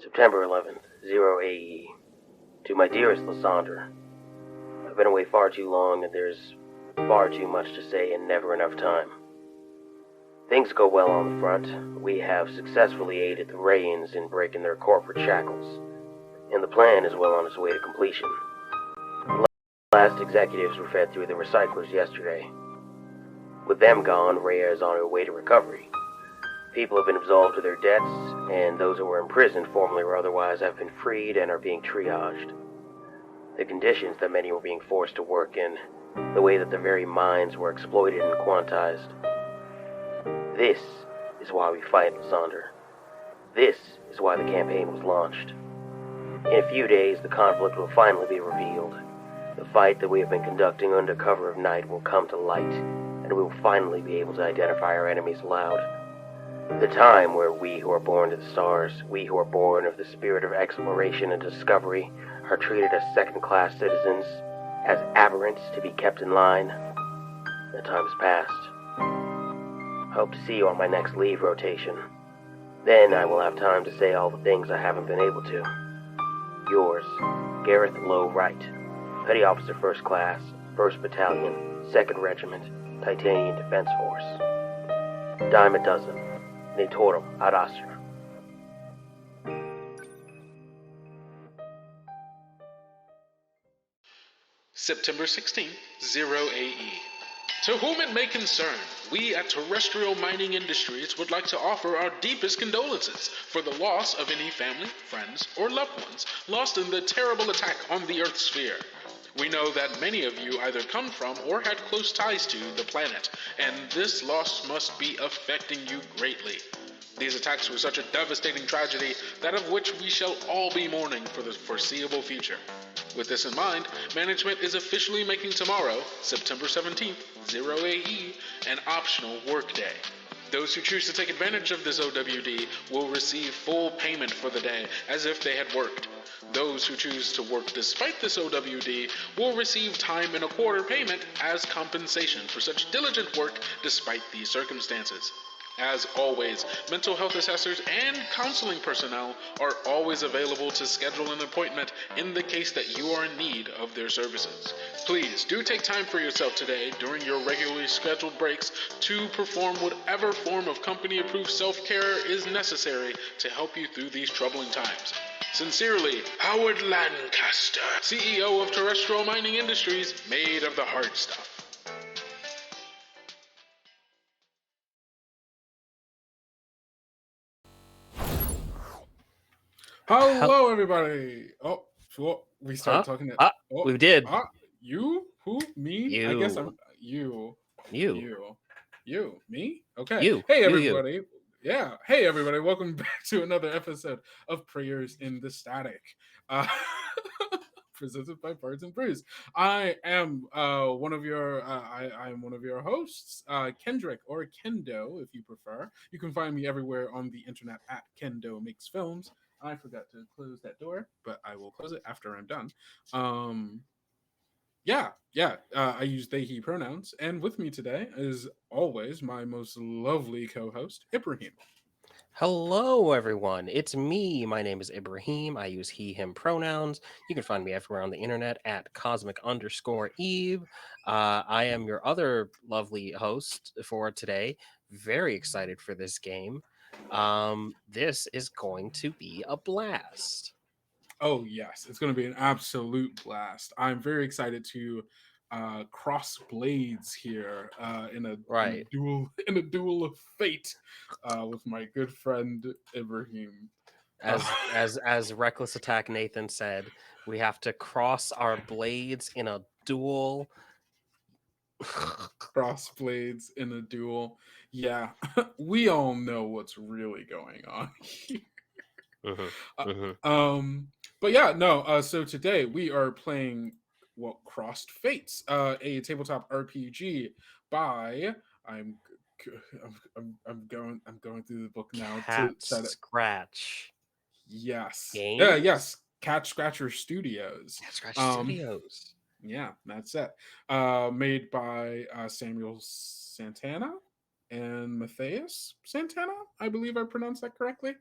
September 11th, 0 AE. To my dearest Lysandra, I've been away far too long and there's far too much to say and never enough time. Things go well on the front. We have successfully aided the Rayans in breaking their corporate shackles, and the plan is well on its way to completion. Last executives were fed through the recyclers yesterday. With them gone, Rhea is on her way to recovery. People have been absolved of their debts, and those who were imprisoned, formally or otherwise, have been freed and are being triaged. The conditions that many were being forced to work in, the way that their very minds were exploited and quantized. This is why we fight, Lysander. This is why the campaign was launched. In a few days, the conflict will finally be revealed. The fight that we have been conducting under cover of night will come to light, and we will finally be able to identify our enemies aloud. The time where we who are born to the stars, we who are born of the spirit of exploration and discovery, are treated as second-class citizens, as aberrants to be kept in line, the time has passed. I hope to see you on my next leave rotation. Then I will have time to say all the things I haven't been able to. Yours, Gareth Lowe Wright, Petty Officer First Class, 1st Battalion, 2nd Regiment, Titanian Defense Force. Dime a dozen. Ne torum ad astra. September 16th, 0 AE. To whom it may concern, we at Terrestrial Mining Industries would like to offer our deepest condolences for the loss of any family, friends, or loved ones lost in the terrible attack on the Earth sphere. We know that many of you either come from or had close ties to the planet, and this loss must be affecting you greatly. These attacks were such a devastating tragedy, that of which we shall all be mourning for the foreseeable future. With this in mind, management is officially making tomorrow, September 17th, 0 AE, an optional workday. Those who choose to take advantage of this OWD will receive full payment for the day as if they had worked. Those who choose to work despite this OWD will receive time and a quarter payment as compensation for such diligent work despite these circumstances. As always, mental health assessors and counseling personnel are always available to schedule an appointment in the case that you are in need of their services. Please do take time for yourself today during your regularly scheduled breaks to perform whatever form of company-approved self-care is necessary to help you through these troubling times. Sincerely, Howard Lancaster, CEO of Terrestrial Mining Industries, made of the hard stuff. Hello, everybody. Oh, well, we started talking. Oh, we did. You? Who? Me? I guess I'm you. You. Me? Okay. You. Hey, You. everybody. Yeah. Hey, everybody. Welcome back to another episode of Prayers in the Static. Presented by Birds and Brews. I am one of your I'm one of your hosts, Kendrick or Kendo, if you prefer. You can find me everywhere on the internet at Kendo Makes Films. I forgot to close that door, but I will close it after I'm done. I use they, he pronouns. And with me today is always my most lovely co-host, Ibrahim. Hello, everyone. It's me. My name is Ibrahim. I use he, him pronouns. You can find me everywhere on the internet at cosmic_Eve. I am your other lovely host for today. Very excited for this game. This is going to be a blast. Oh yes, it's going to be an absolute blast. I'm very excited to cross blades here in a duel of fate with my good friend Ibrahim. As Reckless Attack Nathan said, we have to cross our blades in a duel. Cross blades in a duel. Yeah, we all know what's really going on here. But yeah, no. So today we are playing Crossed Fates, a tabletop RPG by I'm going through the book now Cat to set it. Scratch. Yes. Games? Yes. Cat Scratcher Studios. Cat Scratch Studios. Yeah, that's it. Made by Samuel Santana and Matthias Santana. I believe I pronounced that correctly.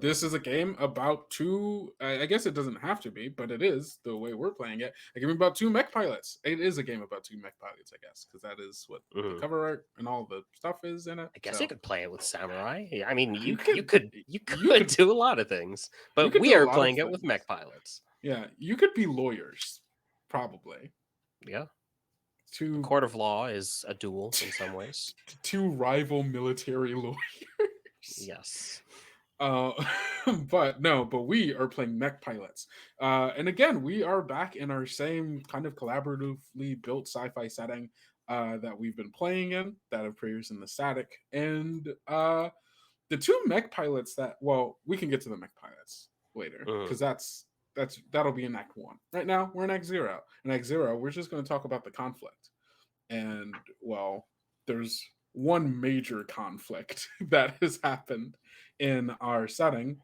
This is a game about two. I guess it doesn't have to be, but it is the way we're playing it. A game about two mech pilots. It is a game about two mech pilots, I guess, because that is what the Mhm. cover art and all the stuff is in it. I guess you So could play it with samurai. I mean, you you could, could you you could could, do a lot of things, you but could we do a are lot of playing it with things. mech pilots. Yeah, you could be lawyers, probably. Yeah, a Two court of law is a duel in some ways. two rival military lawyers. Yes. Uh, but we are playing mech pilots. And again, we are back in our same kind of collaboratively built sci-fi setting that we've been playing in, that appears in the static. And the two mech pilots that, well, we can get to the mech pilots later Mhm. because that'll be in Act 1. Right now, we're in Act 0. In Act 0, we're just going to talk about the conflict. And well, there's one major conflict that has happened in our setting,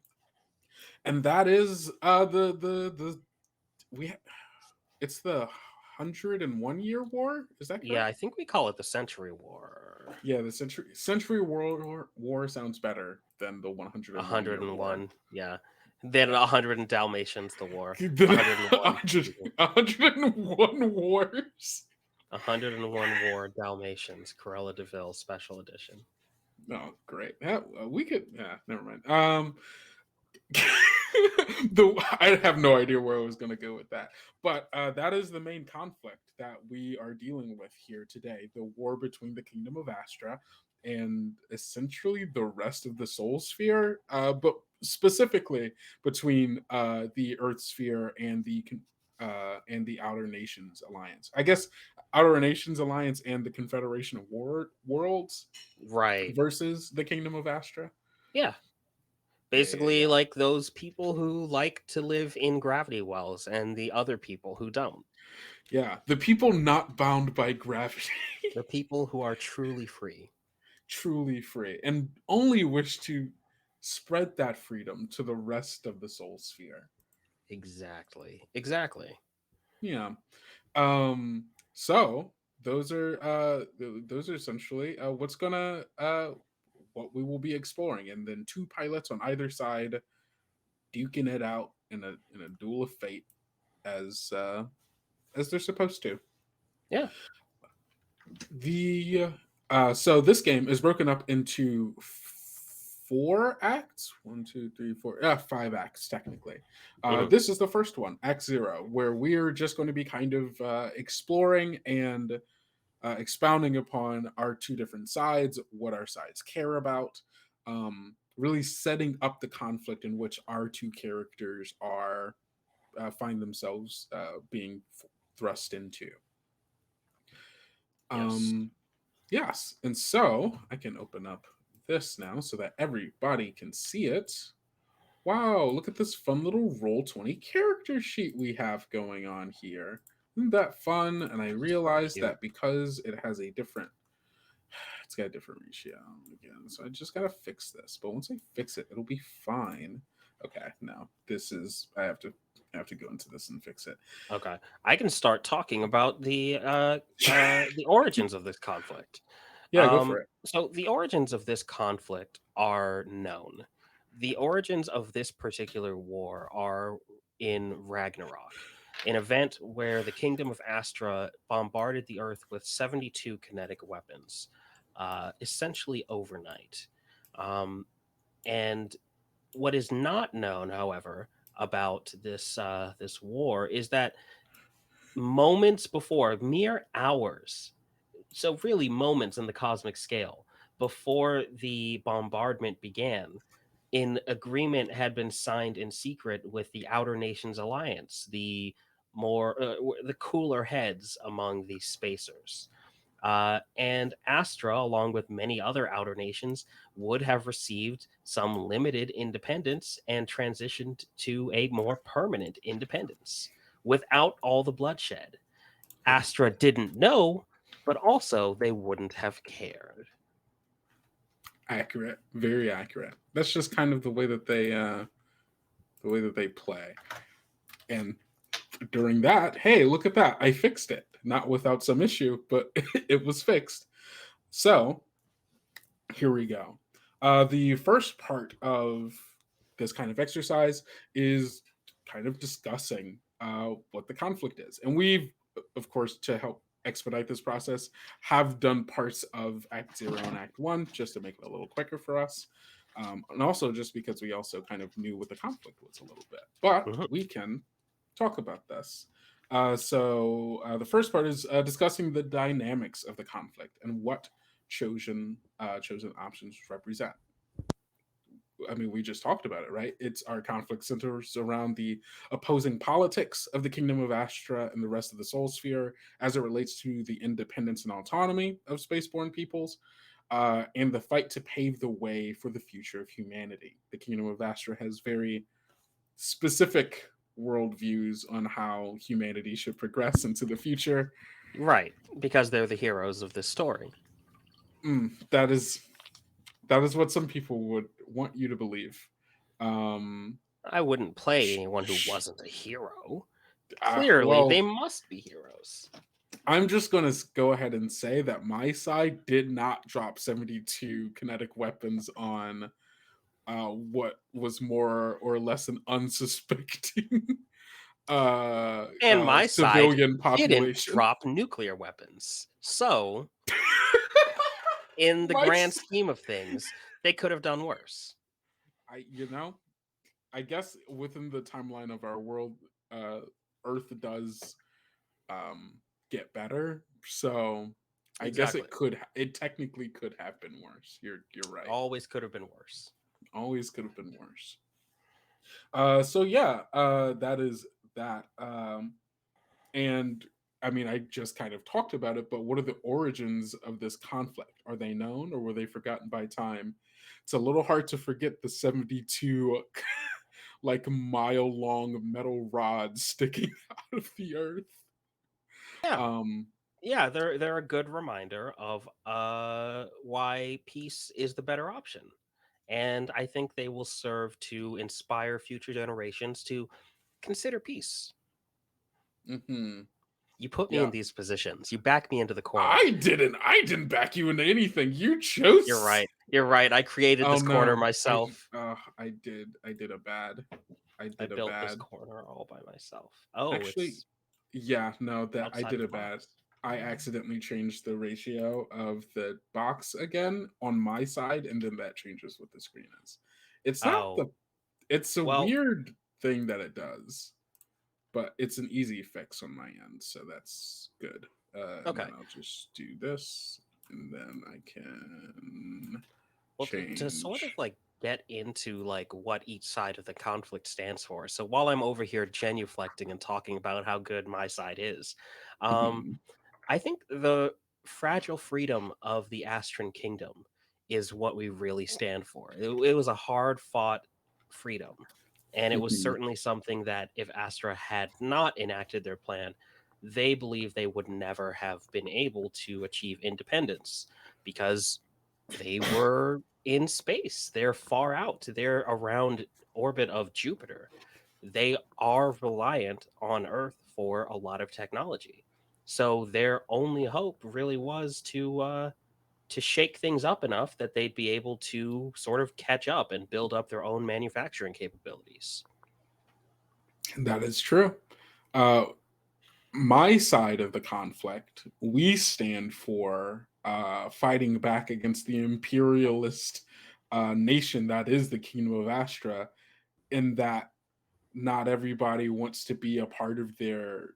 and that is the we it's the 101-year war. Is that Yeah, correct? I think we call it the Century War. Yeah, the century war sounds better than the 101-year war. 101. Yeah. Then 100 and Dalmatians, the war. The 101. 101 wars. 101 War Dalmatians, Corella Deville Special Edition. Oh, great. Yeah, we could. Yeah, never mind. I have no idea where I was going to go with that, but that is the main conflict that we are dealing with here today: the war between the Kingdom of Astra and essentially the rest of the Soul Sphere, but specifically between the Earth Sphere and the Outer Nations Alliance. I guess Outer Nations Alliance and the Confederation of Worlds Right. versus the Kingdom of Astra. Yeah. Basically, like those people who like to live in gravity wells and the other people who don't. Yeah, the people not bound by gravity, The people who are truly free. truly free, and only wish to spread that freedom to the rest of the Soul Sphere. Exactly. Exactly. Yeah. So those are essentially what we will be exploring, and then two pilots on either side duking it out in a duel of fate as they're supposed to. Yeah. The so this game is broken up into 4 acts. 1, 2, 3, 4. 5 acts technically. Mhm. This is the first one, Act 0, where we're just going to be kind of exploring and expounding upon our two different sides, what our sides care about, really setting up the conflict in which our two characters are find themselves being thrust into. Yes. Yes, and so I can open up this now so that everybody can see it. Wow, look at this fun little Roll20 character sheet we have going on here. Isn't that fun? And I realized Cute. that because it has a different, it's got a different ratio again. So I just gotta fix this. But once I fix it, it'll be fine. Okay, no, this is I have to go into this and fix it. Okay. I can start talking about the origins of this conflict. Yeah, go for it. So the origins of this conflict are known. The origins of this particular war are in Ragnarok, an event where the kingdom of Astra bombarded the Earth with 72 kinetic weapons, essentially overnight. Um, and what is not known, however, about this war is that moments before, mere hours, so really moments in the cosmic scale before the bombardment began, an agreement had been signed in secret with the Outer Nations Alliance, the cooler heads among the spacers. And Astra, along with many other outer nations, would have received some limited independence and transitioned to a more permanent independence without all the bloodshed. Astra didn't know, but also they wouldn't have cared. Accurate, very accurate. That's just kind of the way that they play. And during that, hey, look at that. I fixed it. Not without some issue, but it was fixed. So here we go. The first part of this kind of exercise is kind of discussing what the conflict is. And we've, of course, to help expedite this process, have done parts of Act Zero and Act One just to make it a little quicker for us. And also just because we also kind of knew what the conflict was a little bit. But Mhm. we can talk about this. The first part is discussing the dynamics of the conflict and what chosen options represent. I mean, we just talked about it, right? It's our conflict centers around the opposing politics of the Kingdom of Astra and the rest of the Soul Sphere as it relates to the independence and autonomy of spaceborne peoples, and the fight to pave the way for the future of humanity. The Kingdom of Astra has very specific worldviews on how humanity should progress into the future. Right, because they're the heroes of this story. That is what some people would want you to believe. Um, I wouldn't play sh- anyone who sh- wasn't a hero. Clearly, they well, must be heroes. I'm just going to go ahead and say that my side did not drop 72 kinetic weapons on what was more or less an unsuspecting And my side civilian didn't population. drop nuclear weapons. So, in the My, grand scheme of things, they could have done worse. you know, I guess within the timeline of our world, uh, Earth does um, get better. So I guess Exactly. it technically could have been worse. You're right. Always could have been worse. Always could have been worse. That is that. And I mean, I just kind of talked about it, but what are the origins of this conflict? Are they known or were they forgotten by time? It's a little hard to forget the 72 like mile long metal rods sticking out of the earth. Yeah. Um, Yeah, they're a good reminder of why peace is the better option. And I think they will serve to inspire future generations to consider peace. mhm. You put me in Yeah. these positions. You back me into the corner. I didn't back you into anything. You chose. You're right. You're right. I created Oh this corner no. myself. I did a bad. I I did a built this bad. corner all by myself. Oh, Actually, it's yeah, no, that I outside did of a the bad. box. I accidentally changed the ratio of the box again on my side, and then that changes what the screen is. It's not Oh, the. It's a well, weird thing that it does, but it's an easy fix on my end, so that's good. And okay. then I'll just do this, and then I can Well, to sort of change. like get into like what each side of the conflict stands for. So while I'm over here genuflecting and talking about how good my side is, um, Mhm, I think the fragile freedom of the Astran kingdom is what we really stand for. It was a hard fought freedom. And it was mhm. certainly something that if Astra had not enacted their plan, they believe they would never have been able to achieve independence because they were in space. They're far out. They're around orbit of Jupiter. They are reliant on Earth for a lot of technology. So their only hope really was to shake things up enough that they'd be able to sort of catch up and build up their own manufacturing capabilities. That is true. Uh, my side of the conflict, we stand for fighting back against the imperialist nation that is the Kingdom of Astra, in that not everybody wants to be a part of their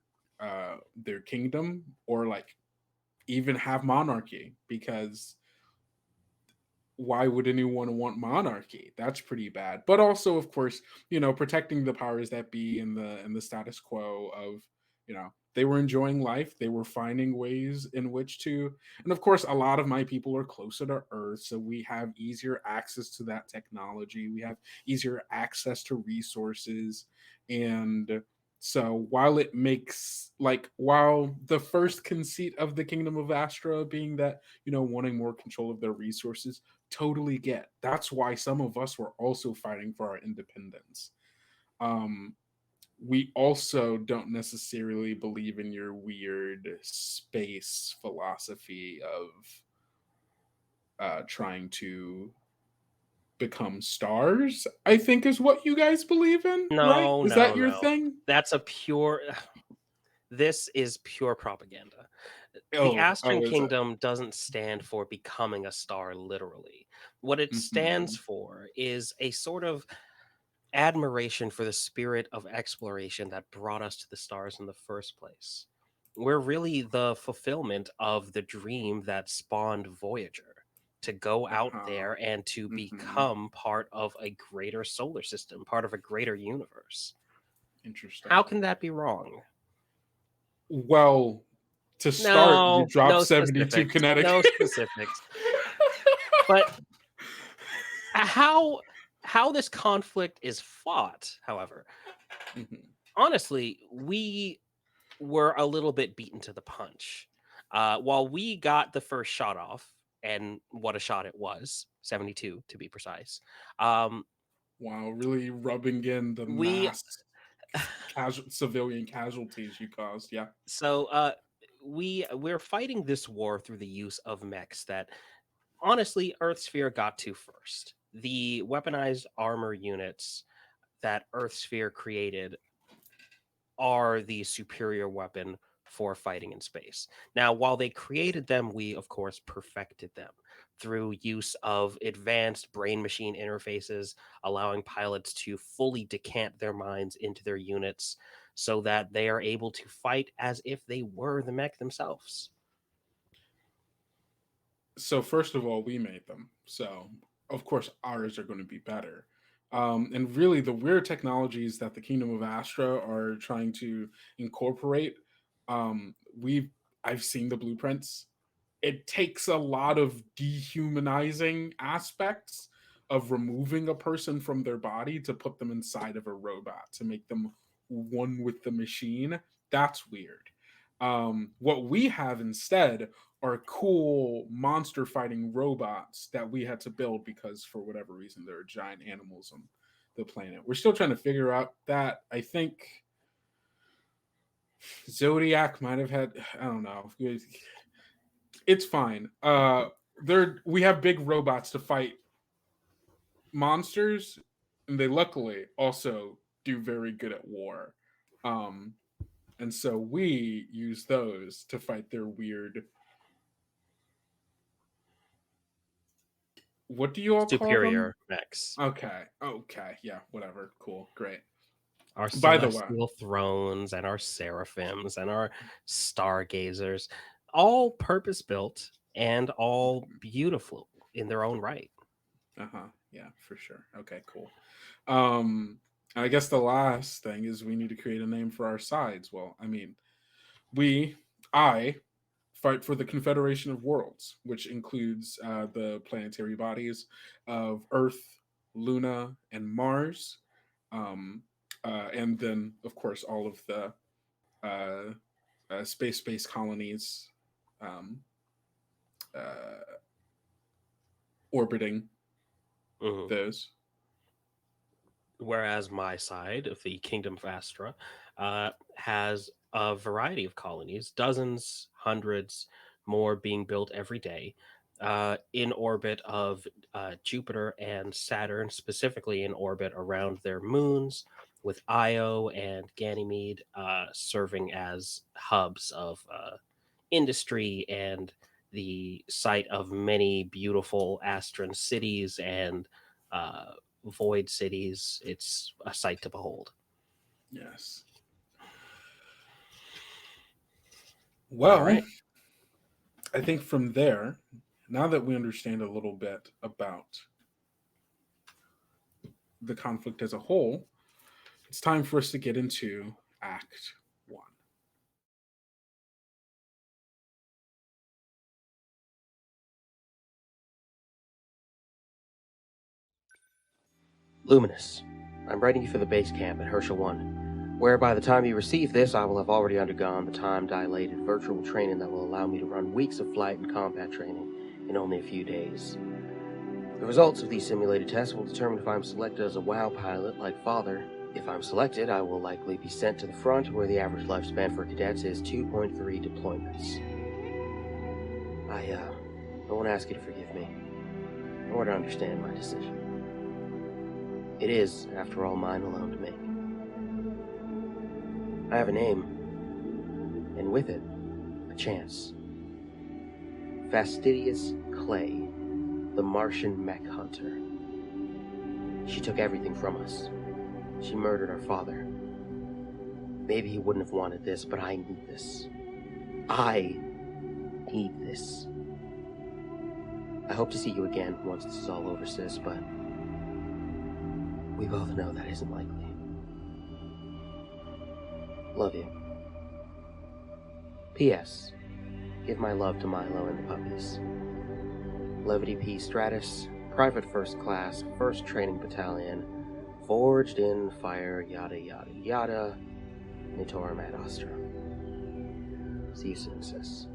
kingdom or like even have monarchy because why would anyone want monarchy? That's pretty bad. But also, of course, protecting the powers that be in the status quo of, they were enjoying life. They were finding ways in which to, and of course, a lot of my people are closer to Earth, so we have easier access to that technology. We have easier access to resources, and so while the first conceit of the Kingdom of Astra being that wanting more control of their resources, totally get. That's why some of us were also fighting for our independence. Um, we also don't necessarily believe in your weird space philosophy of trying to become stars, I think is what you guys believe in, right? No, Is no, that your no. thing? That's a pure. This is pure propaganda. The Oh, Astron is it? Kingdom doesn't stand for becoming a star literally. What it stands Mhm. for is a sort of admiration for the spirit of exploration that brought us to the stars in the first place. We're really the fulfillment of the dream that spawned Voyager to go out Uh-huh. there and to Mhm. become part of a greater solar system, part of a greater universe. How Interesting. can that be wrong? Well, to start, you No, drop no 72 specifics. kinetic. No specifics. But how this conflict is fought, however, Mhm. honestly, we were a little bit beaten to the punch. While we got the first shot off, and what a shot it was, 72 to be precise. Wow, really rubbing in the We mass civilian casualties you caused. Yeah. so we're fighting this war through the use of mechs that honestly Earthsphere got to first. The weaponized armor units that Earthsphere created are the superior weapon for fighting in space. Now, while they created them, we of course perfected them through use of advanced brain machine interfaces, allowing pilots to fully decant their minds into their units so that they are able to fight as if they were the mech themselves. So first of all, we made them. So of course ours are going to be better. And really, the weird technologies that the Kingdom of Astra are trying to incorporate, we've I've seen the blueprints. It takes a lot of dehumanizing aspects of removing a person from their body to put them inside of a robot to make them one with the machine. That's weird. What we have instead are cool monster fighting robots that we had to build because for whatever reason there are giant animals on the planet. We're still trying to figure out that. I think Zodiac might have had, I don't know. It's fine. There we have big robots to fight monsters, and they luckily also do very good at war. Um, and so we use those to fight their weird. What do you all call them? Superior mechs. Okay, yeah, whatever. Cool, great. Our By the way, celestial thrones and our seraphims and our stargazers, all purpose built and all beautiful in their own right. yeah, for sure. Okay, cool. I guess the last thing is we need to create a name for our sides. Well, I mean, I fight for the Confederation of Worlds, which includes the planetary bodies of Earth, Luna, and Mars, um, and then of course all of the uh, space colonies um, uh, orbiting Mhm. those. Whereas my side of the Kingdom of Astra has a variety of colonies, dozens, hundreds more being built every day in orbit of Jupiter and Saturn, specifically in orbit around their moons, with Io and Ganymede serving as hubs of industry and the site of many beautiful Astran cities and uh, void cities. It's a sight to behold. Yes. All Well, right. I think from there, now that we understand a little bit about the conflict as a whole, it's time for us to get into Act 1. Luminous, I'm writing you for the base camp at Herschel 1, where by the time you receive this, I will have already undergone the time-dilated virtual training that will allow me to run weeks of flight and combat training in only a few days. The results of these simulated tests will determine if I'm selected as a WoW pilot like Father. If I'm selected, I will likely be sent to the front, where the average lifespan for cadets is 2.3 deployments. I want to ask you to forgive me, or to understand my decision. It is, after all, mine alone to make. I have a name, and with it, a chance. Fastidious Clay, the Martian mech hunter. She took everything from us. She murdered our father. Maybe he wouldn't have wanted this, but I need this. I need this. I hope to see you again once this is all over, sis, but we both know that isn't likely. Love you. P.S. Give my love to Milo and the puppies. Levity P. Stratus, Private First Class, 1st Training Battalion, forged in fire, yada yada yada, Nitorum ad Astra. See you soon, sis.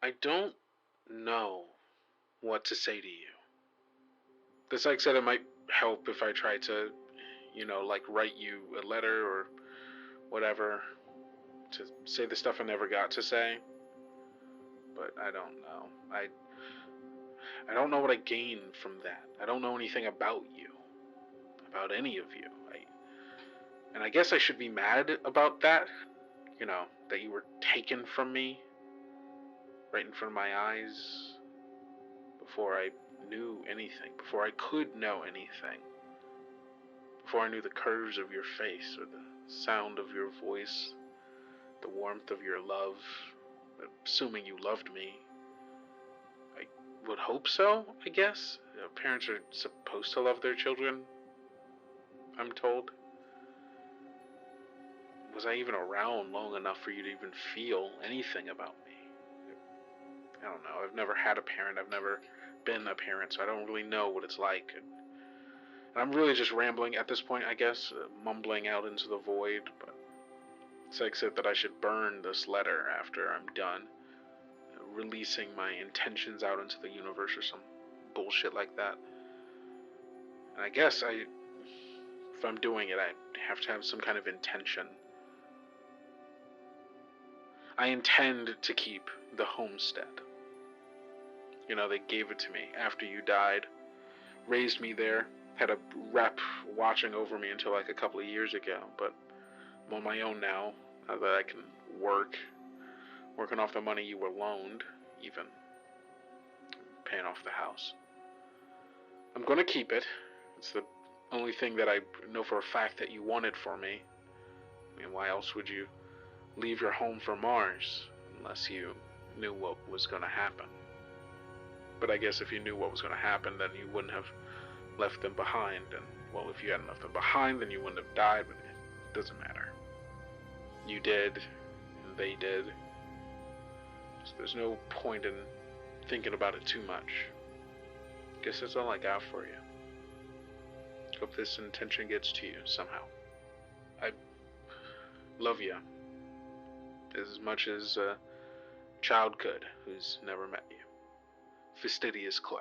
I don't know what to say to you. The psych said it might help if I try to, like write you a letter or whatever to say the stuff I never got to say. But I don't know. I don't know what I gain from that. I don't know anything about you, about any of you. And I guess I should be mad about that, that you were taken from me right in front of my eyes before I knew anything, before I could know anything, before I knew the curves of your face or the sound of your voice, the warmth of your love, assuming you loved me. I would hope so, I guess. Parents are supposed to love their children, I'm told. Was I even around long enough for you to even feel anything about me? I don't know. I've never had a parent. I've never been a parent, so I don't really know what it's like. And I'm really just rambling at this point, I guess, mumbling out into the void. But Psych said that I should burn this letter after I'm done, releasing my intentions out into the universe or some bullshit like that. And I guess if I'm doing it, I have to have some kind of intention. I intend to keep the homestead. They gave it to me after you died, raised me there, had a rep watching over me until like a couple of years ago, but I'm on my own now that I can working off the money you were loaned, even paying off the house. I'm gonna keep it. It's the only thing that I know for a fact that you wanted for me. I mean, why else would you leave your home for Mars unless you knew what was gonna happen? But I guess if you knew what was going to happen, then you wouldn't have left them behind. And, well, if you hadn't left them behind, then you wouldn't have died, but it doesn't matter. You did, and they did. So there's no point in thinking about it too much. Guess that's all I got for you. Hope this intention gets to you somehow. I love you as much as a child could who's never met you. Fastidious Clay.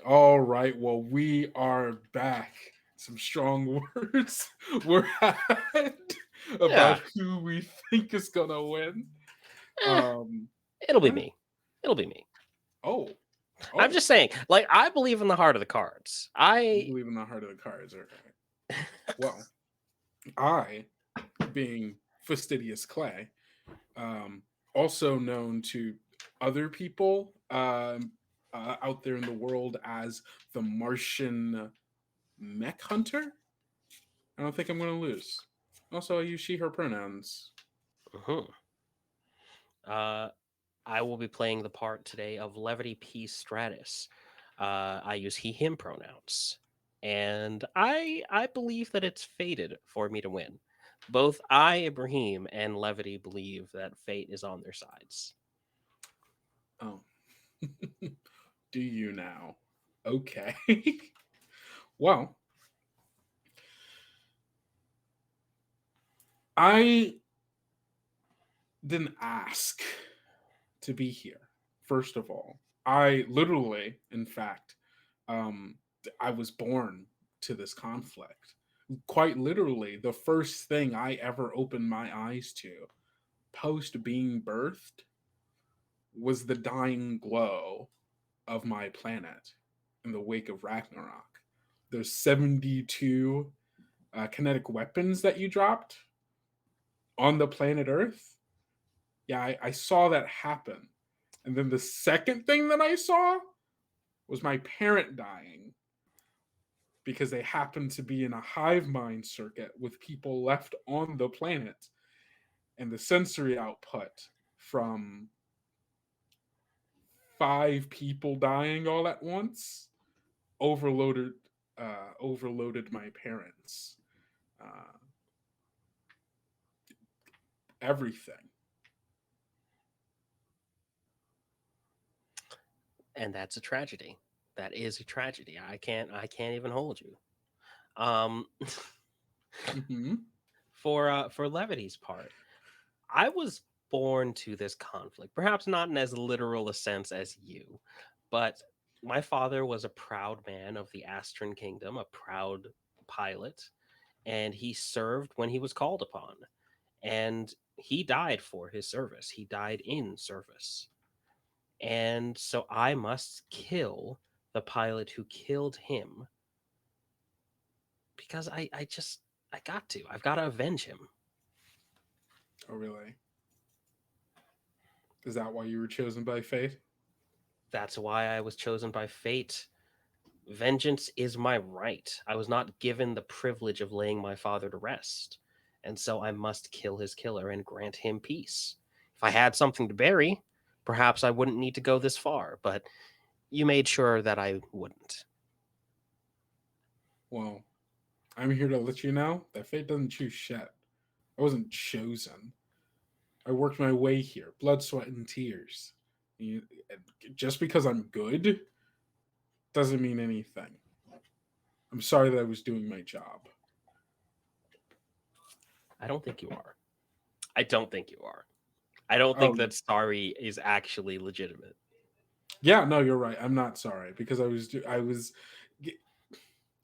All right. Well, we are back. Some strong words were had about who we think is gonna win. It'll be me. It'll be me. Oh. I'm just saying, like, I believe in the heart of the cards. You believe in the heart of the cards, okay. Well, I, being Fastidious Clay, also known to other people out there in the world as the Martian mech hunter, I don't think I'm going to lose. Also, I use she, her pronouns. I will be playing the part today of Levity P. Stratus. I use he, him pronouns. And I believe that it's fated for me to win. Both I, Ibrahim, and Levity believe that fate is on their sides. Oh. Do you now? Okay. Well, I didn't ask to be here, first of all. I literally, in fact, I was born to this conflict. quite literally, the first thing I ever opened my eyes to post being birthed was the dying glow of my planet in the wake of Ragnarok. There's 72 kinetic weapons that you dropped on the planet Earth. Yeah, I saw that happen. And then the second thing that I saw was my parent dying because they happened to be in a hive mind circuit with people left on the planet. And the sensory output from 5 people dying all at once overloaded overloaded my parents. Uh, Everything. And that's a tragedy. That is a tragedy. I can't even hold you. Um, Hmm. for levity's part, I was born to this conflict, perhaps not in as literal a sense as you, but my father was a proud man of the Astron Kingdom, a proud pilot, and he served when he was called upon. And he died for his service. He died in service. And so I must kill the pilot who killed him because I got to. I've got to avenge him. Oh, really? Is that why you were chosen by fate? That's why I was chosen by fate. Vengeance is my right. I was not given the privilege of laying my father to rest. And so I must kill his killer and grant him peace. If I had something to bury, perhaps I wouldn't need to go this far, but you made sure that I wouldn't. Well, I'm here to let you know that fate doesn't choose shit. I wasn't chosen. I worked my way here, blood, sweat, and tears. Just because I'm good doesn't mean anything. I'm sorry that I was doing my job. I don't think you are. I don't think you are. I don't think Um, that sorry is actually legitimate. yeah, no, you're right. I'm not sorry because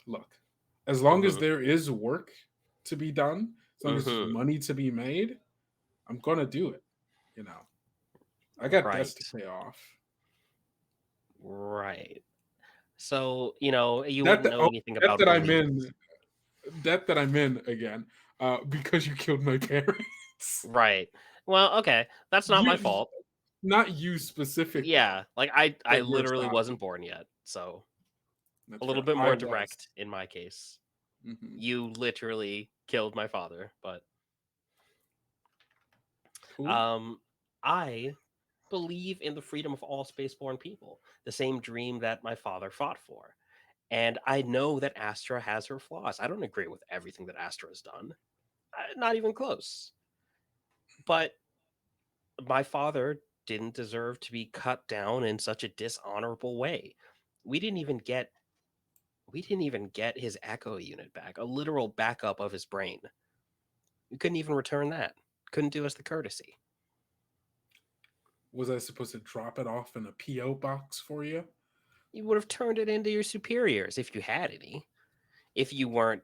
look, as long as Hmm. there is work to be done, as long as there's Hmm. money to be made, I'm gonna do it. You know, I got debts to Right. pay off. Right. So, you Debt wouldn't that know oh, anything debt about that I'm beliefs. in, debt that I'm in again, because you killed my parents. Right. Well, okay. That's not my You, fault. not you specifically, Yeah. Like I but your literally side. wasn't born yet. So, a That's little fair. bit I more was. direct in my case. Hmm. You literally killed my father, but Cool. um I believe in the freedom of all spaceborne people, the same dream that my father fought for. And I know that Astra has her flaws. I don't agree with everything that Astra has done. Not even close. But my father didn't deserve to be cut down in such a dishonorable way. We didn't even get we didn't even get his echo unit back, a literal backup of his brain. We couldn't even return that. Couldn't do us the courtesy. Was I supposed to drop it off in a PO box for you? You would have turned it into your superiors if you had any. If you weren't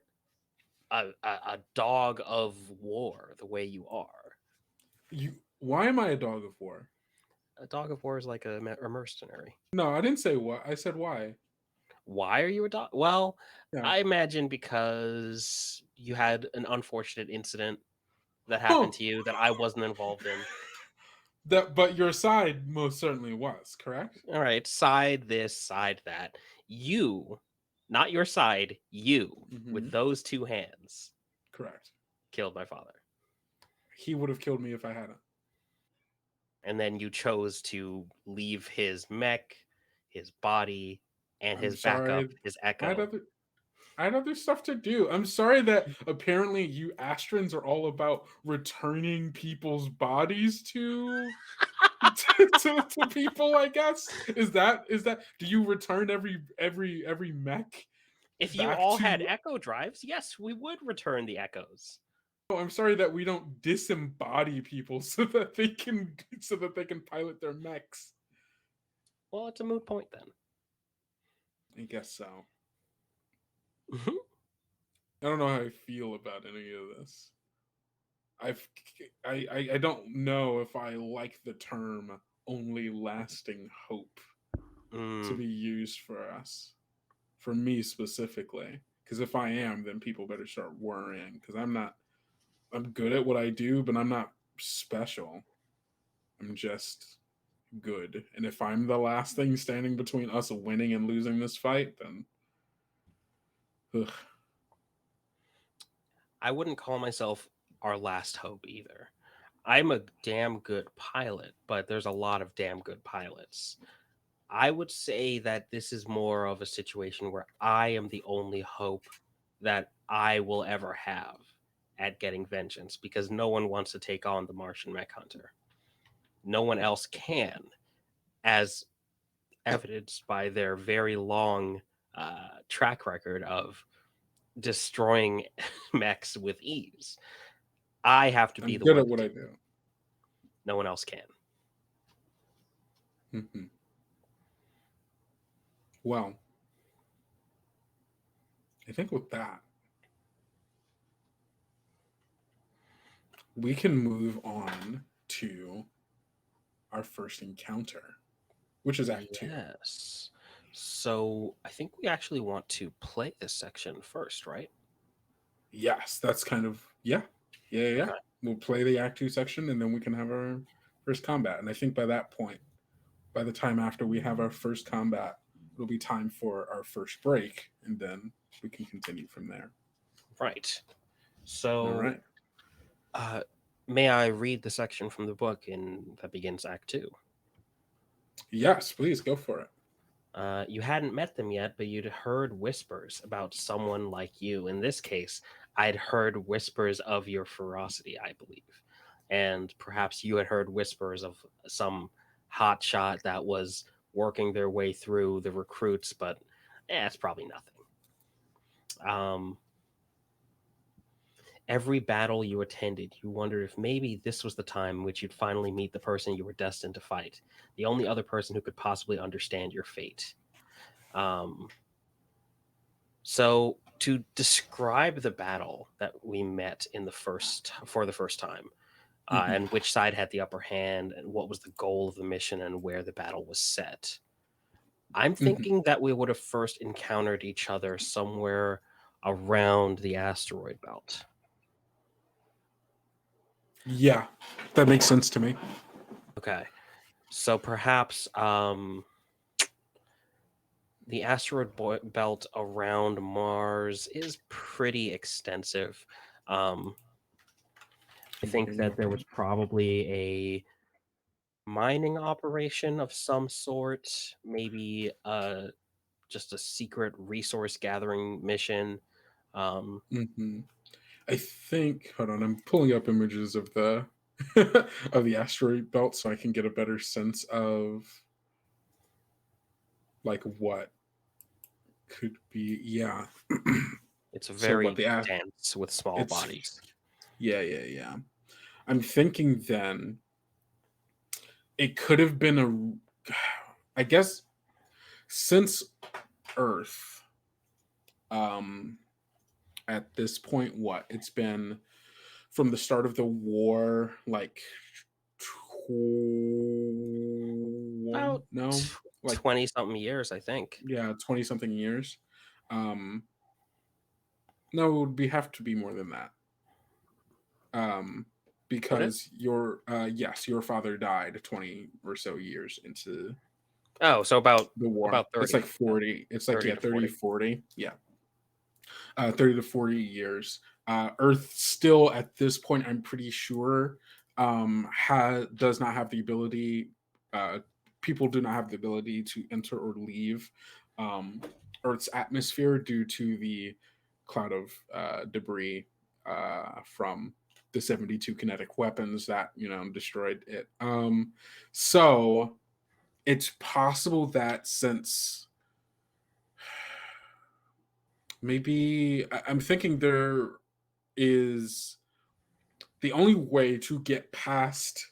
a dog of war the way you are. You. Why am I a dog of war? A dog of war is like a mercenary. No, I didn't say what. I said why. Why are you a dog? Well, Yeah. I imagine because you had an unfortunate incident that Huh. happened to you that I wasn't involved in. That, but your side most certainly was correct. All right, side this, side that. You, not your side, you, Hmm. with those two hands, Correct. killed my father. He would have killed me if I hadn't. And then you chose to leave his mech, his body, and I'm his backup, sorry. his I had echo. other. I had other stuff to do. I'm sorry that apparently you Astrons are all about returning people's bodies to to people. I guess is that do you return every mech If you back all had to? echo drives, yes, we would return the echoes. Oh, I'm sorry that we don't disembody people so that they can pilot their mechs. Well, it's a moot point then. I guess so. Mhm. I don't know how I feel about any of this. I've I don't know if I like the term only lasting hope to Mm, be used for us, for me specifically. Because if I am, then people better start worrying. Because I'm not. I'm good at what I do, but I'm not special. I'm just good. And if I'm the last thing standing between us winning and losing this fight, then ugh. I wouldn't call myself our last hope either. I'm a damn good pilot, but there's a lot of damn good pilots. I would say that this is more of a situation where I am the only hope that I will ever have at getting vengeance because no one wants to take on the Martian mech hunter. No one else can, as evidenced by their very long track record of destroying mechs with ease. I have to be I'm the good one at to what do I it. do. No one else can. Hmm. Well, I think with that, we can move on to our first encounter, which is Act Two. Yes. So I think we actually want to play this section first, right? Yes, that's kind of yeah. Okay. We'll play the Act Two section, and then we can have our first combat. And I think by that point, by the time after we have our first combat, it'll be time for our first break, and then we can continue from there. Right. All So, right. uh, may I read the section from the book in that begins Act Two? Yes, please go for it. You hadn't met them yet, but you'd heard whispers about someone like you. In this case, I'd heard whispers of your ferocity, I believe. And perhaps you had heard whispers of some hotshot that was working their way through the recruits, but it's probably nothing. Um, every battle you attended, you wondered if maybe this was the time in which you'd finally meet the person you were destined to fight, the only other person who could possibly understand your fate. Um, So to describe the battle that we met in the first for the first time, Mhm. and which side had the upper hand, and what was the goal of the mission, and where the battle was set, I'm Mhm. thinking that we would have first encountered each other somewhere around the asteroid belt. Yeah, that makes sense to me. Okay, so perhaps the belt around Mars is pretty extensive. Um, I I'm think looking that up. there was probably a mining operation of some sort, maybe just a secret resource gathering mission. Um, Hmm. I think. Hold on, I'm pulling up images of the of the asteroid belt so I can get a better sense of like what could be. Yeah. it's So what very the dense with small it's bodies. yeah. I'm thinking then it could have been a. I guess since Earth, um, at this point, what it's been from the start of the war, like About no, like 20 something years, I think. yeah, 20 something years. Um, no, it would be have to be more than that. Um, Would it? because your yes, your father died 20 or so years into Oh, so the war. about It's 30 like then. 40. It's like 30 yeah, to 30, 40. 40. Yeah. 30 to 40 years. Earth still at this point, I'm pretty sure, does not have the ability. Uh, people do not have the ability to enter or leave Earth's atmosphere due to the cloud of debris from the 72 kinetic weapons that destroyed it. So it's possible that since maybe I'm thinking is the only way to get past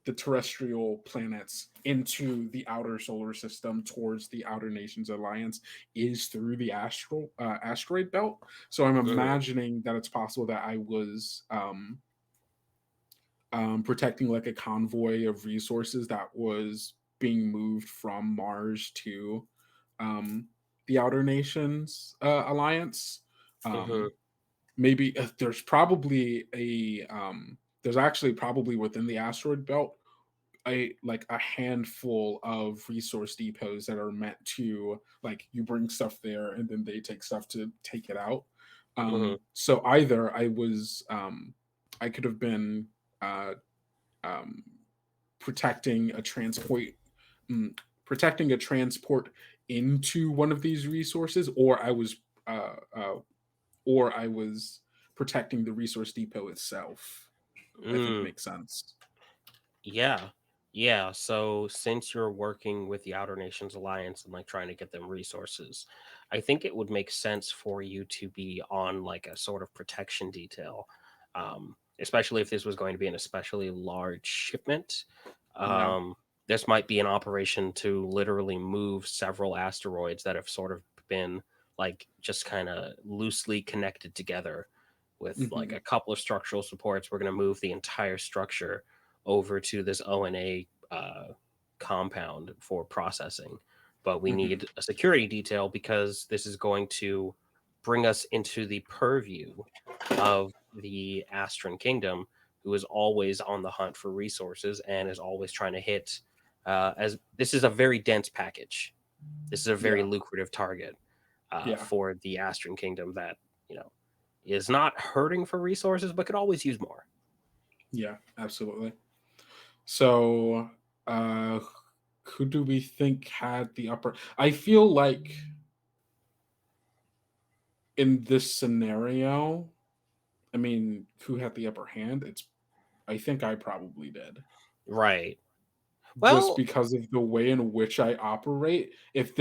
the terrestrial planets into the outer solar system towards the Outer Nations Alliance is through the asteroid belt. So I'm Mhm. imagining that it's possible that I was protecting like a convoy of resources that was being moved from Mars to um, the Outer Nations Alliance. Mhm. Um, maybe there's probably there's actually probably within the asteroid belt a handful of resource depots that are meant to, like, you bring stuff there and then they take stuff to take it out. Mhm. So either I could have been uh, um, protecting a transport mm, protecting a transport into one of these resources, uh, uh, or I was protecting the resource depot itself. I think Mm. makes sense. Yeah. Yeah. So since you're working with the Outer Nations Alliance and like trying to get them resources, I think it would make sense for you to be on like a sort of protection detail. Especially if this was going to be an especially large shipment. Yeah. Um, this might be an operation to literally move several asteroids that have sort of been like just kind of loosely connected together with like Hmm. a couple of structural supports. We're going to move the entire structure over to this ONA compound for processing. But we Hmm. need a security detail because this is going to bring us into the purview of the Astron Kingdom, who is always on the hunt for resources and is always trying to hit. As this is a very dense package, this is a very Yeah. lucrative target Yeah. for the Astron Kingdom that you know is not hurting for resources, but could always use more. Yeah. Absolutely. So, who do we think had the upper? I feel like in this scenario, I mean, who had the upper hand? I think I probably did. Right. Just Well, because of the way in which I operate. If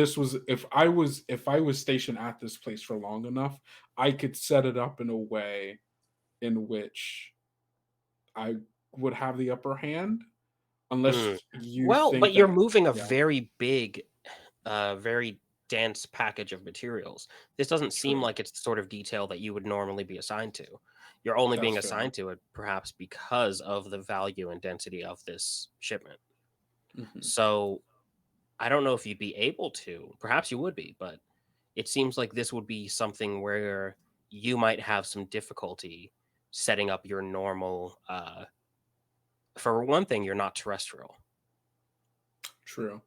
I was stationed at this place for long enough, I could set it up in a way in which I would have the upper hand, mm, unless you well, think but you're that. moving a Yeah, very big, very dense package of materials. This doesn't seem true. like it's the sort of detail that you would normally be assigned to. You're only That's being fair. assigned to it perhaps because of the value and density of this shipment. Hmm. So I don't know if you'd be able to. Perhaps you would be, but it seems like this would be something where you might have some difficulty setting up your normal. For one thing, you're not terrestrial. True.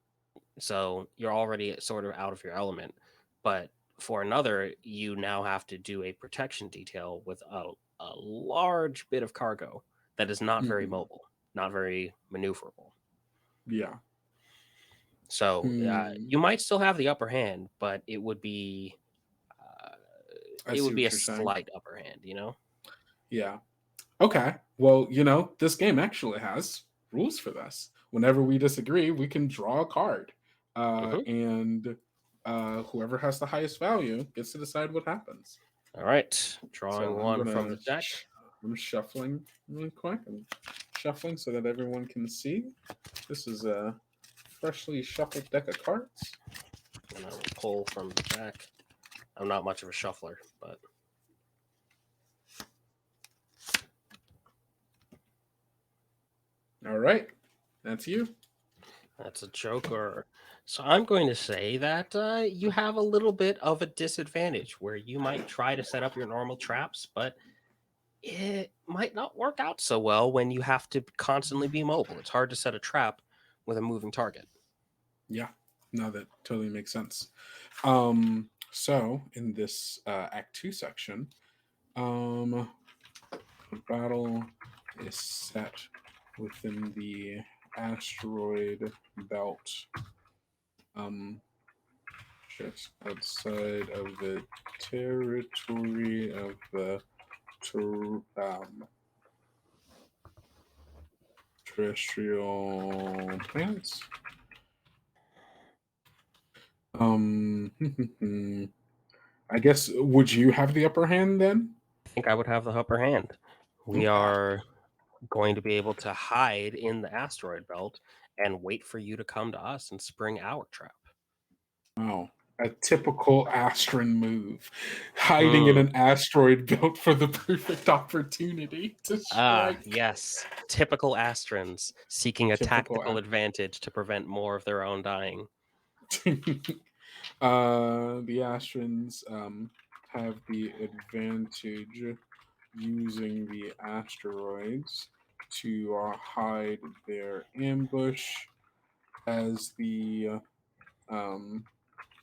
So you're already sort of out of your element. But for another, you now have to do a protection detail with a large bit of cargo that is not very Hmm. mobile, not very maneuverable. Yeah. So Hmm. you might still have the upper hand, but uh, I it see would be what a you're saying. slight upper hand. You know? Yeah. Okay. Well, this game actually has rules for this. Whenever we disagree, we can draw a card. Hmm. And whoever has the highest value gets to decide what happens. All right, So drawing one from the deck. I'm shuffling really quick. I'm shuffling so that everyone can see. This is a freshly shuffled deck of cards. And I will pull from the deck. I'm not much of a shuffler, but All right. That's you. that's a joker. So I'm going to say that you have a little bit of a disadvantage where you might try to set up your normal traps, but it might not work out so well when you have to constantly be mobile. It's hard to set a trap with a moving target. Yeah. No, that totally makes sense. So in this Act 2 section, the battle is set within the asteroid belt, um, just outside of the territory of the terrestrial planets. Um, I guess, would you have the upper hand then? I think I would have the upper hand. We Okay. are going to be able to hide in the asteroid belt and wait for you to come to us and spring our trap. Oh, a typical Astron move. Hiding in Hmm. an asteroid belt for the perfect opportunity to Ah, strike. yes. Typical Astrans seeking a Typical tactical advantage to prevent more of their own dying. The Astrons have the advantage using the asteroids to hide their ambush as the um,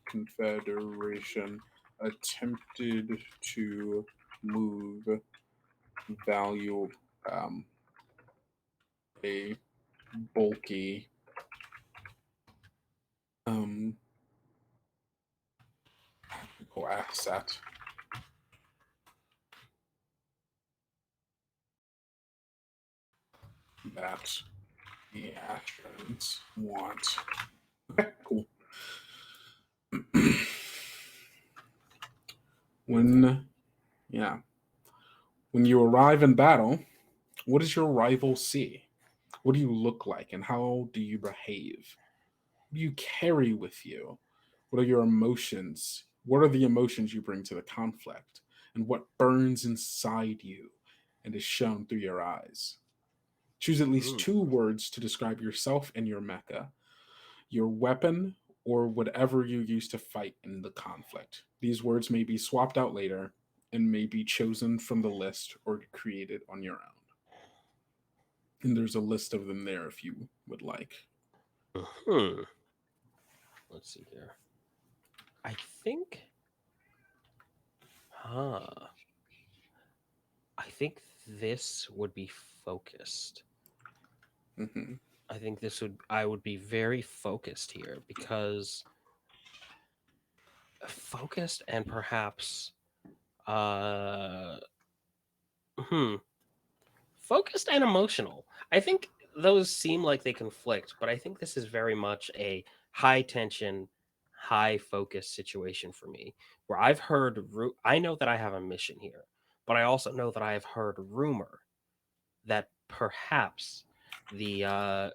Confederation attempted to move value um, a bulky um, asset. That the Astrons want. Okay, cool. when, yeah, when you arrive in battle, what does your rival see? What do you look like, and how do you behave? What do you carry with you? What are your emotions? What are the emotions you bring to the conflict? And what burns inside you and is shown through your eyes? Choose at least Mm. 2 words to describe yourself and your mecha, your weapon, or whatever you use to fight in the conflict. These words may be swapped out later and may be chosen from the list or created on your own. And there's a list of them there if you would like. Hmm. Let's see here. I think. Huh. I think this would be focused. Mm-hmm. I think I would be very focused here because focused and perhaps uh hmm focused and emotional. I think those seem like they conflict, but I think this is very much a high tension, high focus situation for me where I know that I have a mission here, but I also know that I have heard rumor that perhaps the uh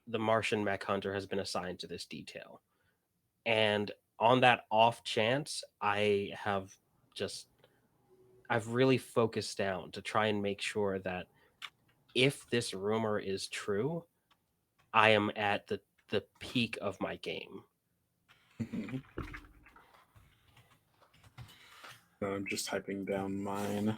the Martian mech hunter has been assigned to this detail. And on that off chance, just I've really focused down to try and make sure that if this rumor is true, I am at the peak of my game. Mm-hmm. I'm just typing down mine.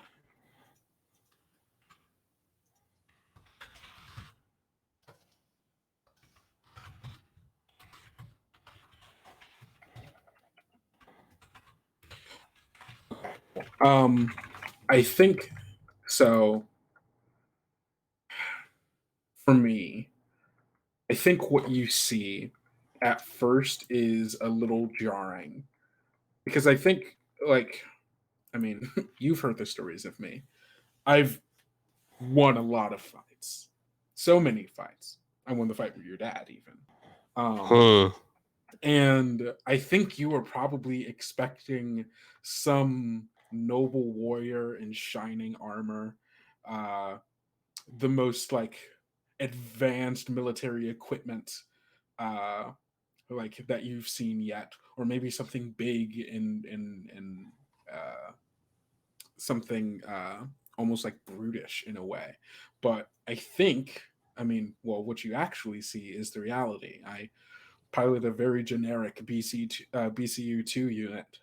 Um, I think so. For me, I think what you see at first is a little jarring because I think, like, I mean, you've heard the stories of me. I've won a lot of fights, so many fights. I won the fight with your dad, even. Um, Hmm. and I think you were probably expecting some noble warrior in shining armor, uh, the most like advanced military equipment uh like that you've seen yet, or maybe something big in something almost like brutish in a way. But I think, I mean, well, what you actually see is the reality. I pilot a very generic BCU2 unit,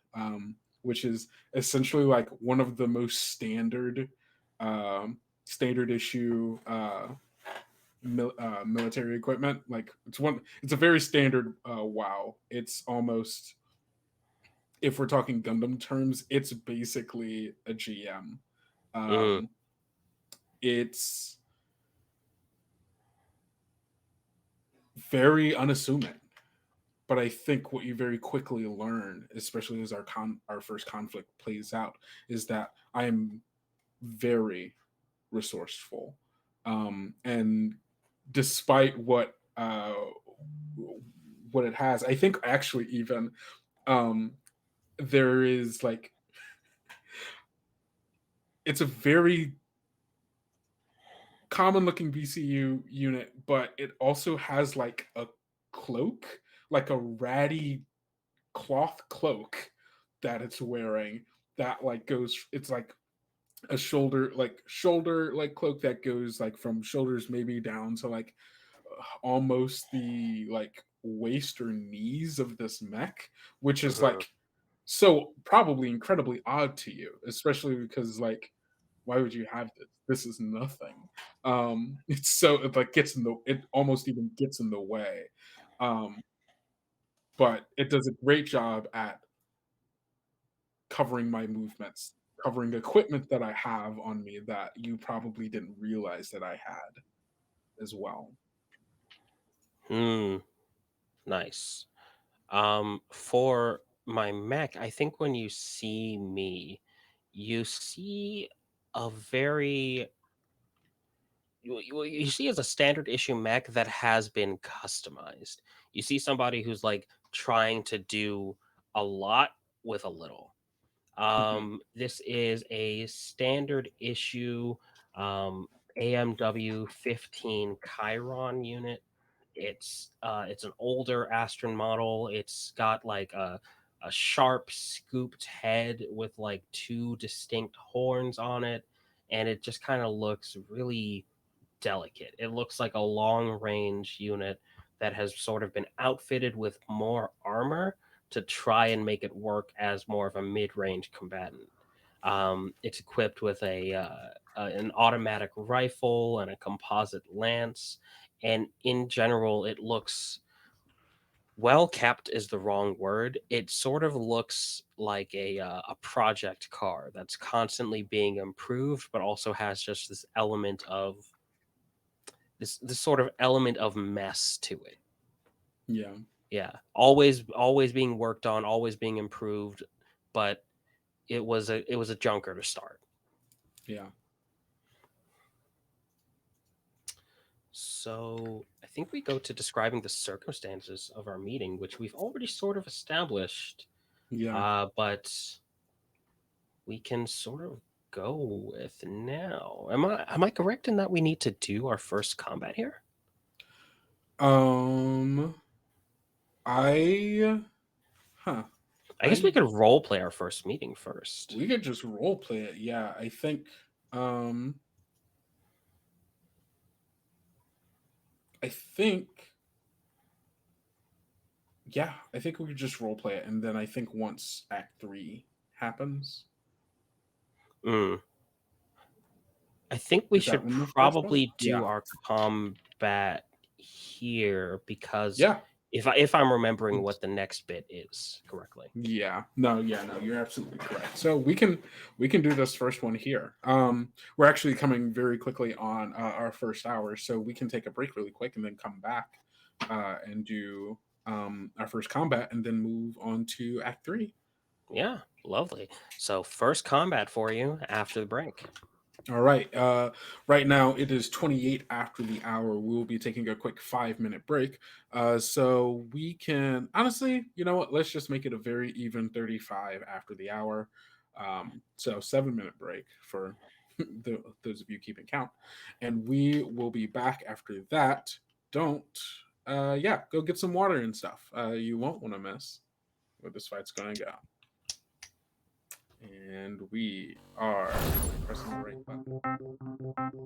which is essentially like one of the most standard issue military equipment. Like it's a very standard WoW. It's almost, if we're talking Gundam terms, it's basically a GM. Hmm. Um, it's very unassuming. But I think what you very quickly learn, especially as our first conflict plays out, is that I am very resourceful, and despite what it has, I think actually even um, there is like it's a very common looking BCU unit, but it also has like a cloak, like a ratty cloth cloak that it's wearing that like goes, it's like a shoulder like cloak that goes like from shoulders maybe down to like almost the like waist or knees of this mech, which is Mhm. like so probably incredibly odd to you, especially because like why would you have this? This is nothing. It's so it like gets in the it almost even gets in the way. Um, but it does a great job at covering my movements, covering equipment that I have on me that you probably didn't realize that I had as well. Hmm. Nice. For my mech, I think when you see me, you see a very you see as a standard issue mech that has been customized. You see somebody who's like trying to do a lot with a little. Mhm. This is a standard issue um, AMW 15 Chiron unit. It's an older Astron model. It's got like a sharp scooped head with like two distinct horns on it, and it just kind of looks really delicate. It looks like a long range unit that has sort of been outfitted with more armor to try and make it work as more of a mid range combatant. It's equipped with an automatic rifle and a composite lance, and in general, it looks well kept is the wrong word. It sort of looks like a project car that's constantly being improved, but also has just this sort of element of mess to it. Yeah, Yeah, always being worked on, always being improved, but it was a junker to start. yeah. So I think we go to describing the circumstances of our meeting, which we've already sort of established, Yeah. but we can sort of go with now. Am I correct in that we need to do our first combat here? Um, I, huh, I guess we I, could role play our first meeting first. we could just role play it. Yeah, um, I think, yeah, I think we could just role play it, and then I think once Act Three happens, Mm. I think we is that should when this starts up? probably do Yeah, our combat here because yeah. if I'm remembering what the next bit is correctly. Yeah, no, you're absolutely correct. So we can do this first one here. We're actually coming very quickly on our first hour, so we can take a break really quick and then come back and do our first combat, and then move on to Act Three. Yeah, lovely. So first combat for you after the break. All right. Right now it is 28 after the hour. We'll be taking a quick 5 minute break. So we can honestly, you know what? Let's just make it a very even 35 after the hour. So 7 minute break for those of you keeping count, and we will be back after that. Don't, yeah, go get some water and stuff. You won't want to miss where this fight's going to go. And we are pressing the right button.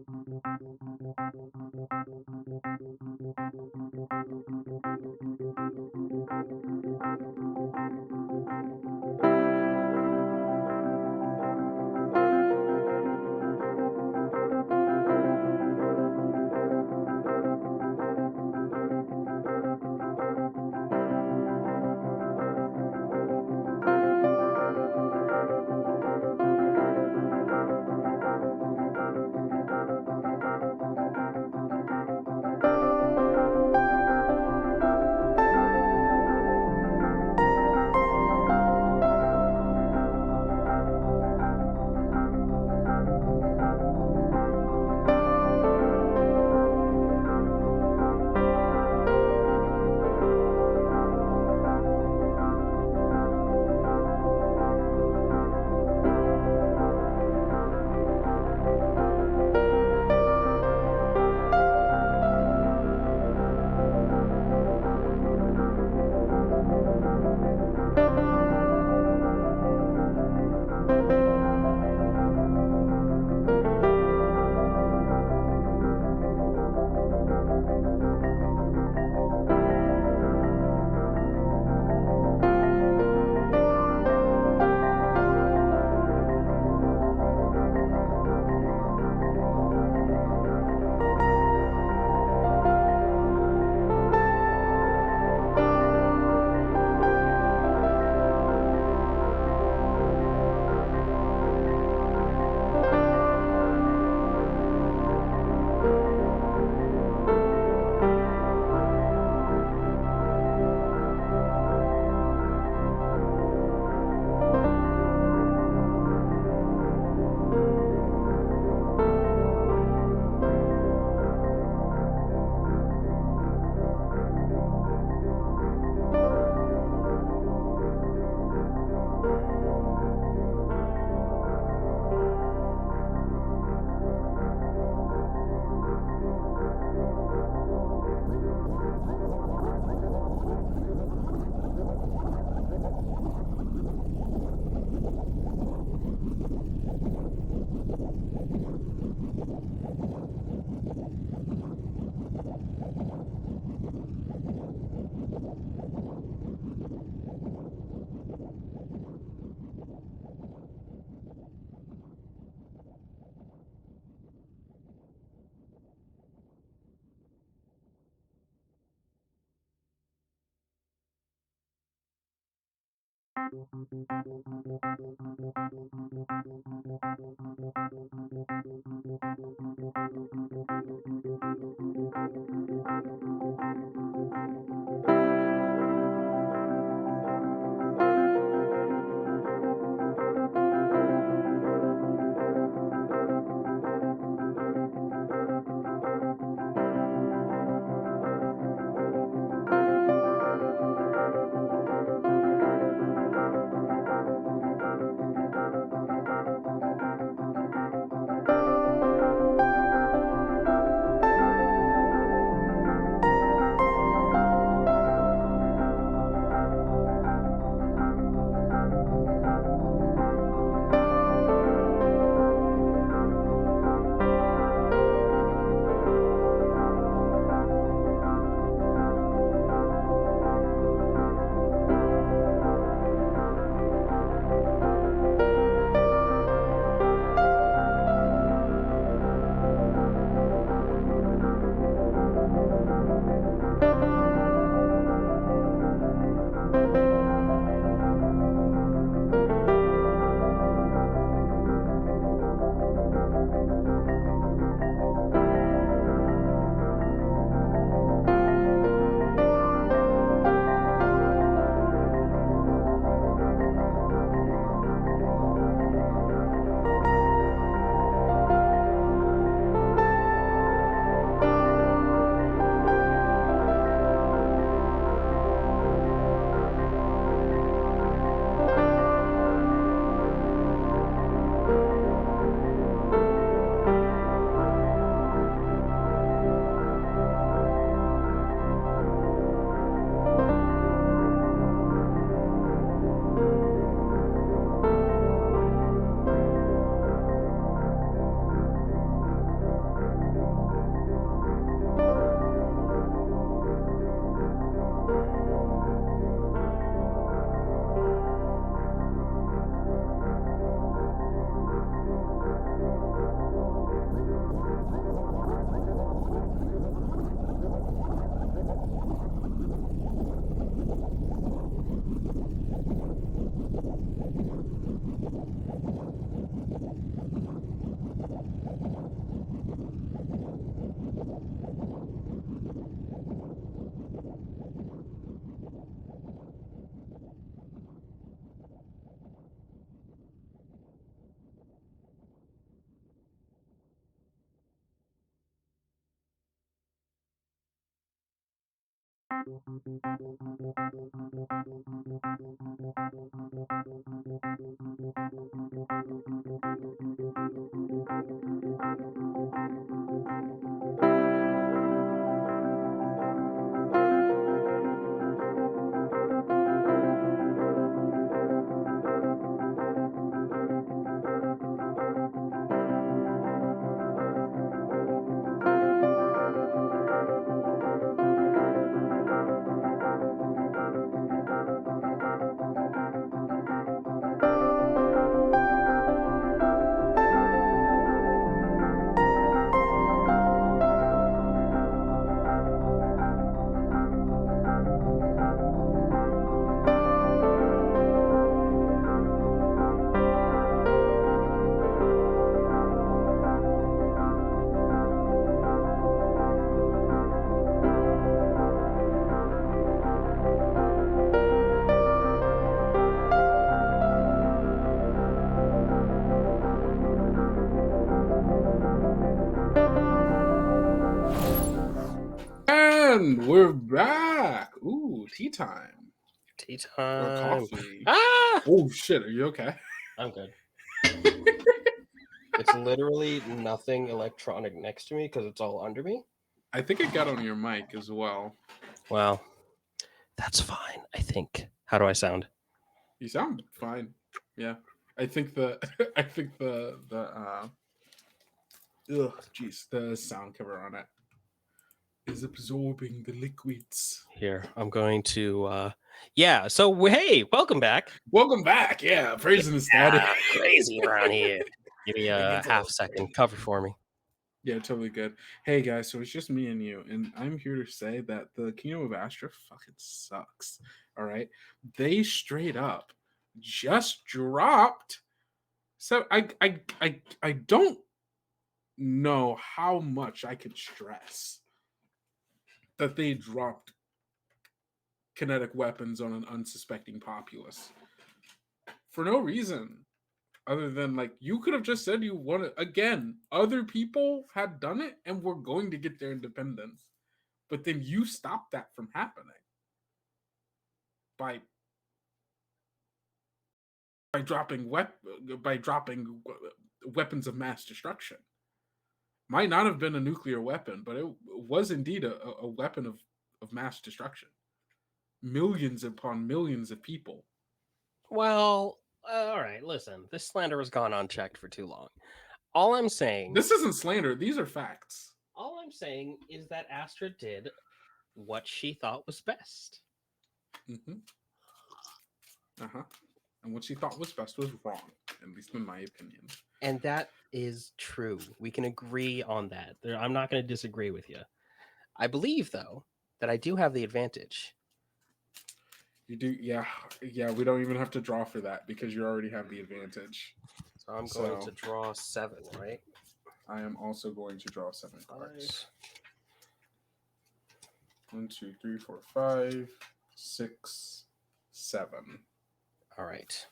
And we're back. Ooh, tea time Tea or time. coffee. Ah! Oh shit, are you okay? I'm good. It's literally nothing electronic next to me because it's all under me. I think it got on your mic as well. Well, that's fine, I think. How do I sound? You sound fine. Yeah. I think the the sound cover on it is absorbing the liquids. Here, I'm going to yeah, so hey, welcome back. Welcome back. Yeah, praising the static. Crazy around here. Give me It a gets a half little second. crazy. Cover for me. Yeah, totally good. Hey guys, so it's just me and you, and I'm here to say that the Kingdom of Astra fucking sucks. All right, they straight up just dropped. So I don't know how much I could stress that they dropped kinetic weapons on an unsuspecting populace for no reason other than like you could have just said you wanted again. Other people had done it and were going to get their independence, but then you stopped that from happening by dropping weapons of mass destruction. Might not have been a nuclear weapon, but it was indeed a weapon of mass destruction. Millions upon millions of people. Well, all right, listen, this slander has gone unchecked for too long. All I'm saying, This isn't slander, these are facts. all I'm saying is that Astra did what she thought was best. Mm-hmm. Uh-huh. And what she thought was best was wrong, at least in my opinion. And that is true. We can agree on that. I'm not going to disagree with you. I believe, though, that I do have the advantage. You do, yeah. We don't even have to draw for that because you already have the advantage. So I'm going to draw 7, right? I am also going to draw 7 cards. 1, 2, 3, 4, 5, 6, 7. All right.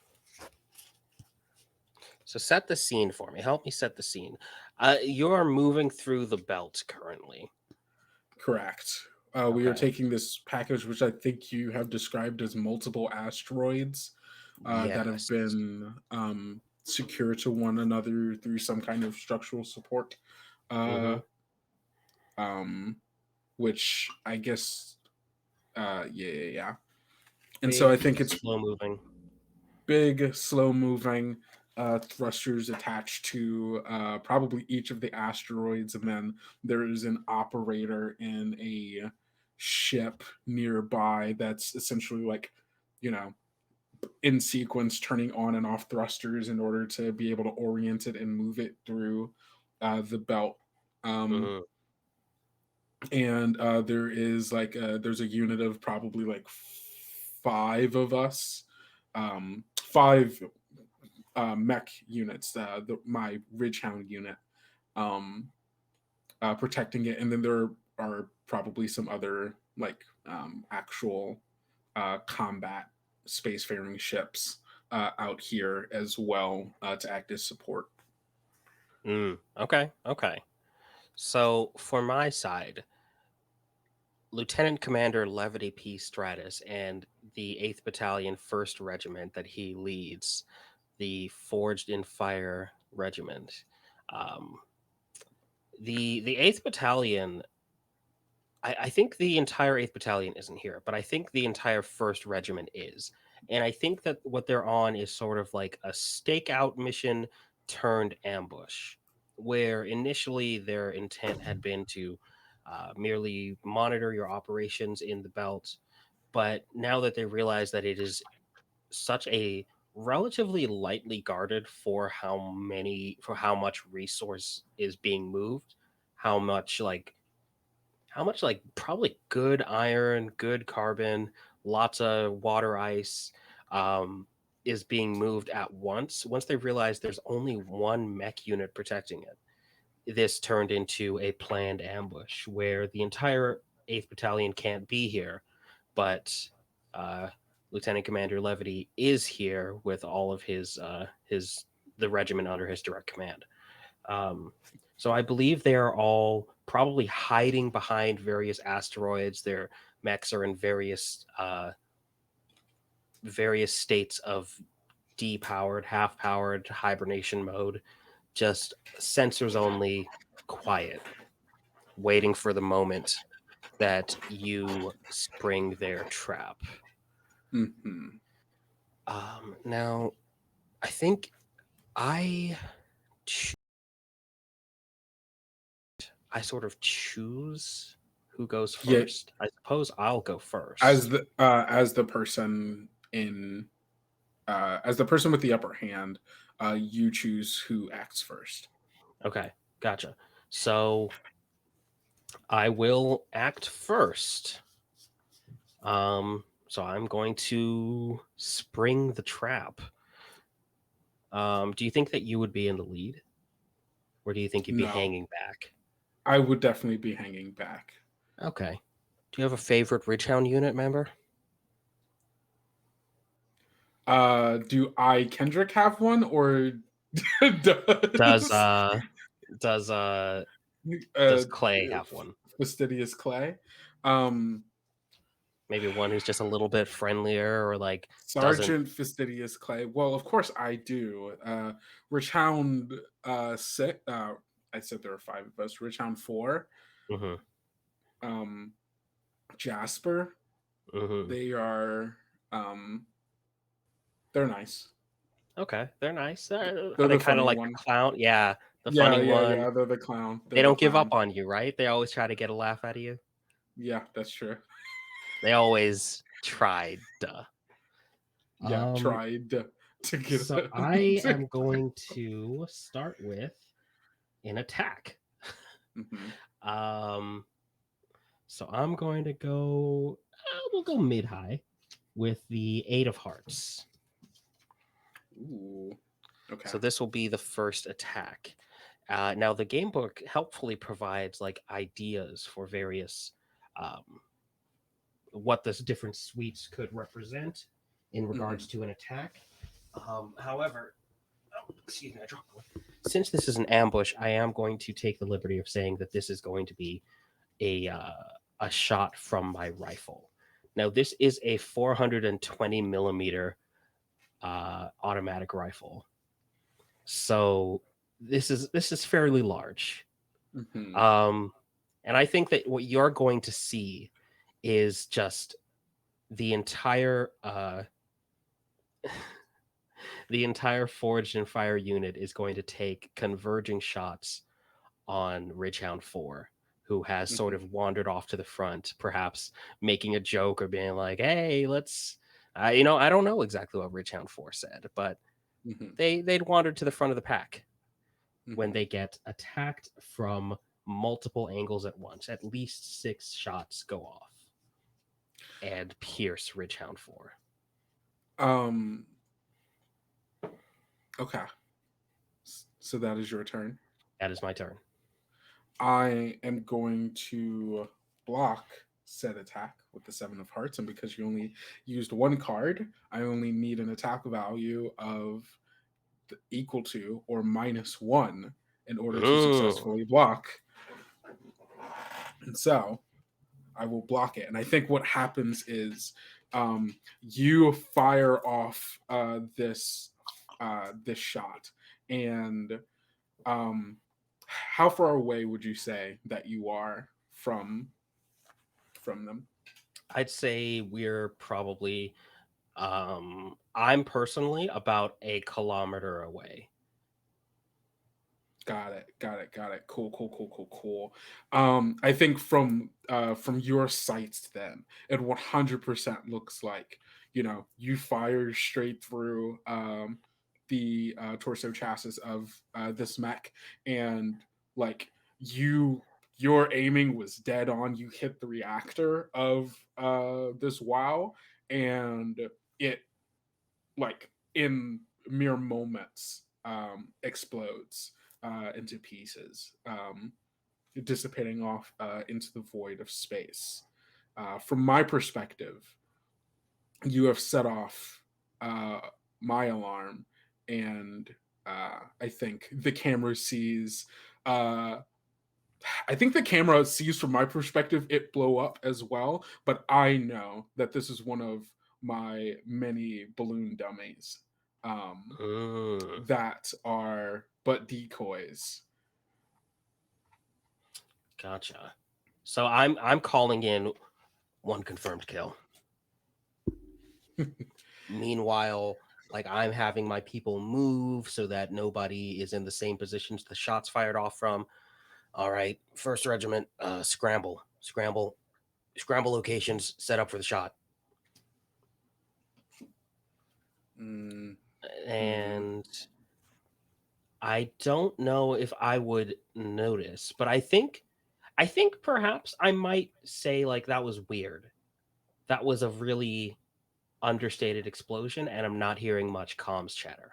So set the scene for me. Help me set the scene. You're moving through the belt currently. Correct. We are taking this package, which I think you have described as multiple asteroids that have been secure to one another through some kind of structural support. Which I guess, yeah. And so I think it's slow moving. Big, slow moving thrusters attached to probably each of the asteroids, and then there is an operator in a ship nearby that's essentially like, in sequence turning on and off thrusters in order to be able to orient it and move it through the belt. And there is like there's a unit of probably like 5 of us, 5 mech units, my Ridgehound unit, protecting it, and then there are probably some other like actual combat spacefaring ships out here as well to act as support. Okay. So for my side, Lieutenant Commander Levity P. Stratus and the 8th Battalion 1st Regiment that he leads, the Forged in Fire Regiment. The 8th Battalion, I think the entire 8th Battalion isn't here, but I think the entire 1st Regiment is. And I think that what they're on is sort of like a stakeout mission turned ambush, where initially their intent had been to merely monitor your operations in the belt. But now that they realize that it is such a relatively lightly guarded for how much resource is being moved, how much like probably good iron, good carbon, lots of water ice is being moved at once. Once they realize there's only one mech unit protecting it, this turned into a planned ambush where the entire 8th Battalion can't be here, but Lieutenant Commander Levity is here with all of the regiment under his direct command. So I believe they are all probably hiding behind various asteroids. Their mechs are in various states of depowered, half-powered, hibernation mode, just sensors only, quiet, waiting for the moment that you spring their trap. Now, I think I sort of choose who goes first. Yeah. I suppose I'll go first as the person with the upper hand. You choose who acts first. Okay, gotcha. So I will act first. So I'm going to spring the trap. Do you think that you would be in the lead? Or do you think you'd be No, hanging back? I would definitely be hanging back. Okay. Do you have a favorite Ridgehound unit member? Do I Kendrick have one, or Does does does uh Clay have one? Fastidious Clay? Um, Maybe one who's just a little bit friendlier or like doesn't. Sergeant Fastidious Clay. Well, of course I do. Rich Hound six. I said there are five of us. Rich Hound 4. Hmm. Um, Jasper. Hmm. They are. They're nice. Okay, they're nice. Are They're they the kind of funny like the one. clown? Yeah, the Yeah, funny yeah, one. yeah. They're the clown. They're They the don't give up clown. on you, right? They always try to get a laugh out of you. Yeah, that's true. They always tried. Yeah, Um, tried to get so it. I am going to start with an attack. Mhm. Um, so I'm going to go. We'll go mid high with the 8 of Hearts. Ooh. Okay. So this will be the first attack. Now the game book helpfully provides like ideas for various what the different suites could represent in regards to an attack. However, excuse me, I dropped one. Since this is an ambush, I am going to take the liberty of saying that this is going to be a shot from my rifle. Now this is a 420 millimeter automatic rifle, so this is fairly large. Mhm. And I think that what you're going to see is just the entire the entire Forged in Fire unit is going to take converging shots on Ridgehound 4, who has sort Mhm. of wandered off to the front, perhaps making a joke or being like, "Hey, let's." I don't know exactly what Ridgehound 4 said, but Mhm. they'd wandered to the front of the pack when Mhm. they get attacked from multiple angles at once. At least 6 shots go off and pierce Ridgehound 4. Um. Okay. So that is your turn. That is my turn. I am going to block said attack with the 7 of Hearts, and because you only used one card, I only need an attack value of equal to or -1 in order to Mm. successfully block. And so I will block it. And I think what happens is you fire off this shot, and how far away would you say that you are from them? I'd say we're probably I'm personally about a kilometer away. Got it. Got it. Got it. Cool. Cool. Cool. Cool. Cool. I think from your sights, then it 100% looks like you fire straight through the torso chassis of this mech, and like your aiming was dead on. You hit the reactor of this WoW, and it like in mere moments explodes into pieces, dissipating off into the void of space. From my perspective, you have set off uh, my alarm, and I think the camera sees. I think the camera sees from my perspective it blow up as well, but I know that this is one of my many balloon dummies Mm. that are but decoys. Gotcha. So I'm calling in one confirmed kill. Meanwhile, like I'm having my people move so that nobody is in the same positions the shots fired off from. All right, first regiment, scramble locations, set up for the shot. Mm, mm, And I don't know if I would notice, but I think perhaps I might say like that was weird. That was a really understated explosion, and I'm not hearing much comms chatter.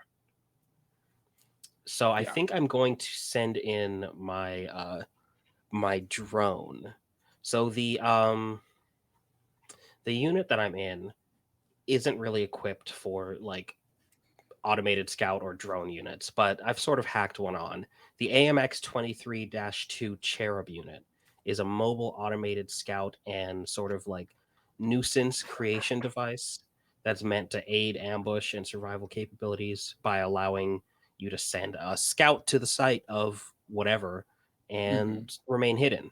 So I Yeah. think I'm going to send in my drone. So the unit that I'm in isn't really equipped for like automated scout or drone units, but I've sort of hacked one on. The AMX 23-2 Cherub unit is a mobile automated scout and sort of like nuisance creation device that's meant to aid ambush and survival capabilities by allowing you to send a scout to the site of whatever and remain hidden.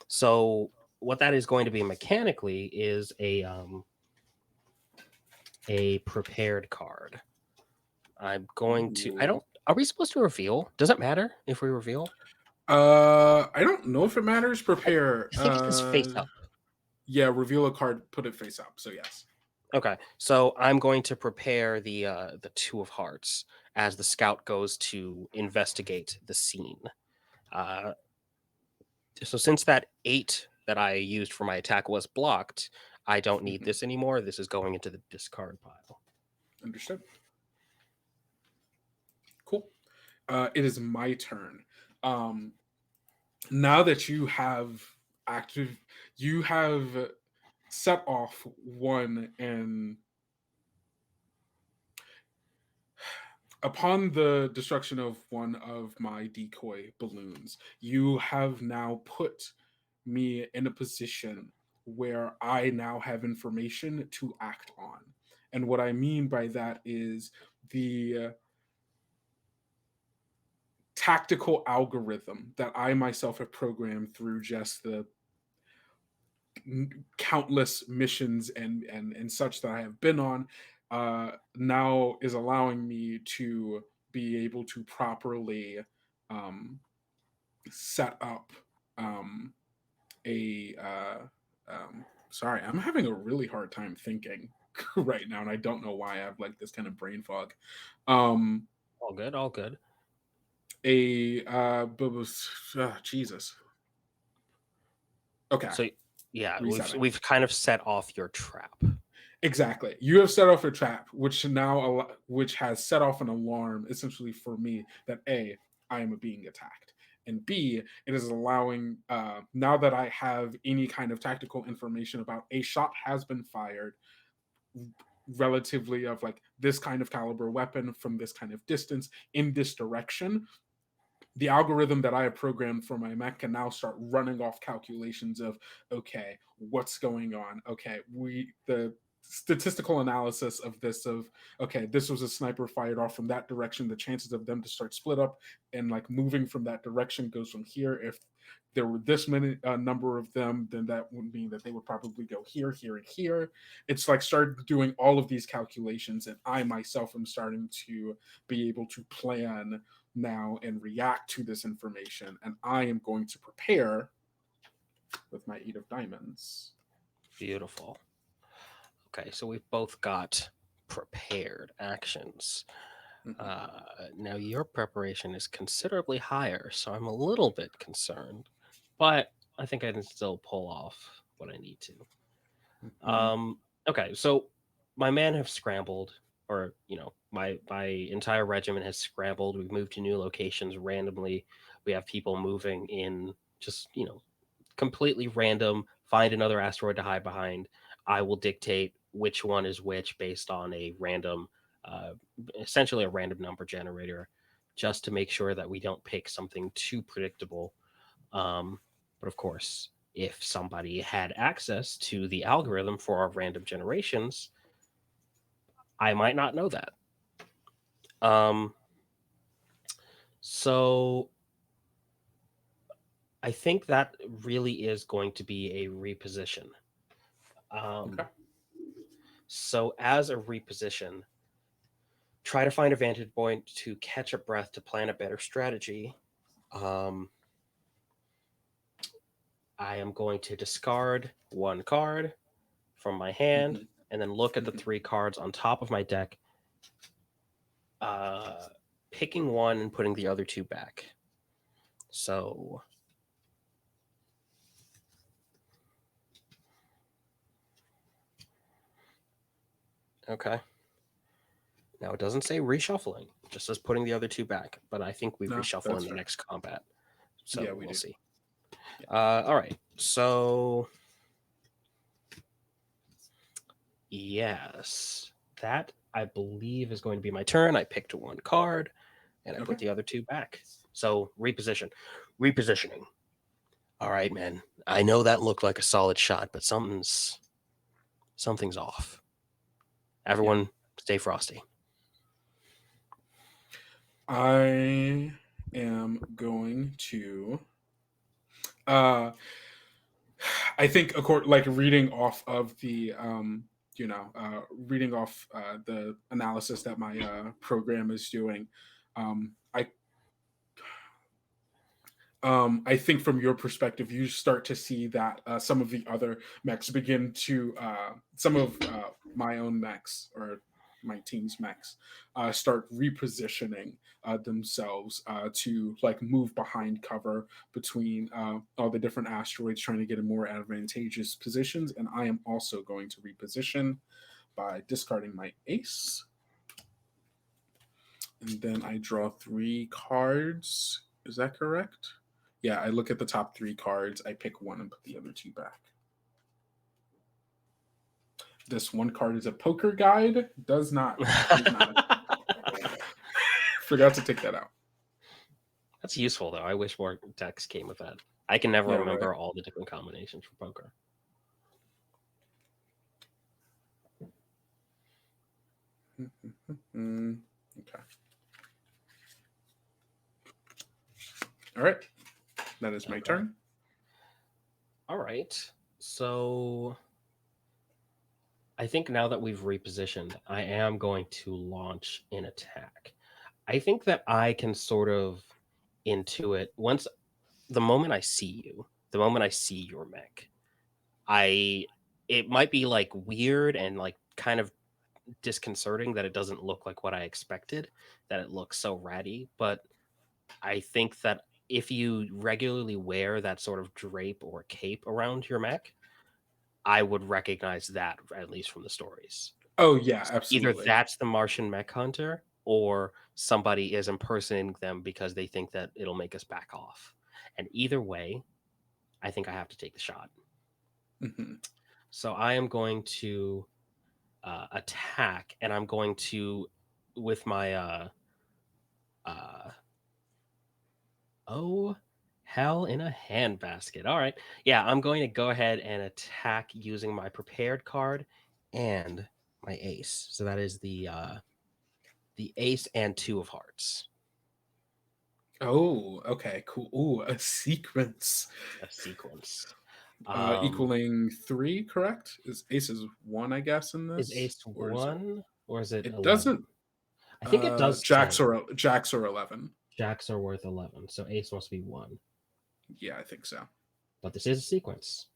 So what that is going to be mechanically is a prepared card. I'm going to. I don't. Are we supposed to reveal? Does it matter if we reveal? I don't know if it matters. Prepare. I think it is face up. Yeah, reveal a card, put it face up. So yes. Okay, so I'm going to prepare the Two of Hearts as the scout goes to investigate the scene. So since that 8 that I used for my attack was blocked, I don't need this anymore. This is going into the discard pile. Understood. Cool. It is my turn. Now that you have set off one, and upon the destruction of one of my decoy balloons, you have now put me in a position where I now have information to act on. And what I mean by that is the tactical algorithm that I myself have programmed through just the countless missions and such that I have been on, now is allowing me to be able to properly set up a sorry, I'm having a really hard time thinking right now, and I don't know why I have like this kind of brain fog. All good, all good. Jesus. Okay. So yeah, Resetting. we've kind of set off your trap. Exactly. You have set off a trap, which has set off an alarm essentially for me that A, I am being attacked, and B, it is allowing now that I have any kind of tactical information about a shot has been fired relatively of like this kind of caliber weapon from this kind of distance in this direction. The algorithm that I have programmed for my mech can now start running off calculations of, okay, what's going on? Okay, the statistical analysis of this of, okay, this was a sniper fired off from that direction. The chances of them to start split up and like moving from that direction goes from here. If there were this many number of them, then that would mean that they would probably go here, here, and here. It's like start doing all of these calculations, and I myself am starting to be able to plan now and react to this information, and I am going to prepare with my 8 of diamonds. Beautiful. Okay, so we've both got prepared actions. Now your preparation is considerably higher, so I'm a little bit concerned, but I think I can still pull off what I need to. Okay, so my men have scrambled, or my entire regiment has scrambled. We've moved to new locations randomly. We have people moving in just completely random. Find another asteroid to hide behind. I will dictate which one is which based on a random, essentially a random number generator, just to make sure that we don't pick something too predictable. But of course, if somebody had access to the algorithm for our random generations, I might not know that. So I think that really is going to be a reposition. Okay. So as a reposition, try to find a vantage point to catch a breath to plan a better strategy. I am going to discard one card from my hand and then look at the 3 cards on top of my deck, picking one and putting the other 2 back. So Okay. Now it doesn't say reshuffling, it just says putting the other two back. But I think we No, reshuffle that's in the fair. next combat. So Yeah, we we'll do. see. All right. So yes, that I believe is going to be my turn. I picked one card and I put Okay. the other two back. So repositioning. All right, man. I know that looked like a solid shot, but something's off. Everyone, stay frosty. I am going to. I think, like reading off of the, reading off the analysis that my program is doing. Um, I I think from your perspective, you start to see that some of the other mechs begin to, some of my own mechs or my team's mechs start repositioning themselves to like move behind cover between all the different asteroids, trying to get in more advantageous positions. And I am also going to reposition by discarding my ace. And then I draw 3 cards. Is that correct? Yeah, I look at the top 3 cards, I pick one and put the other 2 back. This one card is a poker guide. Does not. Forgot to take that out. That's useful, though. I wish more decks came with that. I can never remember right. all the different combinations for poker. Okay. All right. That is my turn. All right. So I think now that we've repositioned, I am going to launch an attack. I think that I can sort of intuit once the moment I see you, the moment I see your mech, it might be like weird and like kind of disconcerting that it doesn't look like what I expected, that it looks so ratty, but I think that if you regularly wear that sort of drape or cape around your mech, I would recognize that at least from the stories. Oh yeah, So either absolutely. that's the Martian mech hunter or somebody is impersonating them because they think that it'll make us back off. And either way, I think I have to take the shot. Mm-hmm. So I am going to attack, and I'm going to with my oh hell in a handbasket. All right, yeah, I'm going to go ahead and attack using my prepared card and my ace. So that is the ace and 2 of hearts. Oh, okay, cool. Ooh, a sequence. A sequence. Equaling 3, correct? Is ace is 1, I guess, in Is this? ace 1 or is it It 11? doesn't. I think it does Jacks 10. or Jacks or 11. Jacks are worth 11, so ace must be 1. Yeah, I think so. But this is a sequence.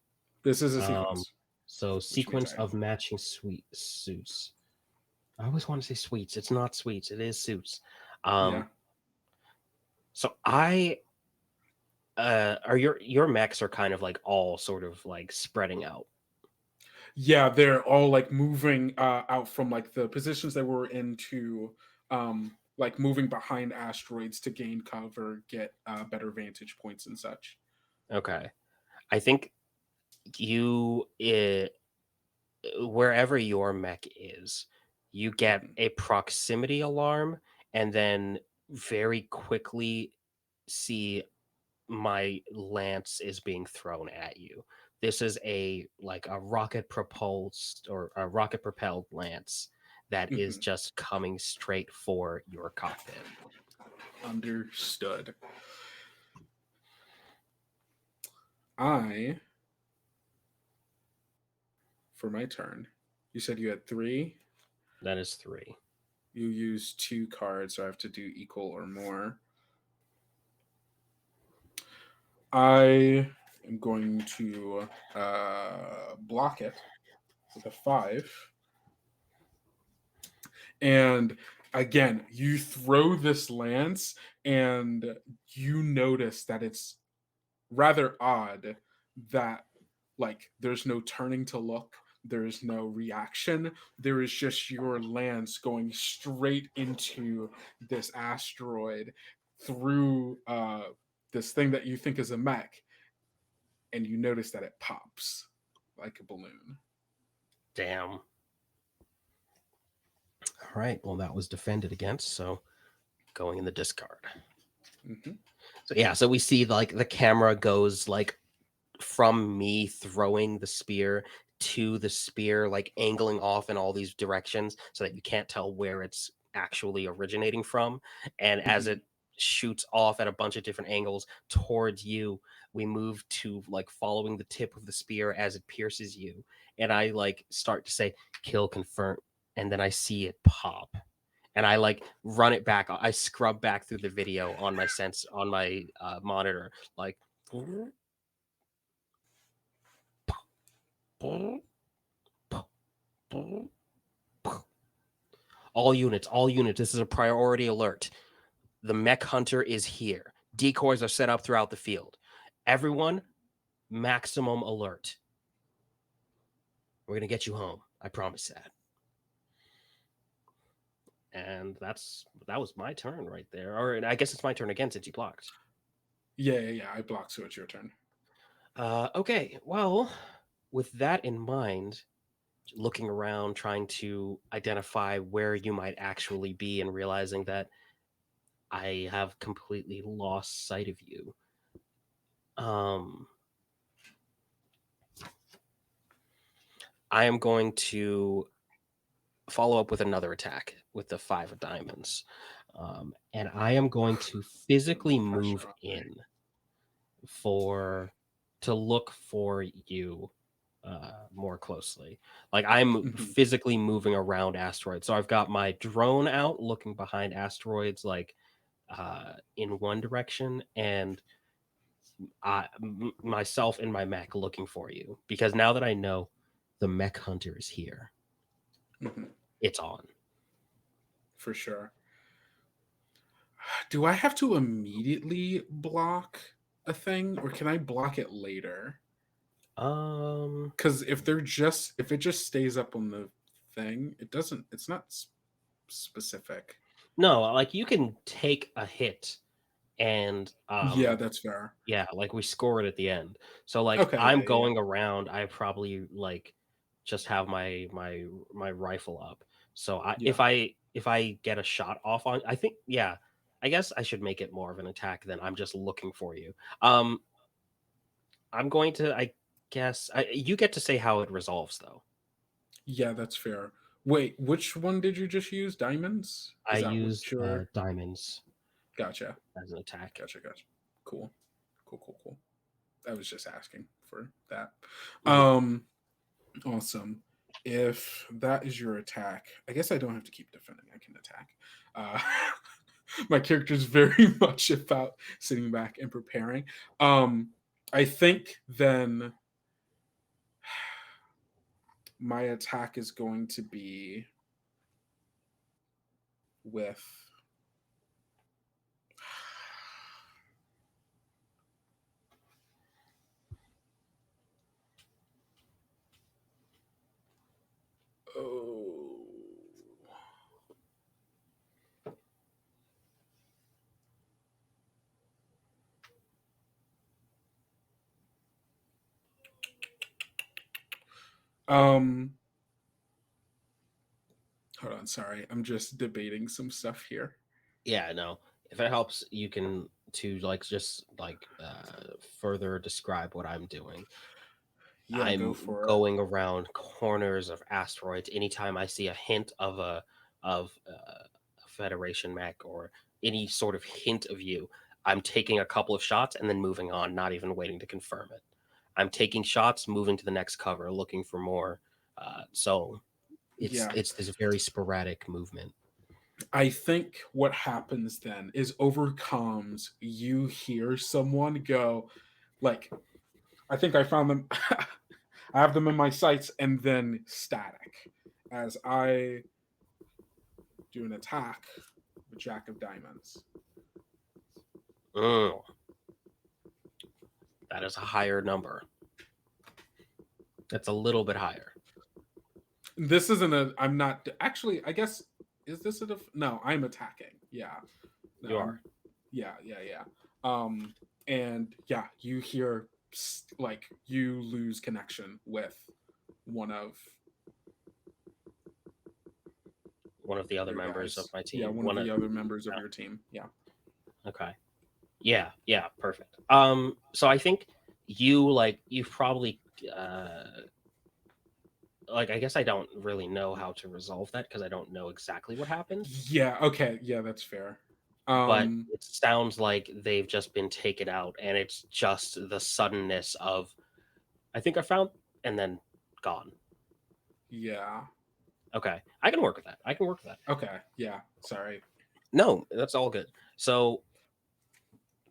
This is a sequence. So sequence of matching suits. I always want to say suites. It's not suites. It is suits. Yeah. So are your mechs are kind of like all sort of like spreading out. Yeah, they're all like moving out from like the positions they were into, like moving behind asteroids to gain cover, get better vantage points and such. Okay, I think wherever your mech is, you get a proximity alarm, and then very quickly see my lance is being thrown at you. This is a rocket propelled lance that is just coming straight for your cockpit. Understood. For my turn, you said you had 3. That is 3. You use 2 cards, so I have to do equal or more. I am going to block it with a 5. And again, you throw this lance and you notice that it's rather odd that like there's no turning to look. There is no reaction. There is just your lance going straight into this asteroid through this thing that you think is a mech, and you notice that it pops like a balloon. Damn. All right. Well, that was defended against, so going in the discard. Mm-hmm. So yeah, so we see like the camera goes like from me throwing the spear to the spear, like angling off in all these directions so that you can't tell where it's actually originating from. And as it shoots off at a bunch of different angles towards you, we move to like following the tip of the spear as it pierces you. And I like start to say, kill confirm. And then I see it pop. And I like run it back. I scrub back through the video on my monitor, like all units, this is a priority alert. The mech hunter is here. Decoys are set up throughout the field. Everyone, maximum alert. We're going to get you home. I promise that. And that was my turn right there. Or I guess it's my turn again since you blocked. Yeah. I blocked, so it's your turn. Okay, well, with that in mind, looking around, trying to identify where you might actually be and realizing that I have completely lost sight of you. I am going to follow up with another attack with the 5 of diamonds. And I am going to physically move in to look for you more closely. Like I'm physically moving around asteroids. So I've got my drone out looking behind asteroids, like in one direction, and myself in my mech looking for you. Because now that I know the mech hunter is here, it's on. For sure. Do I have to immediately block a thing, or can I block it later? Because if it just stays up on the thing, it's not specific. No, like you can take a hit and yeah, that's fair. Yeah, like we score it at the end. So like Okay, I'm yeah. going around, I probably like just have my rifle up. So if I get a shot off on, I think I guess I should make it more of an attack than I'm just looking for you. I'm going to, I guess you get to say how it resolves though. Yeah, that's fair. Wait, which one did you just use? Diamonds? I used diamonds. Gotcha. As an attack. Gotcha. Cool. I was just asking for that. Awesome. If that is your attack, I guess I don't have to keep defending. I can attack. My character is very much about sitting back and preparing. I think then my attack is going to be with hold on, sorry. I'm just debating some stuff here. Yeah, no. If it helps, you can further describe what I'm doing. Yeah, I'm going around corners of asteroids anytime I see a hint of a Federation mech or any sort of hint of you. I'm taking a couple of shots and then moving on, not even waiting to confirm it. I'm taking shots, moving to the next cover, looking for more. So it's this very sporadic movement. I think what happens then is over comms, you hear someone go, like, I think I found them. I have them in my sights, and then static as I do an attack with Jack of Diamonds. That is a higher number. That's a little bit higher. This isn't a. I'm not actually. I guess is this a? No, I'm attacking. Yeah. No, You are. Yeah. And yeah, you hear like you lose connection with one of One of the other your members of guys. my Yeah, team. one of the other members of your team. Yeah. Okay. Yeah, perfect. So I think you've probably like I guess I don't really know how to resolve that because I don't know exactly what happened. Yeah. Okay. Yeah, that's fair. But Um. it sounds like they've just been taken out, and it's just the suddenness of I think I found and then gone. Yeah. Okay, I can work with that. Okay. Yeah. Sorry. No, that's all good. So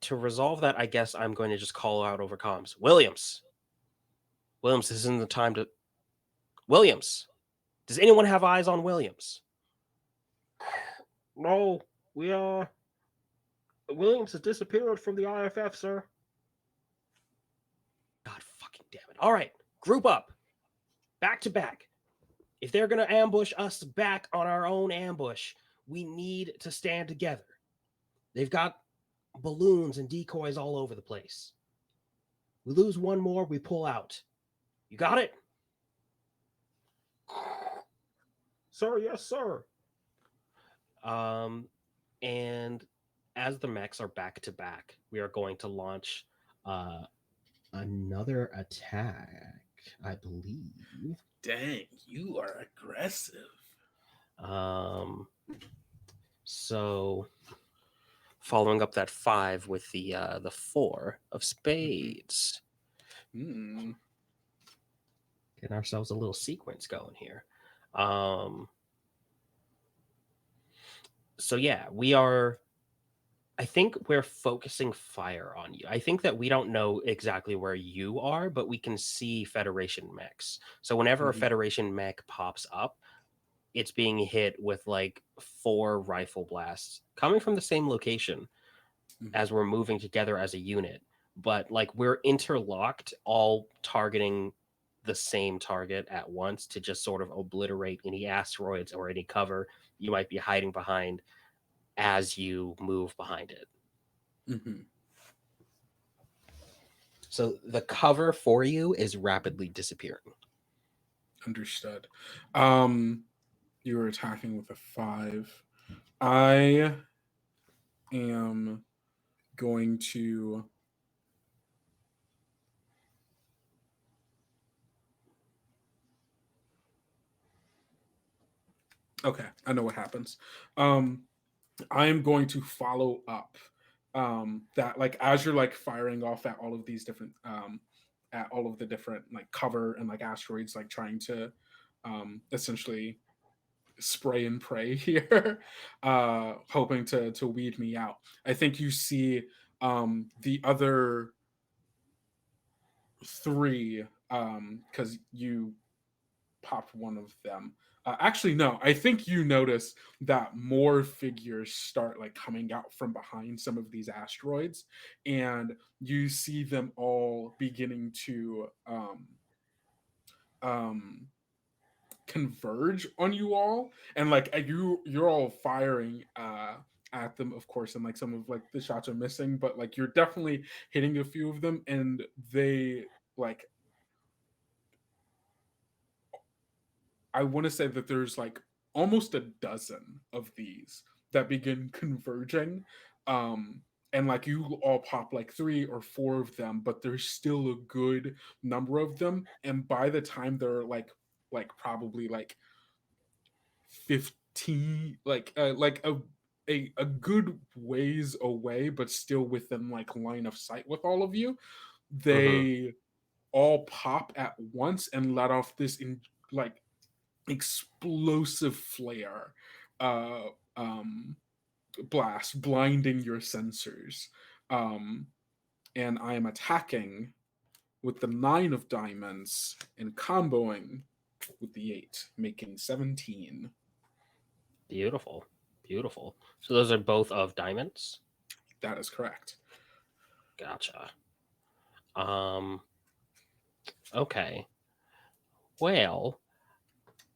to resolve that, I guess I'm going to just call out over comms. Williams, this isn't the time to. Williams, does anyone have eyes on Williams? No, we are. Williams has disappeared from the IFF, sir. God fucking damn it. All right, group up. Back to back. If they're going to ambush us back on our own ambush, we need to stand together. They've got balloons and decoys all over the place. We lose one more, we pull out. You got it? Sir, yes, sir. And as the mechs are back to back, we are going to launch another attack, I believe. Dang, you are aggressive. So following up that 5 with the 4 of spades. Hmm. Getting ourselves a little sequence going here. So yeah, I think we're focusing fire on you. I think that we don't know exactly where you are, but we can see Federation mechs. So whenever a Federation mech pops up, it's being hit with like 4 rifle blasts coming from the same location as we're moving together as a unit. But like we're interlocked, all targeting the same target at once to just sort of obliterate any asteroids or any cover you might be hiding behind as you move behind it. Mm-hmm. So the cover for you is rapidly disappearing. Understood. You were attacking with a 5. I am going to okay, I know what happens. I am going to follow up that like as you're like firing off at all of these different at all of the different like cover and like asteroids like trying to essentially spray and pray here hoping to weed me out. I think you see the other 3 because you popped one of them. Actually, no. I think you notice that more figures start like coming out from behind some of these asteroids, and you see them all beginning to um, converge on you all, and like you're all firing at them, of course, and like some of like the shots are missing, but like you're definitely hitting a few of them, and they like I want to say that there's like almost a dozen of these that begin converging. Um, and like you all pop like 3 or 4 of them, but there's still a good number of them. And by the time they're like probably like 15, like a good ways away, but still within like line of sight with all of you, they all pop at once and let off this in like explosive flare uh blast blinding your sensors, um and I am attacking with the 9 of diamonds and comboing with the 8, making 17. Beautiful. So those are both of diamonds? That is correct. Gotcha. Okay. Well,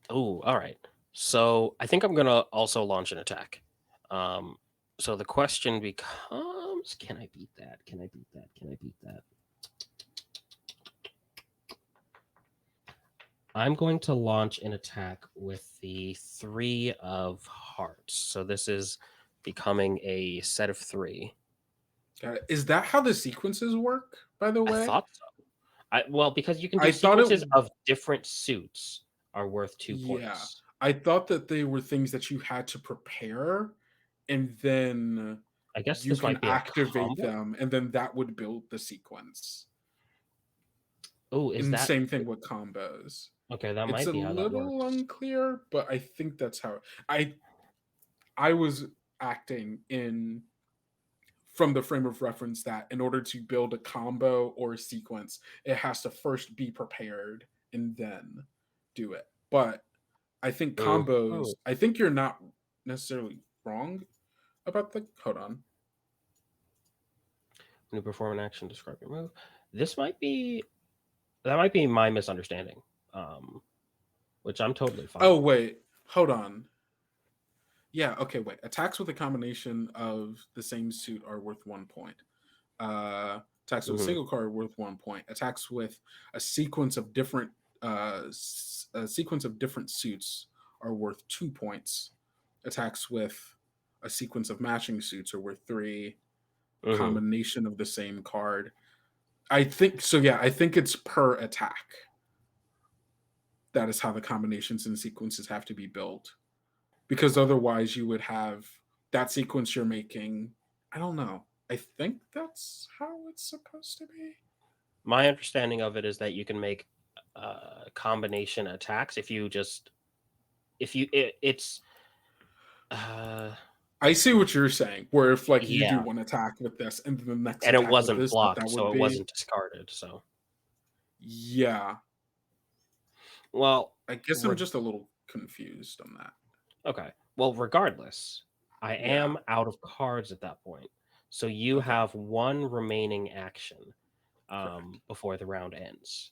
Oh, all right. So I think I'm gonna also launch an attack. Um, so the question becomes: Can I beat that? Can I beat that? Can I beat that? I'm going to launch an attack with the 3 of Hearts. So this is becoming a set of 3. Got it. Is that how the sequences work, by the I way? thought so. Well, because you can do I thought it. sequences of different suits are worth 2 Yeah, points. I thought that they were things that you had to prepare, and then I guess you this can might be a activate combo. them, and then that would build the sequence. Oh, is And that same thing with combos. okay? That It's might a be how that little works. unclear, but I think that's how I I was acting in from the frame of reference that in order to build a combo or a sequence, it has to first be prepared and then do it. But I think Mhm. I think you're not necessarily wrong about the. Hold on. When you perform an action, describe your move. This might be that might be my misunderstanding, um, which I'm totally fine Oh, with. wait. Hold on. Yeah, okay, wait. Attacks with a combination of the same suit are worth 1 point. Attacks with a Hmm. single card are worth 1 point. Attacks with a sequence of different a sequence of different suits are worth 2 points. Attacks with a sequence of matching suits are worth 3. Hmm. Combination of the same card. I think so. Yeah, I think it's per attack. That is how the combinations and sequences have to be built. Because otherwise, you would have that sequence you're making. I don't know. I think that's how it's supposed to be. My understanding of it is that you can make combination attacks if you just if you it's uh I see what you're saying. Where if like you do yeah, one attack with this and then the next and it attack with wasn't this, what blocked, that so would it be. wasn't discarded. So Yeah, well, I guess I'm re- just a little confused on that. okay. Well, regardless, I Yeah. am out of cards at that point. So you Okay. have one remaining action Correct. before the round ends.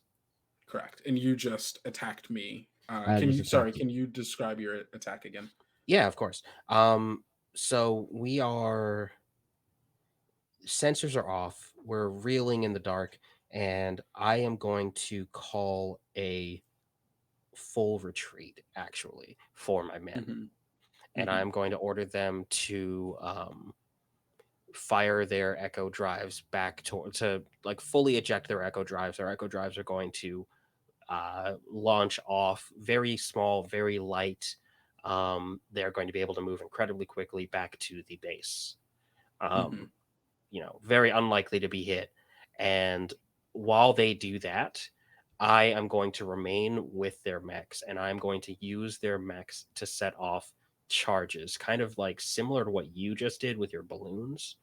Correct. And you just attacked me. I Can just you? Sorry. attacked you. Can you describe your attack again? Yeah, of course. So we are sensors are off. We're reeling in the dark, and I am going to call a full retreat actually for my men, Hmm. and Hmm. I'm going to order them to fire their echo drives back to like fully eject their echo drives. Their echo drives are going to launch off very small, very light. They're going to be able to move incredibly quickly back to the base. Hmm. Um, very unlikely to be hit. And while they do that, I am going to remain with their mechs and I'm going to use their mechs to set off charges, kind of like similar to what you just did with your balloons.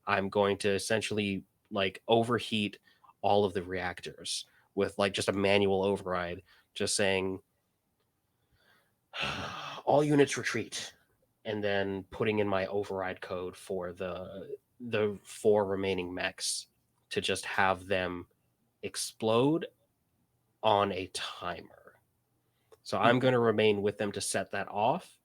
I'm going to essentially like overheat all of the reactors with like just a manual override, just saying all units retreat, and then putting in my override code for the 4 remaining mechs to just have them explode on a timer. So I'm Hmm. going to remain with them to set that off,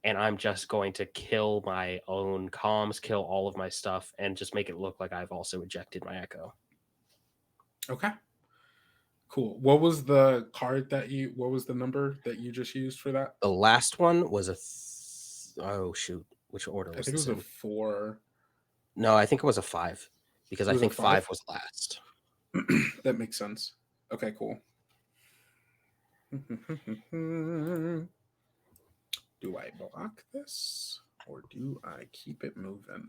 and I'm just going to kill my own comms, kill all of my stuff, and just make it look like I've also ejected my echo. Okay. Cool. What was the card that you? What was the number that you just used for that? The last one was oh shoot, which order I was think it this was a in? 4. No, I think it was a 5 because It I was a think 5 5. was last. That makes sense. Okay, cool. Do I block this or do I keep it moving?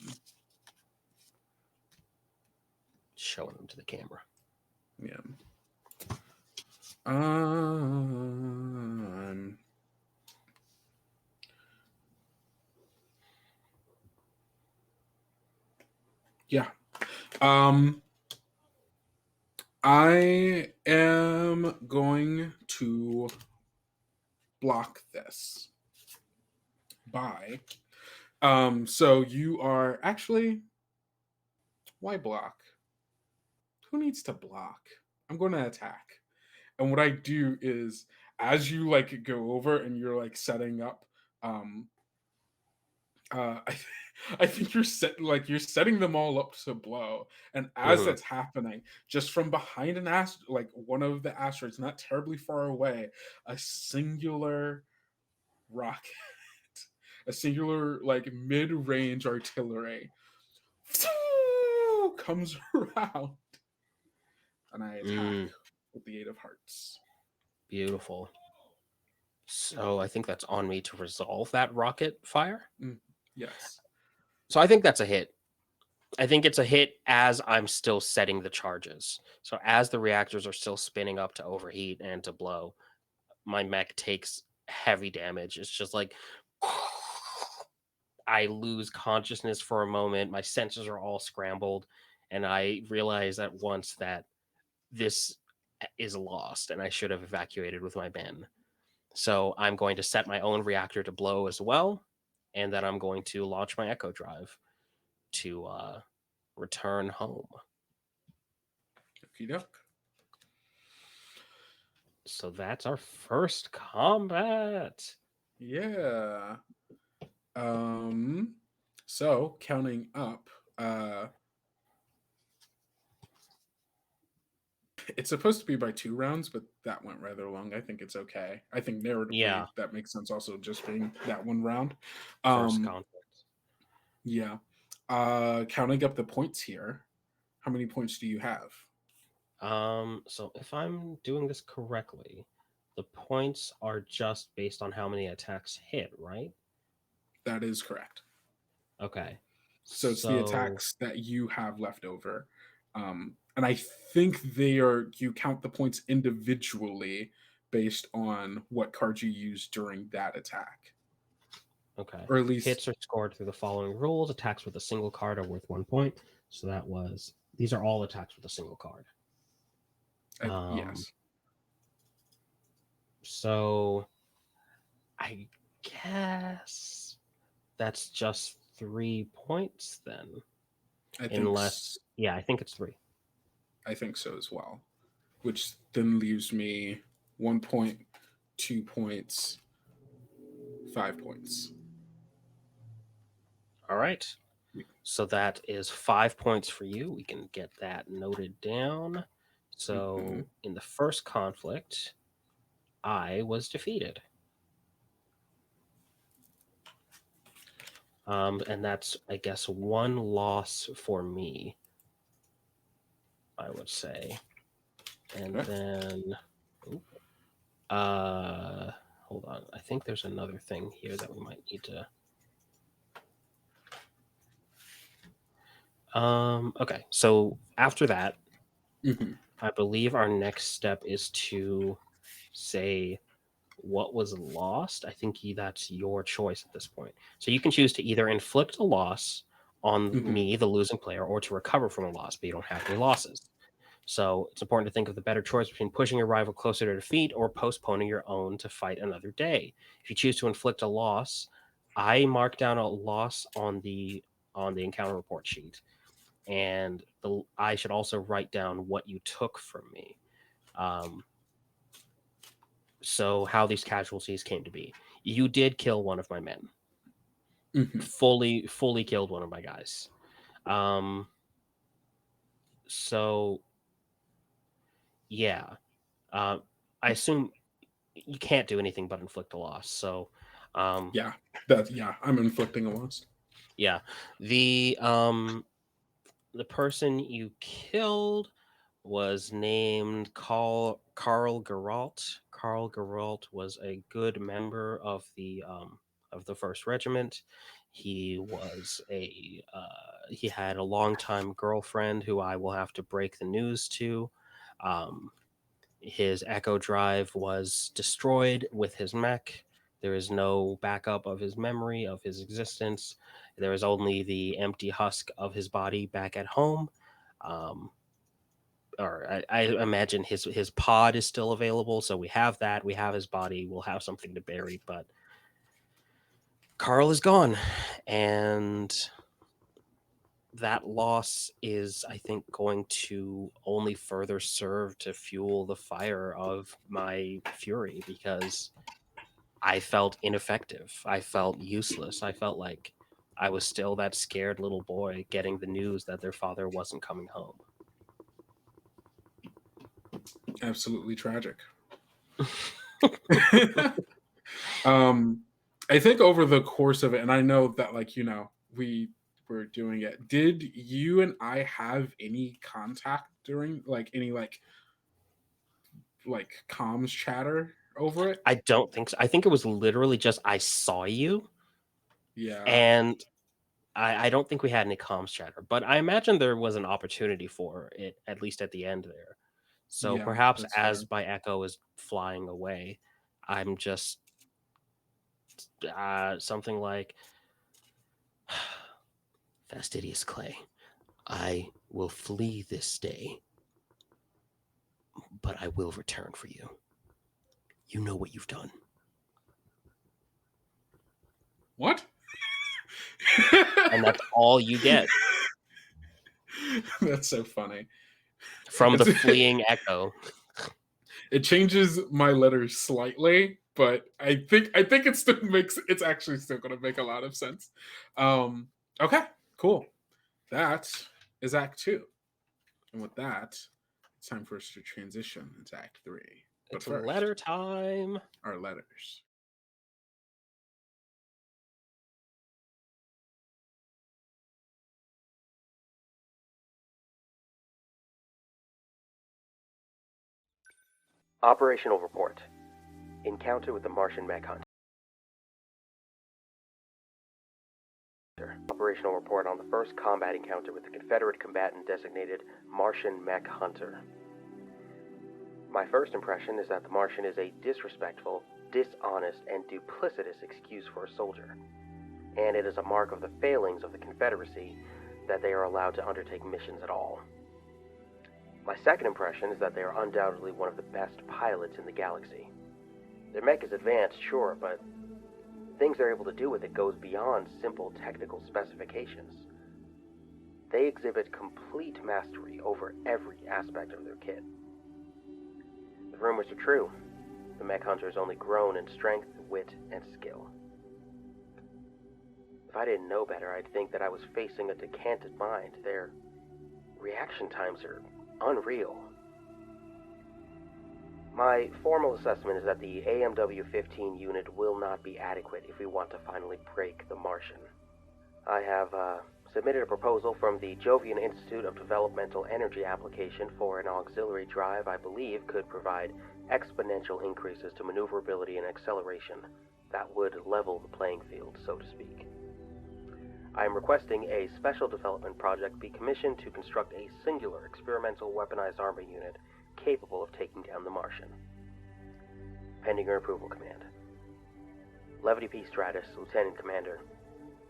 Showing them to the camera. Yeah. Um. Yeah. Um. I am going to block this by. So you are actually. Why block? Who needs to block? I'm going to attack. And what I do is as you like go over and you're like setting up, um, I, I think you're setting them all up to blow, and as Hmm. that's happening, just from behind like one of the asteroids, not terribly far away, a singular rocket, a singular like mid-range artillery comes around, and I attack Mm, with the 8 of hearts. beautiful. So I think that's on me to resolve that rocket fire. Mm, yes. So I think that's a hit. I think it's a hit as I'm still setting the charges. So as the reactors are still spinning up to overheat and to blow, my mech takes heavy damage. It's just like I lose consciousness for a moment. My senses are all scrambled, and I realize at once that this is lost, and I should have evacuated with my men. So I'm going to set my own reactor to blow as well, and then I'm going to launch my Echo Drive to return home. Okie doke. So that's our first combat. Yeah. Um. So counting up, it's supposed to be by 2 rounds, but that went rather long. I think it's okay. I think narratively Yeah, that makes sense. Also, just being that 1 round. first Um. conflict. Yeah. Counting up the points here. How many points do you have? So if I'm doing this correctly, the points are just based on how many attacks hit, right? That is correct. Okay. So it's the So attacks that you have left over. And I think you count the points individually based on what cards you use during that attack. okay. Or at least, Hits are scored through the following rules. Attacks with a single card are worth 1 point. So these are all attacks with a single card. Um, yes. so I guess that's just 3 points then. I think Unless, yeah, I think it's 3. I think so as well. Which then leaves me 1 point, 2 points, 5 points. All right. So that is 5 points for you. We can get that noted down. So Mhm. in the first conflict, I was defeated. And that's, I guess, 1 loss for me, I would say. And Okay. then, hold on. I think there's another thing here that we might need to. Okay. So after that, Mhm. I believe our next step is to say what was lost. I think that's your choice at this point. So you can choose to either inflict a loss on Mhm. me, the losing player, or to recover from a loss, but you don't have any losses. So it's important to think of the better choice between pushing your rival closer to defeat or postponing your own to fight another day. If you choose to inflict a loss, I mark down a loss on the encounter report sheet, and I should also write down what you took from me. Um, so how these casualties came to be. You did kill one of my men. Mhm. Fully killed one of my guys. So yeah. I assume you can't do anything but inflict a loss. So Yeah. I'm inflicting a loss. yeah. The person you killed was named Carl Geralt. Carl Geralt was a good member of the First Regiment. He was he had a longtime girlfriend who I will have to break the news to. Um, his Echo Drive was destroyed with his mech. There is no backup of his memory of his existence. There is only the empty husk of his body back at home. Um, or I imagine his pod is still available, so we have that. We have his body. We'll have something to bury, but Carl is gone, and that loss is, I think, going to only further serve to fuel the fire of my fury, because I felt ineffective. I felt useless. I felt like I was still that scared little boy getting the news that their father wasn't coming home. Absolutely tragic. um, I think over the course of it, and I know that, like, we were doing it. Did you and I have any contact during, like, any like comms chatter over it? I don't think so. I think it was literally just I saw you, Yeah. and I don't think we had any comms chatter, but I imagine there was an opportunity for it, at least at the end there. So Yeah, perhaps that's fair. as my echo is flying away, I'm just something like, Fastidious Clay, I will flee this day, but I will return for you. You know what you've done. What? And that's all you get That's so funny. from the It's, fleeing echo. it changes my letters slightly, but I think it still makes, it's actually still going to make a lot of sense. Okay, cool. That is Act 2. And with that, it's time for us to transition into Act 3. But It's first, letter time. our letters. Operational report. Encounter with the Martian mech hunter. Operational report on the first combat encounter with the Confederate combatant designated Martian mech hunter. My first impression is that the Martian is a disrespectful, dishonest, and duplicitous excuse for a soldier, and it is a mark of the failings of the Confederacy that they are allowed to undertake missions at all. My second impression is that they are undoubtedly one of the best pilots in the galaxy. Their mech is advanced, sure, but things they're able to do with it goes beyond simple technical specifications. They exhibit complete mastery over every aspect of their kit. The rumors are true. The mech hunter has only grown in strength, wit, and skill. If I didn't know better, I'd think that I was facing a decanted mind. Their reaction times are unreal. My formal assessment is that the AMW-15 unit will not be adequate if we want to finally break the Martian. I have submitted a proposal from the Jovian Institute of Developmental Energy Application for an auxiliary drive I believe could provide exponential increases to maneuverability and acceleration that would level the playing field, so to speak. I am requesting a special development project be commissioned to construct a singular experimental weaponized armor unit capable of taking down the Martian. Pending your approval, Command. Levity P. Stratus, Lieutenant Commander,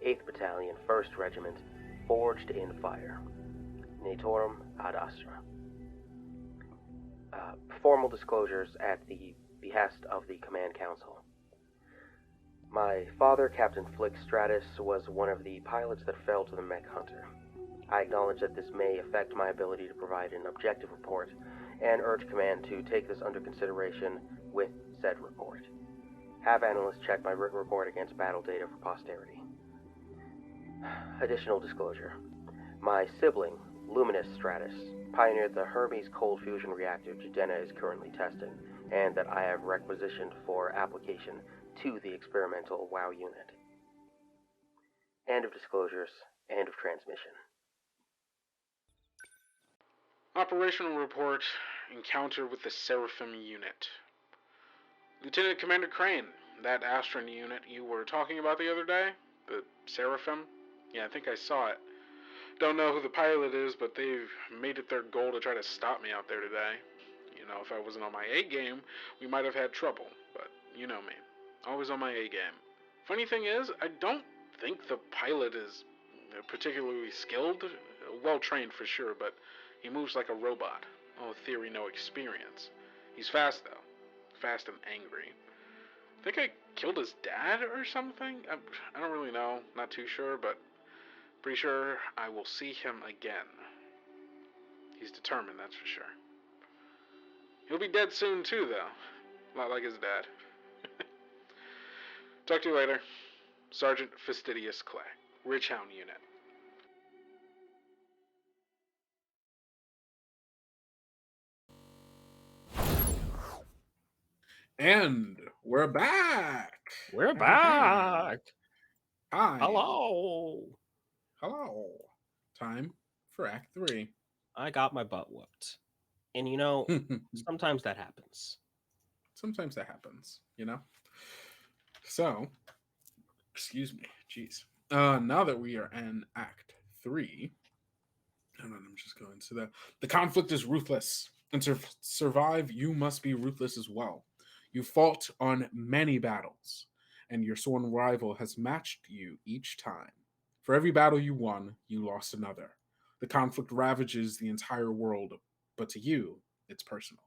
8th Battalion, 1st Regiment, Forged in Fire. Naturum ad Astra. Formal disclosures at the behest of the Command Council. My father, Captain Flick Stratus, was one of the pilots that fell to the mech hunter. I acknowledge that this may affect my ability to provide an objective report, and urge Command to take this under consideration with said report. Have analysts check my written report against battle data for posterity. Additional disclosure. My sibling, Luminous Stratus, pioneered the Hermes cold fusion reactor Jadena is currently testing, and that I have requisitioned for application to the experimental WOW unit. End of disclosures, end of transmission. Operational report, encounter with the Seraphim unit. Lieutenant Commander Crane, that Astron unit you were talking about the other day? The Seraphim? Yeah, I think I saw it. Don't know who the pilot is, but they've made it their goal to try to stop me out there today. You know, if I wasn't on my A game, we might have had trouble, but you know me. Always on my A game. Funny thing is, I don't think the pilot is particularly skilled. Well trained for sure, but he moves like a robot. No theory, no experience. He's fast though. Fast and angry. I think I killed his dad or something? I don't really know. Not too sure, but Pretty sure I will see him again. He's determined, that's for sure. He'll be dead soon, too, though. A lot like his dad. Talk to you later. Sergeant Fastidious Clay, Ridgehound Unit. And we're back. We're back. Hi. Hello. Hello. Time for Act 3. I got my butt whooped. And sometimes that happens. Sometimes that happens, So, excuse me. Jeez. Now that we are in Act 3, and I'm just going to the conflict is ruthless. And to survive, you must be ruthless as well. You fought on many battles, and your sworn rival has matched you each time. For every battle you won, you lost another. The conflict ravages the entire world, but to you, it's personal.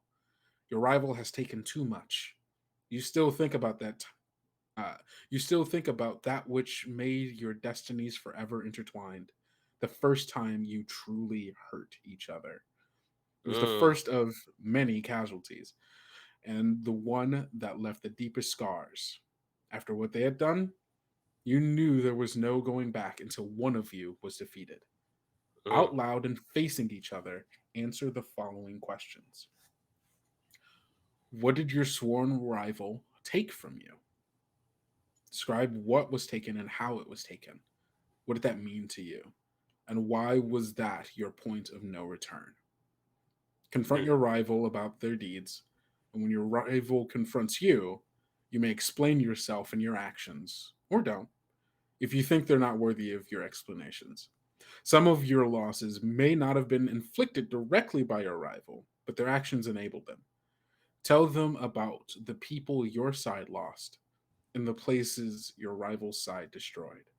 Your rival has taken too much. You still think about that. You still think about that which made your destinies forever intertwined. The first time you truly hurt each other. It was the first of many casualties, and the one that left the deepest scars. After what they had done, you knew there was no going back until one of you was defeated. Out loud and facing each other, answer the following questions. What did your sworn rival take from you? Describe what was taken and how it was taken. What did that mean to you? And why was that your point of no return? Confront your rival about their deeds, and when your rival confronts you, you may explain yourself and your actions, or don't, if you think they're not worthy of your explanations. Some of your losses may not have been inflicted directly by your rival, but their actions enabled them. Tell them about the people your side lost and the places your rival's side destroyed.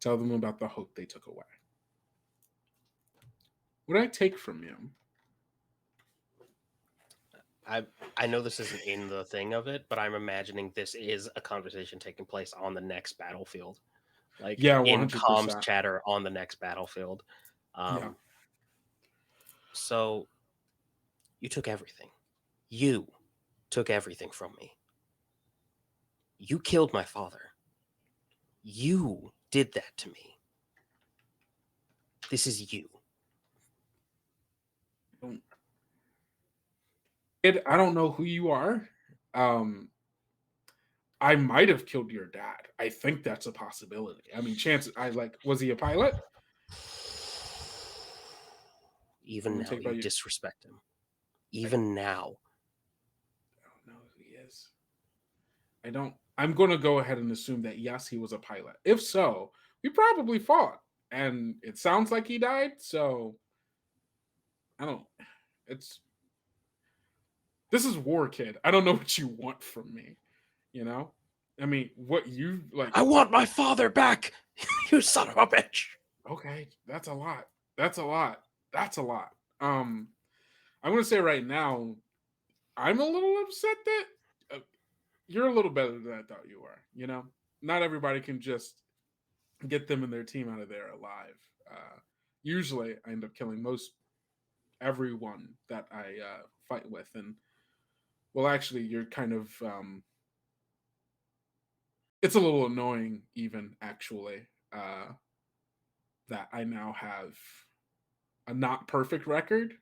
Tell them about the hope they took away. What did I take from you? I know this isn't in the thing of it, but I'm imagining this is a conversation taking place on the next battlefield. Like, yeah, 100%. In comms chatter on the next battlefield. Yeah. So, you took everything. You took everything from me. You killed my father. You did that to me. This is you. I don't know who you are. I might have killed your dad. I think that's a possibility. I mean, was he a pilot? Even now, you disrespect him. Even now. I don't know who he is. I'm going to go ahead and assume that, yes, he was a pilot. If so, we probably fought. And it sounds like he died, so this is war, kid. I don't know what you want from me, I mean, what you like. I want my father back, you son of a bitch. Okay, that's a lot. I'm going to say right now, I'm a little upset that you're a little better than I thought you were. Not everybody can just get them and their team out of there alive. Usually, I end up killing everyone that I fight with, and well, actually, you're kind of. It's a little annoying, even actually, that I now have a not perfect record.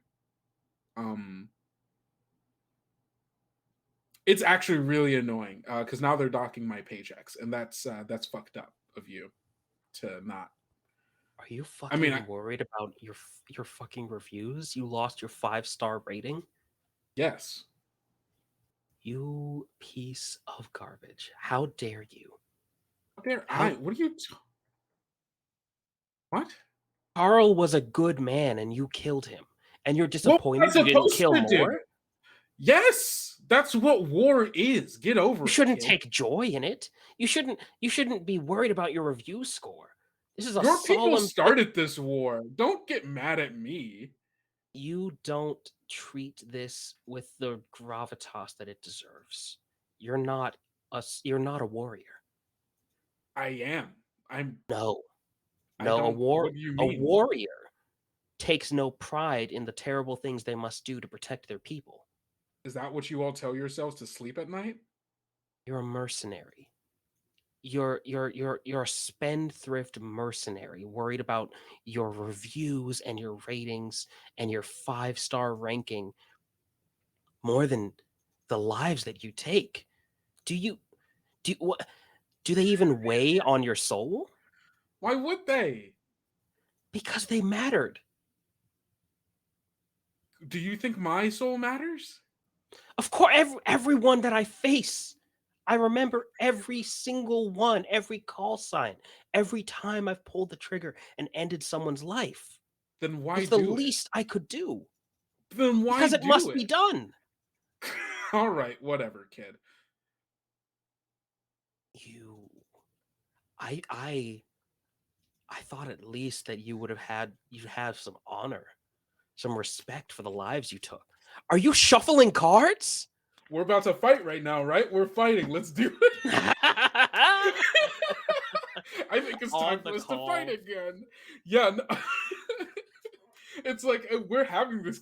It's actually really annoying because now they're docking my paychecks, and that's fucked up of you to not. Are you fucking worried about your fucking reviews? You lost your 5-star rating? Yes. You piece of garbage. How dare you? What are you... What? Carl was a good man and you killed him. And you're disappointed you didn't kill more? Yes! That's what war is. Get over it. You shouldn't take joy in it. You shouldn't be worried about your review score. This is a Your people started this war. Don't get mad at me. You don't treat this with the gravitas that it deserves. You're not a warrior. I am. No. I No, don't. What do you a mean? warrior takes no pride in the terrible things they must do to protect their people. Is that what you all tell yourselves to sleep at night? You're a mercenary. You're a spendthrift mercenary worried about your reviews and your ratings and your 5-star ranking more than the lives that you take. What do they even weigh on your soul? Why would they? Because they mattered. Do you think my soul matters? Of course, everyone that I face, I remember every single one, every call sign, every time I've pulled the trigger and ended someone's life. Then why It's the do it? least I could do. Then why Because it do must it? be done. All right, whatever, kid. I thought at least that you'd have some honor, some respect for the lives you took. Are you shuffling cards? We're about to fight right now, right? We're fighting. Let's do it. I think it's time On for the us to call. fight again. Yeah. No. It's like we're having this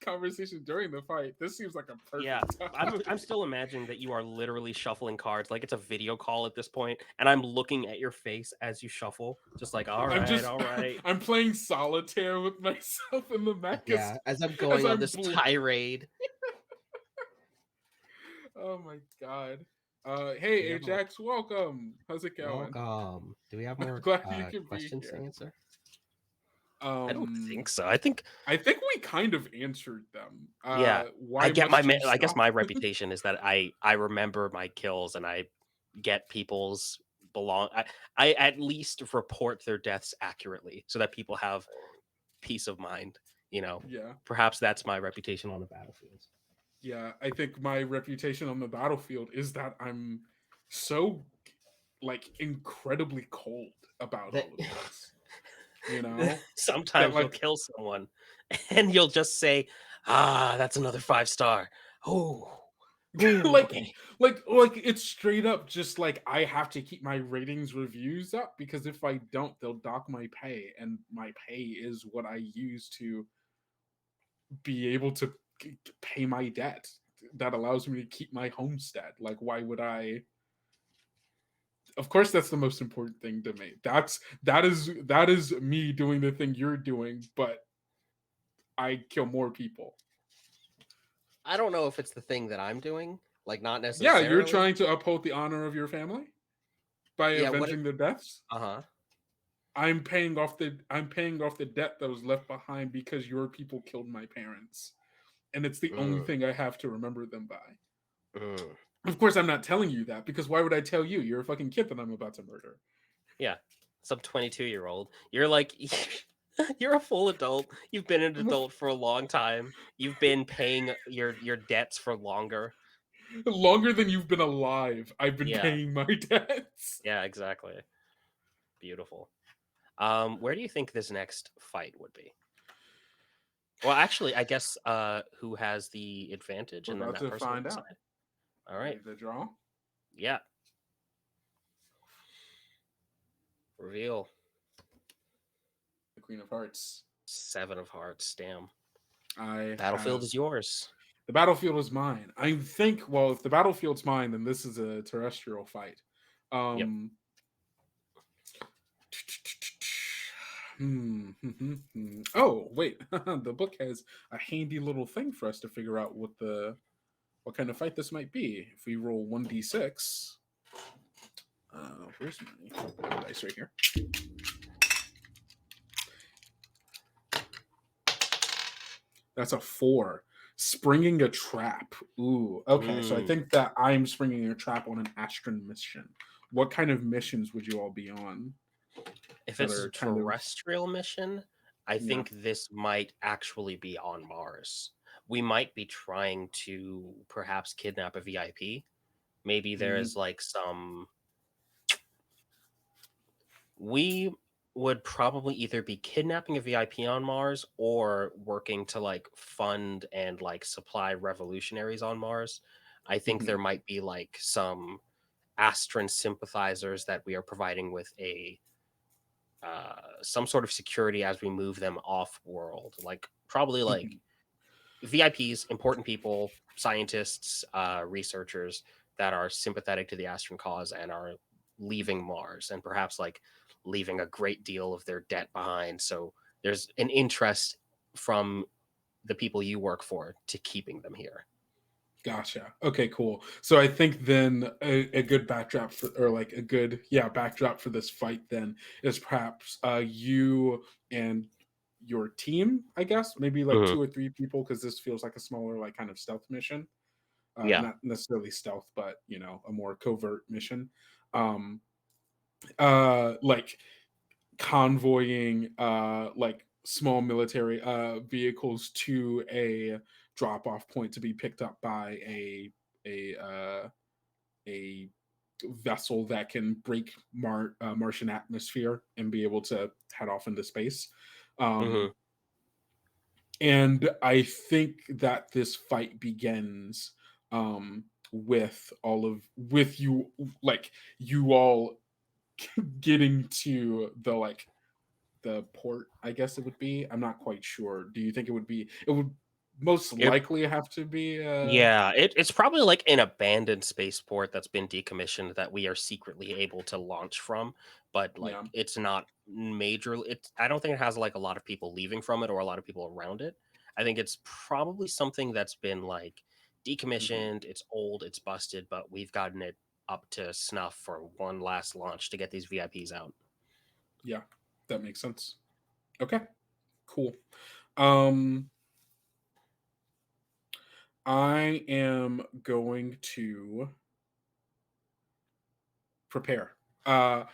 conversation during the fight. This seems like a perfect Yeah, time. I'm still imagining that you are literally shuffling cards like it's a video call at this point, and I'm looking at your face as you shuffle, just like all right. I'm playing solitaire with myself in the back. Yeah, as I'm going on this tirade. Oh my god. Hey Ajax, welcome. How's it going? Welcome. Do we have more Glad you could be questions to here. answer? I don't think so. I think we kind of answered them. yeah. Why I get must you I guess stop? my reputation is that I remember my kills and I get people's I at least report their deaths accurately so that people have peace of mind. Yeah. Perhaps that's my reputation on the battlefield. Yeah, I think my reputation on the battlefield is that I'm so like incredibly cold about all of this. Sometimes you'll kill someone and you'll just say, that's another 5-star. Oh, like okay. like it's straight up just like I have to keep my ratings reviews up because if I don't, they'll dock my pay, and my pay is what I use to be able to pay my debt that allows me to keep my homestead. Like, why would I? Of course, that's the most important thing to me. That is me doing the thing you're doing, but I kill more people. I don't know if it's the thing that I'm doing, like not necessarily. Yeah, you're trying to uphold the honor of your family by avenging their deaths. I'm paying off the debt that was left behind because your people killed my parents, and it's the only thing I have to remember them by. Of course, I'm not telling you that because why would I tell you? You're a fucking kid that I'm about to murder. Yeah, some 22-year-old. You're like, you're a full adult. You've been an adult for a long time. You've been paying your debts for longer. Longer than you've been alive. I've been paying my debts. Yeah, exactly. Beautiful. Where do you think this next fight would be? Well, actually, I guess who has the advantage? We're about to find out. All right. The draw? Yeah. Reveal. The Queen of Hearts. 7 of Hearts. Damn. Battlefield is yours. The battlefield is mine. I think, well, if the battlefield's mine, then this is a terrestrial fight. Yep. Oh, wait. The book has a handy little thing for us to figure out what kind of fight this might be. If we roll 1d6, where's my dice right here? That's a 4. Springing a trap. Ooh, okay. So I think that I'm springing a trap on an Astron mission. What kind of missions would you all be on? If it's a terrestrial mission, I think this might actually be on Mars. We might be trying to perhaps kidnap a VIP. Maybe there's like some... We would probably either be kidnapping a VIP on Mars or working to like fund and like supply revolutionaries on Mars. I think there might be like some Astron sympathizers that we are providing with a some sort of security as we move them off world, like probably like Mhm. VIPs, important people, scientists, researchers that are sympathetic to the Astron cause and are leaving Mars and perhaps like leaving a great deal of their debt behind. So there's an interest from the people you work for to keeping them here. Gotcha. Okay, cool. So I think then a good backdrop for, or like a good, yeah, backdrop for this fight then is perhaps you and your team, I guess, maybe like Mhm. 2 or 3 people, because this feels like a smaller, like kind of stealth mission. Yeah. Not necessarily stealth, but a more covert mission. Um, like convoying like small military vehicles to a drop off point to be picked up by a vessel that can break Martian atmosphere and be able to head off into space. Hmm. Um, and I think that this fight begins with you, like you all getting to the port, I guess it would be. I'm not quite sure. Do you think it would most It likely have to be Yeah, it's probably like an abandoned spaceport that's been decommissioned that we are secretly able to launch from, but like yeah. it's not major. It's I don't think it has like a lot of people leaving from it or a lot of people around it. I think it's probably something that's been like Mhm. decommissioned. It's old, it's busted, but we've gotten it up to snuff for one last launch to get these VIPs out. Yeah, that makes sense. Okay, cool. Um I am going to prepare. Uh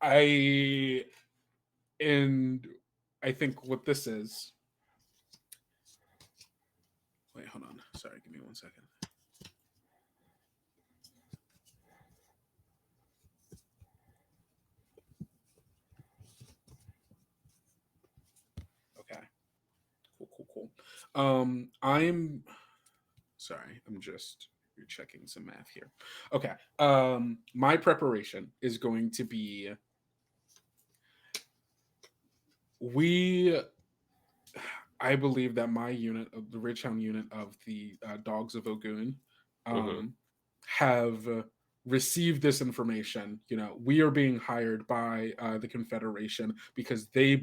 I and I think what this is. Wait, hold on. Sorry, give me 1 second. Okay. Cool, cool, cool. I'm sorry, I'm just checking some math here. Okay. My preparation is going to be we I believe that my unit of the Ridgetown unit of the Dogs of Ogun Hmm. um, have received this information. We are being hired by the Confederation because they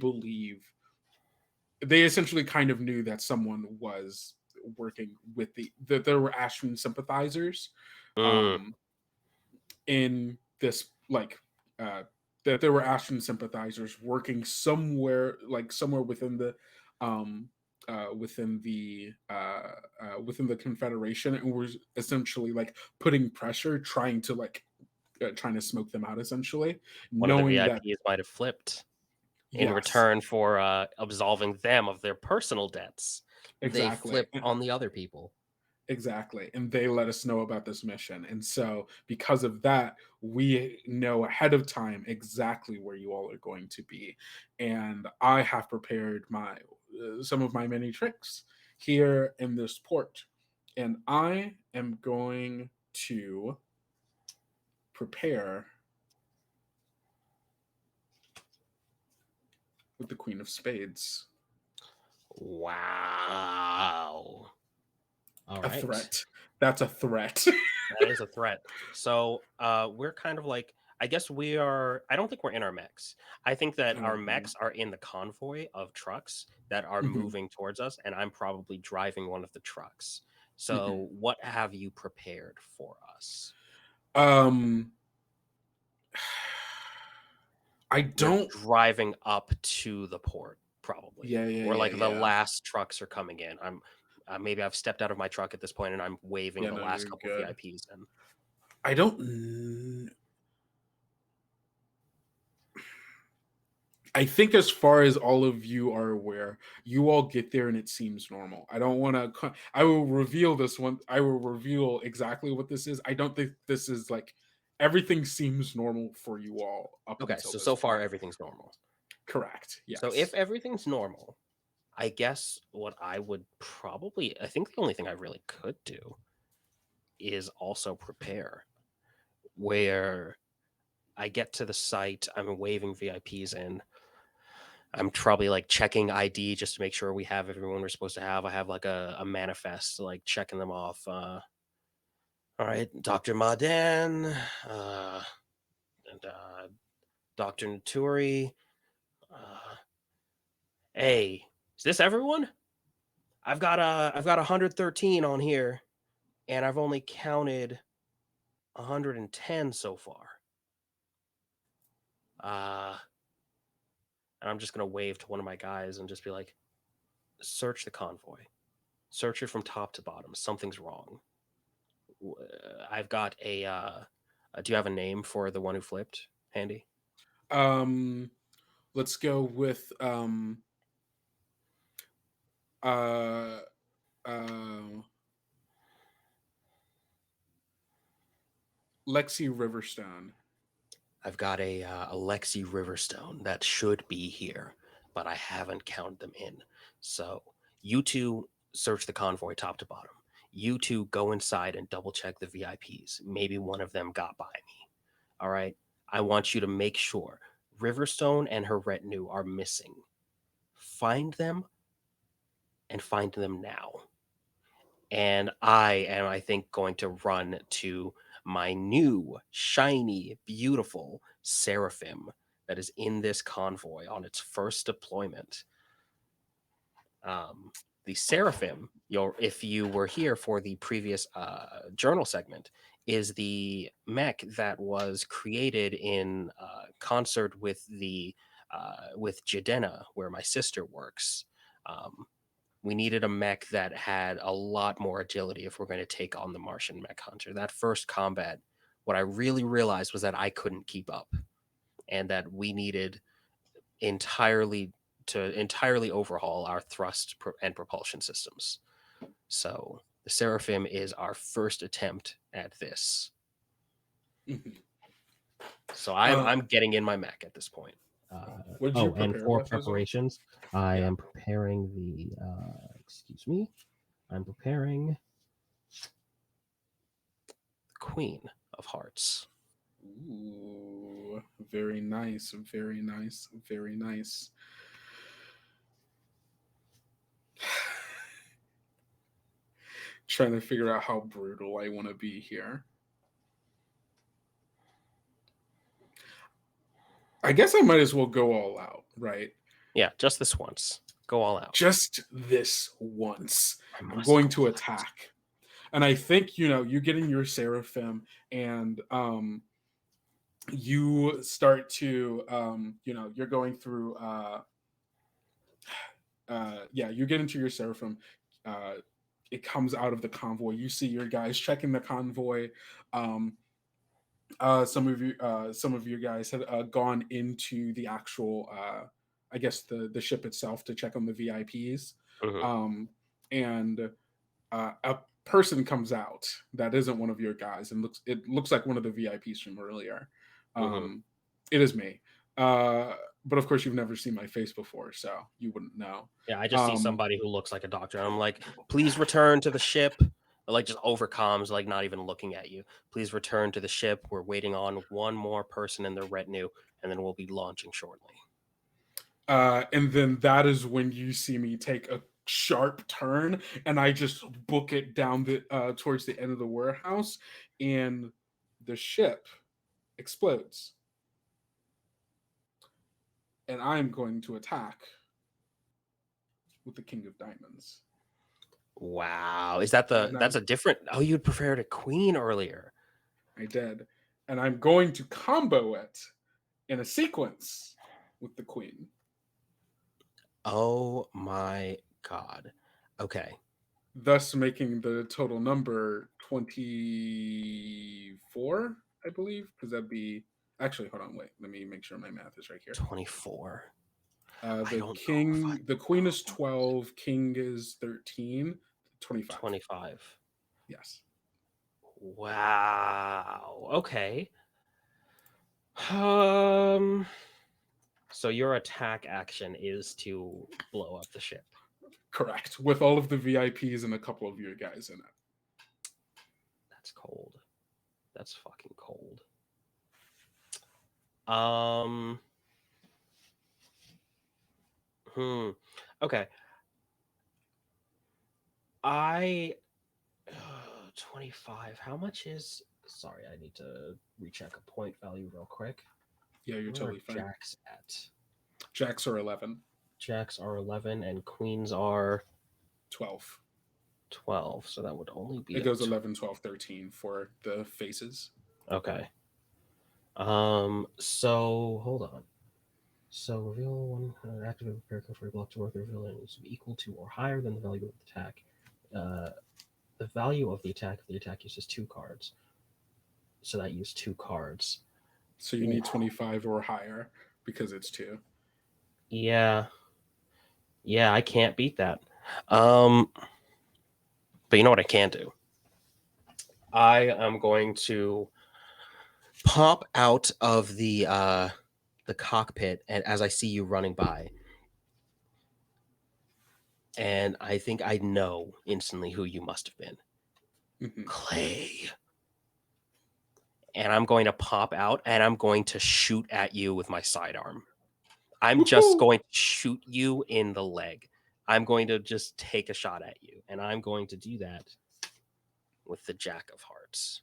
essentially kind of knew that someone was working with that there were Ashton sympathizers Mm, um, in this uh, that there were Ashton sympathizers working somewhere um, within the Confederation, and was essentially like putting pressure, trying to smoke them out, essentially, one of the knowing that VIPs might have flipped in yes, return for absolving them of their personal debts. They exactly. flipped on the other people. Exactly. And they let us know about this mission. And so, because of that, we know ahead of time exactly where you all are going to be. And I have prepared my some of my many tricks here in this port. And I am going to prepare with the Queen of Spades. Wow. All A right. threat. That's a threat. That is a threat. So we're kind of like, I guess I don't think we're in our mechs. I think that our Um, mechs are in the convoy of trucks that are mhm, moving towards us, and I'm probably driving one of the trucks. mhm. So what have you prepared for us? Um, I We're don't. driving up to the port, probably, Yeah, yeah, or yeah, like the yeah. last trucks are coming in. I'm maybe I've stepped out of my truck at this point, and I'm waving Yeah, the no, last you're couple good. VIPs in. I don't. I think as far as all of you are aware, you all get there and it seems normal. I don't want to. I will reveal this one. I will reveal exactly what this is. I don't think this is like everything seems normal for you all up Okay, until so this so far point. everything's normal. Correct. So if Yes. everything's normal, I guess what I think the only thing I really could do is also prepare where I get to the site. I'm waving VIPs in. I'm probably like checking ID just to make sure we have everyone we're supposed to have. I have like a manifest, like checking them off. All right, Dr. Madan, and Dr. Naturi. Hey, is this everyone? I've got 113 on here, and I've only counted 110 so far. And I'm just gonna wave to one of my guys and just be like, search the convoy. Search it from top to bottom. Something's wrong. I've got a do you have a name for the one who flipped, Handy? Let's go with uh Lexi Riverstone. I've got a Alexi Riverstone that should be here, but I haven't counted them in. So you two search the convoy top to bottom. You two go inside and double check the VIPs. Maybe one of them got by me. All right. I want you to make sure Riverstone and her retinue are missing. Find them and find them now. And I am, I think, going to run to my new, shiny, beautiful Seraphim that is in this convoy on its first deployment. The Seraphim, if you were here for the previous journal segment, is the mech that was created in concert with with Jadena, where my sister works. We needed a mech that had a lot more agility if we're going to take on the Martian mech hunter. That first combat, what I really realized was that I couldn't keep up, and that we needed entirely overhaul our thrust and propulsion systems. So the Seraphim is our first attempt at this. So I'm getting in my mech at this point. And for preparations, I am preparing the. Excuse me, I'm preparing the Queen of Hearts. Ooh, very nice, very nice, very nice. Trying to figure out how brutal I want to be here. I guess I might as well go all out, right? Yeah, just this once. Go all out. Just this once. I'm going to attack. And I think, you get in your Seraphim and you start to, you're going through, you get into your Seraphim. It comes out of the convoy. You see your guys checking the convoy. Some of you guys had gone into the actual, I guess the ship itself to check on the VIPs. Mm-hmm. And a person comes out that isn't one of your guys, and it looks like one of the VIPs from earlier. It is me. But of course, you've never seen my face before, so you wouldn't know. Yeah, I just see somebody who looks like a doctor. And I'm like, please return to the ship. Like just over comms, like not even looking at you. Please return to the ship. We're waiting on one more person in the retinue, and then we'll be launching shortly. And then that is when you see me take a sharp turn, and I just book it down towards the end of the warehouse, and the ship explodes. And I'm going to attack with the King of Diamonds. Wow. Is that that's a different... Oh, you'd preferred a queen earlier. I did. And I'm going to combo it in a sequence with the queen. Oh my god. Okay. Thus making the total number 24, I believe, because that'd be... Actually, hold on, wait. Let me make sure my math is right here. 24. The queen is 12, king is 13, 25. 25. Yes. Wow. Okay. So your attack action is to blow up the ship. Correct. With all of the VIPs and a couple of your guys in it. That's cold. That's fucking cold. Um. Okay. I 25. How much is? Sorry, I need to recheck a point value real quick. Yeah, you're Where are totally fine. jacks at? Jacks are 11, Jacks are 11 and queens are 12. 12. So that would only be It goes 11, 12, 13 for the faces. Okay. So hold on. So reveal one activate repair code for a block to work. The reveal needs to be equal to or higher than the value of the attack. The value of the attack if the attack uses 2 cards. So that used 2 cards. So you need 25 or higher because it's 2. Yeah. Yeah, I can't beat that. But you know what I can do? I am going to pop out of the cockpit, and as I see you running by, and I think I know instantly who you must have been. Mhm. Clay. And I'm going to pop out and I'm going to shoot at you with my sidearm. I'm just Woohoo! going to shoot you in the leg. I'm going to just take a shot at you. And I'm going to do that with the Jack of Hearts.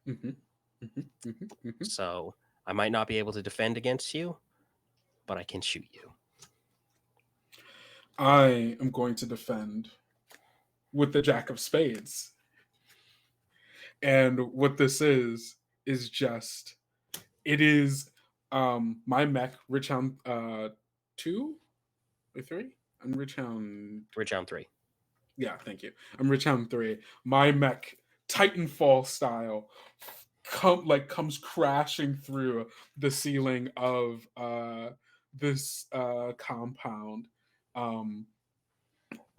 Mhm. Mhm. Mhm. Mhm. So I might not be able to defend against you, but I can shoot you. I am going to defend with the Jack of Spades. And what this is just it is my mech Richhound 2 or 3? I'm Richhound. Ridgehound 3. Yeah, thank you. I'm Richhound 3. My mech Titanfall style comes crashing through the ceiling of this compound, um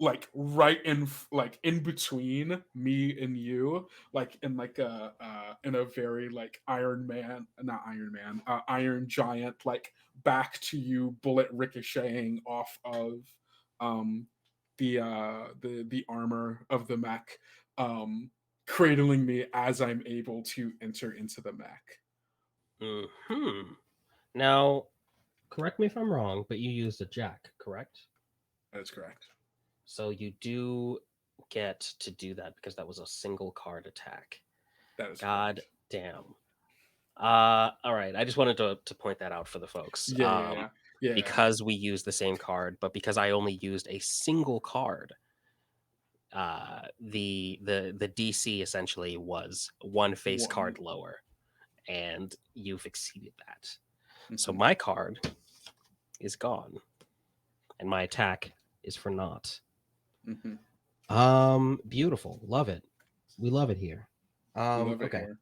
like right in between me and you, like in a very like Iron Man, not Iron Man, Iron Giant, like back to you bullet ricocheting off of um the armor of the mech, um cradling me as I'm able to enter into the mech. Now, correct me if I'm wrong, but you used a Jack, correct? That is correct. So you do get to do that because that was a single card attack. That is God correct. damn. All right. I just wanted to point that out for the folks. Yeah. Because we used the same card, but because I only used a single card, the DC essentially was one face One. card lower, and you've exceeded that. So Mhm. my card is gone, and my attack is for naught. Mhm. Beautiful. Love it. We love it here. We love it Okay. here.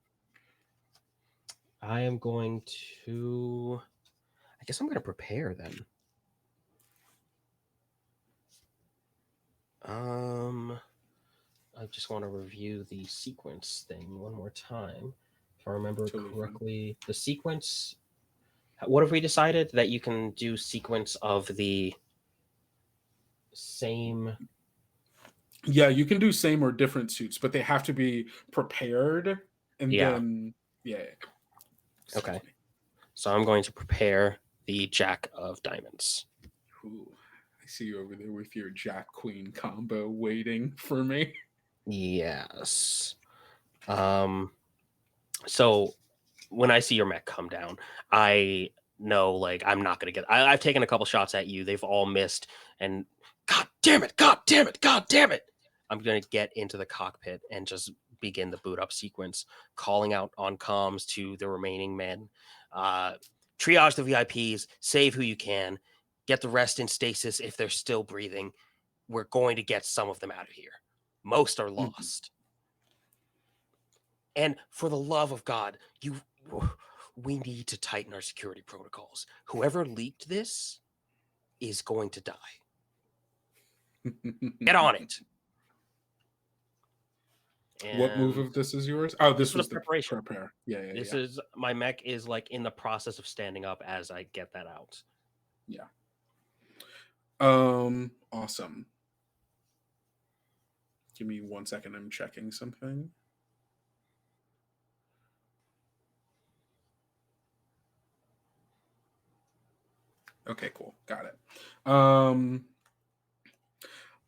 I am going to. I guess I'm going to prepare then. I just want to review the sequence thing one more time. If I remember Totally fine. correctly, the sequence. What have we decided? That you can do sequence of the same. Yeah, you can do same or different suits, but they have to be prepared and Yeah. then yeah. Excuse Okay. me. So I'm going to prepare the Jack of Diamonds. Ooh, I see you over there with your Jack Queen combo waiting for me. Yes. So when I see your mech come down, I know like I'm not gonna get. I've taken a couple shots at you. They've all missed, and God damn it! God damn it! God damn it! I'm gonna get into the cockpit and just begin the boot up sequence, calling out on comms to the remaining men. Triage the VIPs, save who you can, get the rest in stasis if they're still breathing. We're going to get some of them out of here. Most are lost. And for the love of God, we need to tighten our security protocols. Whoever leaked this is going to die. Get on it. And What move of this is yours? Oh, this this is a was the preparation. prepare. Yeah. This is my mech is like in the process of standing up as I get that out. Yeah. Awesome. Give me 1 second. I'm checking something. Okay, cool. Got it.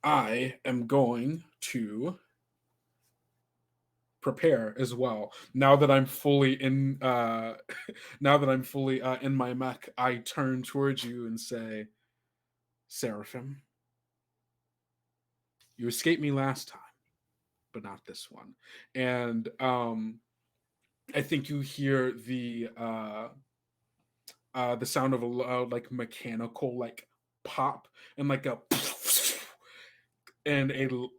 I am going to prepare as well. Now that I'm fully in now that I'm fully in my mech, I turn towards you and say, Seraphim, you escaped me last time, but not this one. And I think you hear the sound of a loud like mechanical like pop and like a and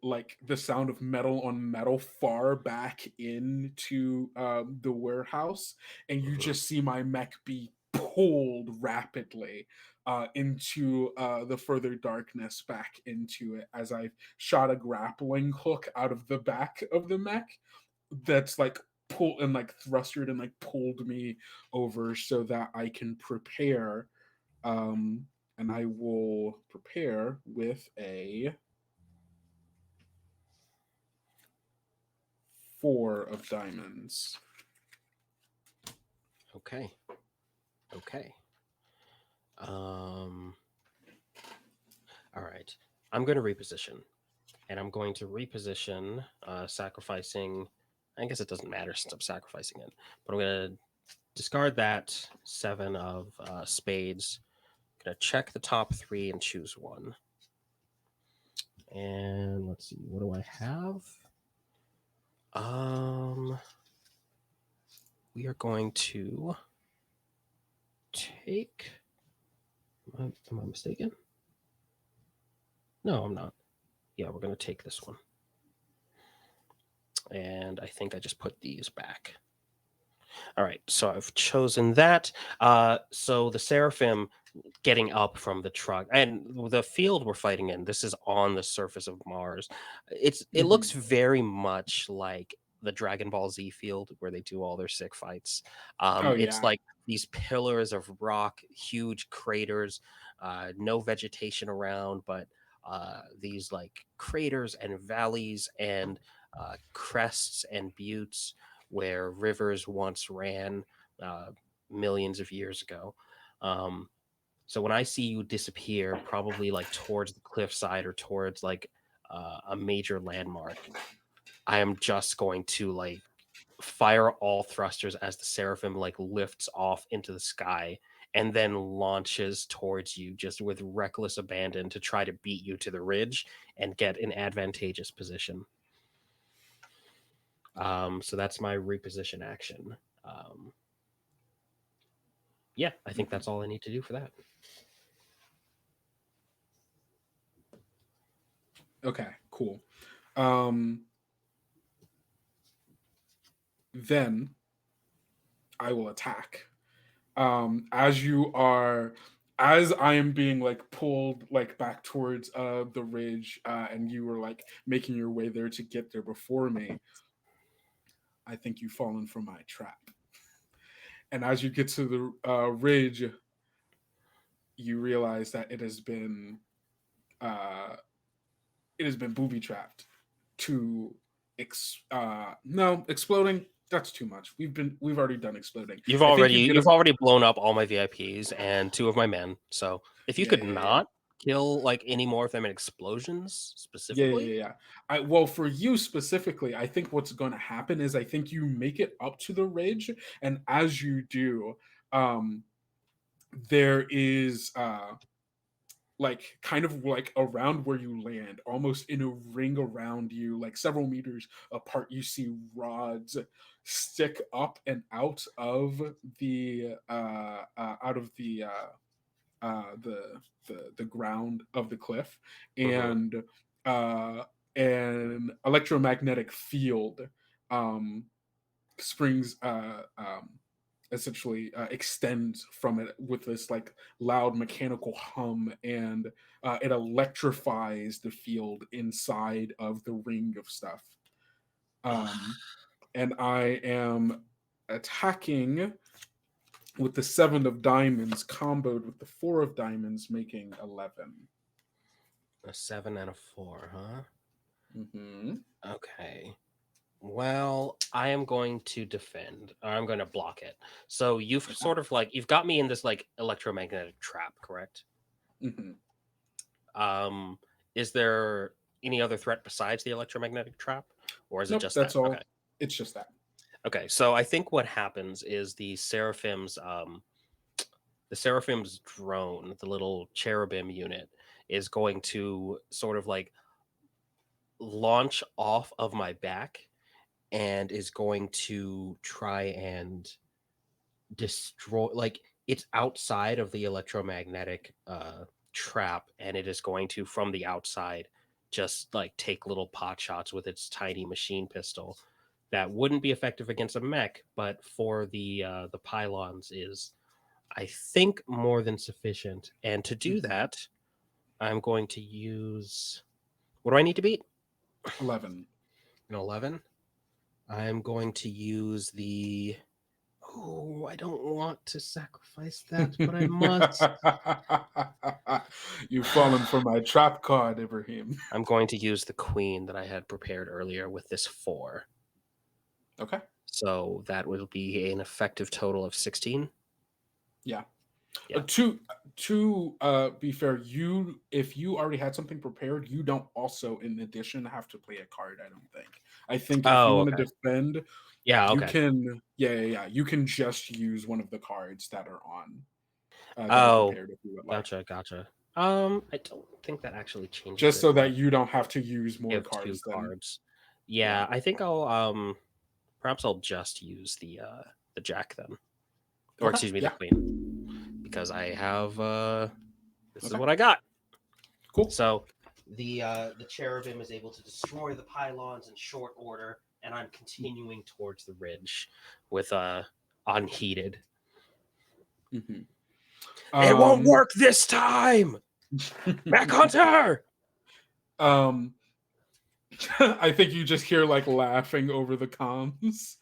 like the sound of metal on metal far back into the warehouse, and you Mhm. just see my mech be pulled rapidly into the further darkness back into it as I shot a grappling hook out of the back of the mech that's like pulled and like thrustered and like pulled me over so that I can prepare. Um, and I will prepare with a 4 of diamonds. Okay. Okay. All right. I'm going to reposition, and I'm going to reposition, sacrificing. I guess it doesn't matter since I'm sacrificing it, but I'm going to discard that 7 of spades. I'm going to check the top 3 and choose one. And let's see, what do I have? We are going to take. Am I mistaken? No, I'm not. Yeah, we're going to take this one. And I think I just put these back. All right, so I've chosen that. So the Seraphim getting up from the truck and the field we're fighting in, this is on the surface of Mars. It looks Mhm. very much like the Dragon Ball Z field where they do all their sick fights. Oh It's yeah. like these pillars of rock, huge craters, no vegetation around, but these like craters and valleys and crests and buttes where rivers once ran uh, millions of years ago. Um, so when I see you disappear, probably like towards the cliffside or towards like a major landmark, I am just going to like fire all thrusters as the Seraphim like lifts off into the sky and then launches towards you just with reckless abandon to try to beat you to the ridge and get an advantageous position. So that's my reposition action. Um, yeah, I think Mhm. that's all I need to do for that. Okay, cool. Um, then I will attack. As you are, as I am being like pulled like back towards the ridge, and you were like making your way there to get there before me, I think you've fallen for my trap. And as you get to the ridge, you realize that uh, it has been booby trapped to no exploding. That's too much. We've already done exploding. I think you get You've a already blown up all my VIPs and 2 of my men. So if you yeah could yeah yeah not kill like any more of them in explosions yeah yeah specifically, yeah. Yeah. Well, for you specifically, I think what's going to happen is I think you make it up to the ridge, and as you do, um, there is like kind of like around where you land, almost in a ring around you, like several meters apart, you see rods stick up and out of the ground of the cliff, hmm and uh, an electromagnetic field um, springs essentially extends from it with this like loud mechanical hum, and it electrifies the field inside of the ring of stuff. um, and I am attacking with the 7 of diamonds comboed with the 4 of diamonds, making 11. a 7 and a 4, huh? Hmm. Okay. Well, I am going to defend. I'm going to block it. So you've Okay. sort of like you've got me in this like electromagnetic trap, correct? Hmm. Um, is there any other threat besides the electromagnetic trap, or is it Nope, just that? that's all. Okay. It's just that. Okay. So I think what happens is the Seraphim's drone, the little cherubim unit, is going to sort of like launch off of my back and is going to try and destroy, like, it's outside of the electromagnetic trap, and it is going to from the outside just like take little pot shots with its tiny machine pistol that wouldn't be effective against a mech, but for the pylons is, I think, more than sufficient. And to do Mhm. that, I'm going to use, what do I need to beat? 11. An 11. I'm going to use the, oh, I don't want to sacrifice that, but I must. You've fallen for my trap card, Ibrahim. I'm going to use the queen that I had prepared earlier with this 4. Okay. So that will be an effective total of 16. Yeah. Yeah. To be fair, if you already had something prepared, you don't also in addition have to play a card, I don't think. I think if you Oh, want to okay. defend, Yeah, you okay. can you can just use one of the cards that are on that are Oh, prepared if you would like. gotcha. I don't think that actually changes Just it. so that you don't have to use more Give 2 cards than cards. yeah. Yeah, I think I'll perhaps I'll just use the jack then. Or Okay. excuse me, the Yeah. queen. Because I have this is Okay. what I got. Cool. So the cherubim is able to destroy the pylons in short order, and I'm continuing towards the ridge with unheated. Mhm. It won't work this time, Mech Hunter. I think you just hear like laughing over the comms.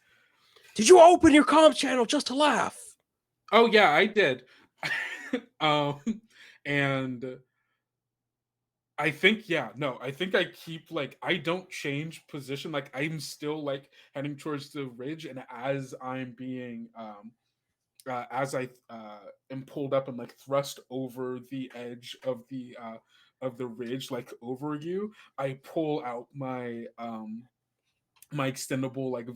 Did you open your comm channel just to laugh? Oh yeah, I did. um, and I think I think I keep like I don't change position. Like I'm still like heading towards the ridge, and as I'm being as I am pulled up and like thrust over the edge of the ridge, like over you, I pull out my extendable like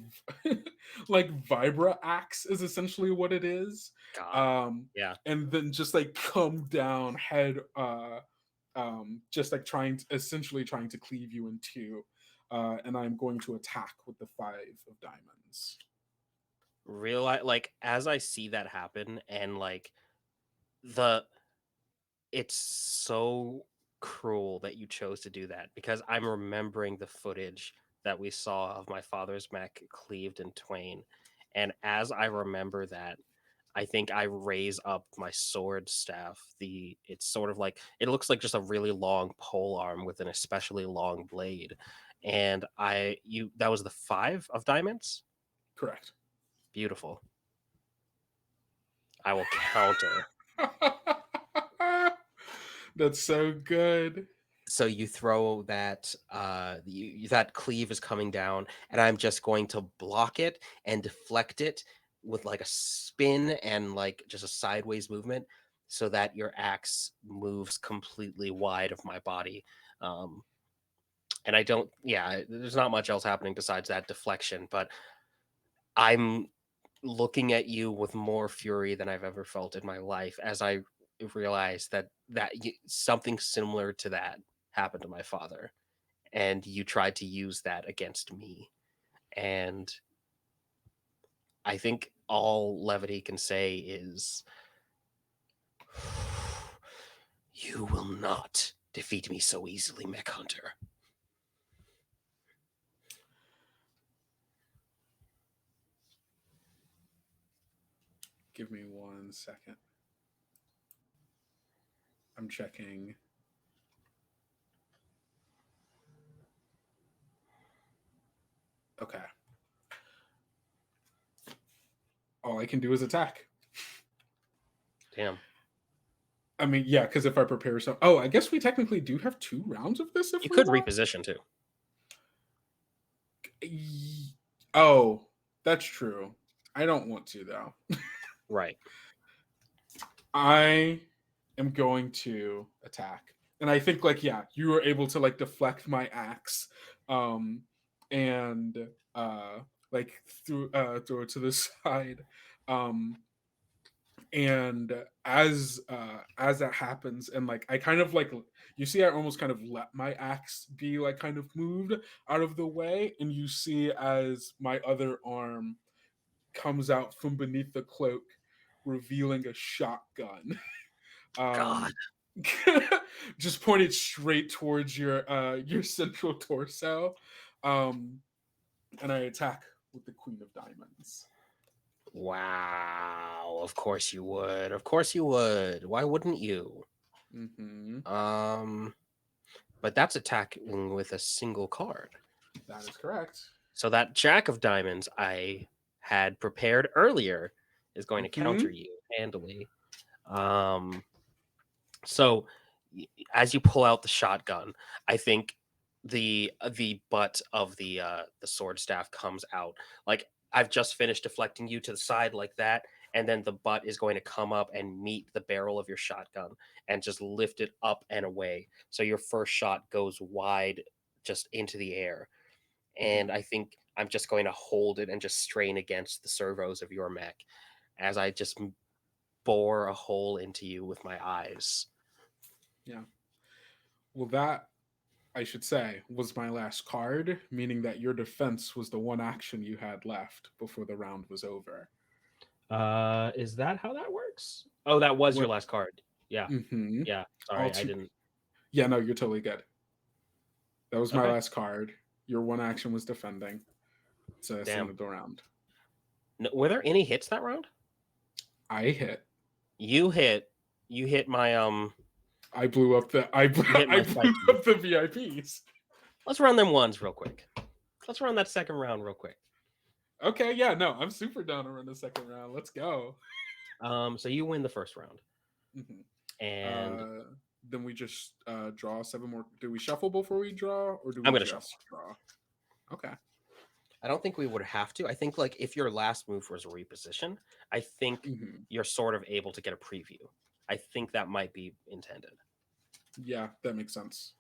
like vibra axe is essentially what it is. God, um yeah. and then just like come down head just like essentially trying to cleave you in two, and I'm going to attack with the 5 of diamonds. Like as I see that happen, and like the it's so cruel that you chose to do that, because I'm remembering the footage that we saw of my father's mech cleaved in twain. And as I remember that, I think I raise up my sword staff. It's sort of like, it looks like just a really long pole arm with an especially long blade. And that was the 5 of diamonds. Correct. Beautiful. I will counter. That's so good. So you throw that that cleave is coming down, and I'm just going to block it and deflect it with like a spin and like just a sideways movement, so that your axe moves completely wide of my body. um and I don't, yeah, there's not much else happening besides that deflection, but I'm looking at you with more fury than I've ever felt in my life, as I realize that something similar to that happened to my father, and you tried to use that against me. And I think all Levity can say is, you will not defeat me so easily, Mech Hunter. Give me 1 second. I'm checking. Okay. All I can do is attack. Damn. I mean, yeah, because if I prepare some, oh, I guess we technically do have 2 rounds of this. If You we could want. reposition too. Oh, that's true. I don't want to though. Right. I am going to attack. And I think like yeah, you were able to like deflect my axe um and uh like throw it to the side. Um and as that happens and like I kind of like you see I almost kind of let my axe be like kind of moved out of the way and you see as my other arm comes out from beneath the cloak revealing a shotgun. God. um just pointed straight towards your central torso. um and I attack with the Queen of Diamonds. Wow. Of course you would. Of course you would. Why wouldn't you? Mm-hmm. Um, but that's attacking with a single card. That is correct. So that Jack of Diamonds I had prepared earlier is going to counter Mm-hmm. you handily. Um, so as you pull out the shotgun, I think the butt of the sword staff comes out. Like I've just finished deflecting you to the side like that, and then the butt is going to come up and meet the barrel of your shotgun and just lift it up and away. So your first shot goes wide just into the air. And Mm-hmm. I think I'm just going to hold it and just strain against the servos of your mech as I just bore a hole into you with my eyes. Yeah. Well, that I should say was my last card, meaning that your defense was the one action you had left before the round was over. Is that how that works? Oh, that was your What? last card. Yeah. Mm-hmm. Yeah. All Sorry, I two. didn't. Yeah, no, you're totally good. That was my Okay. last card. Your one action was defending. So that's the end Damn. of the round. No, were there any hits that round? I hit. You hit. You hit my I blew up the. You hit I my blew psyche. up the VIPs. Let's run them ones real quick. Let's run that second round real quick. Okay, yeah, no, I'm super down to run the second round. Let's go. So you win the first round, Mm-hmm. and Then we just draw 7 more. Do we shuffle before we draw, or do we I'm gonna just shuffle. draw? Okay. I don't think we would have to. I think like if your last move was a reposition, I think Mm-hmm. you're sort of able to get a preview. I think that might be intended. Yeah, that makes sense.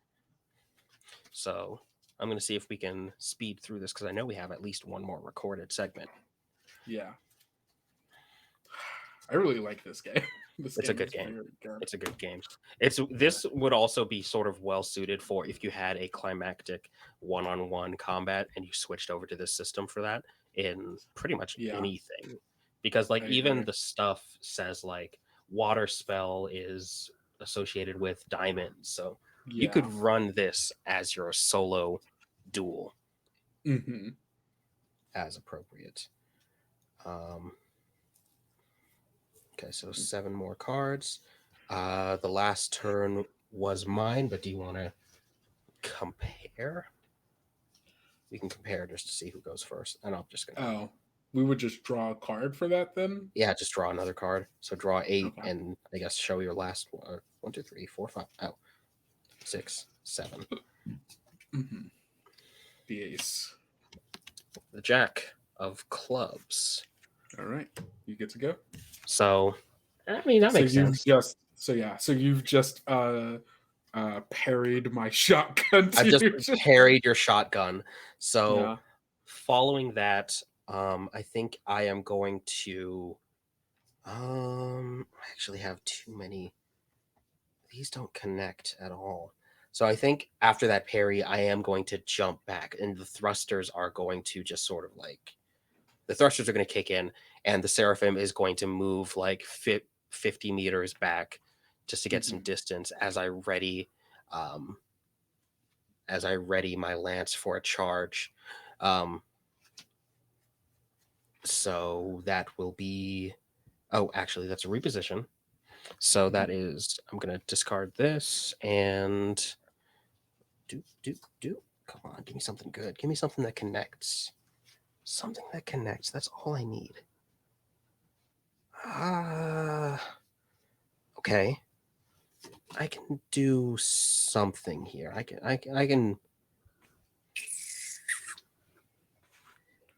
So I'm going to see if we can speed through this because I know we have at least one more recorded segment. Yeah. I really like this game. It's a good game. It's a good game. This would also be sort of well suited for if you had a climactic one-on-one combat and you switched over to this system for that in pretty much anything. Because like even the stuff says like water spell is associated with diamonds. So you could run this as your solo duel as appropriate. Okay, so 7 more cards. The last turn was mine, but do you want to compare? We can compare just to see who goes first, and I'm just gonna. Oh, we would just draw a card for that then. Yeah, just draw another card. So draw 8, and I guess show your last 1, 2, 3, 4, 5. Oh, 6, 7. The ace. The Jack of Clubs. All right, you get to go. So, I mean that makes sense. So you've just parried my shotgun. I've just parried your shotgun. So, following that, I think I am going to. I actually have too many. These don't connect at all. So I think after that parry, I am going to jump back, and the thrusters are going to just sort of like. The thrusters are going to kick in, and the Seraphim is going to move like 50 meters back just to get some distance as I ready my lance for a charge. So that will be. Oh, actually, that's a reposition. So that is. I'm going to discard this and do. Come on, give me something good. Give me something that connects. Something that connects. That's all I need. Okay. I can do something here. I can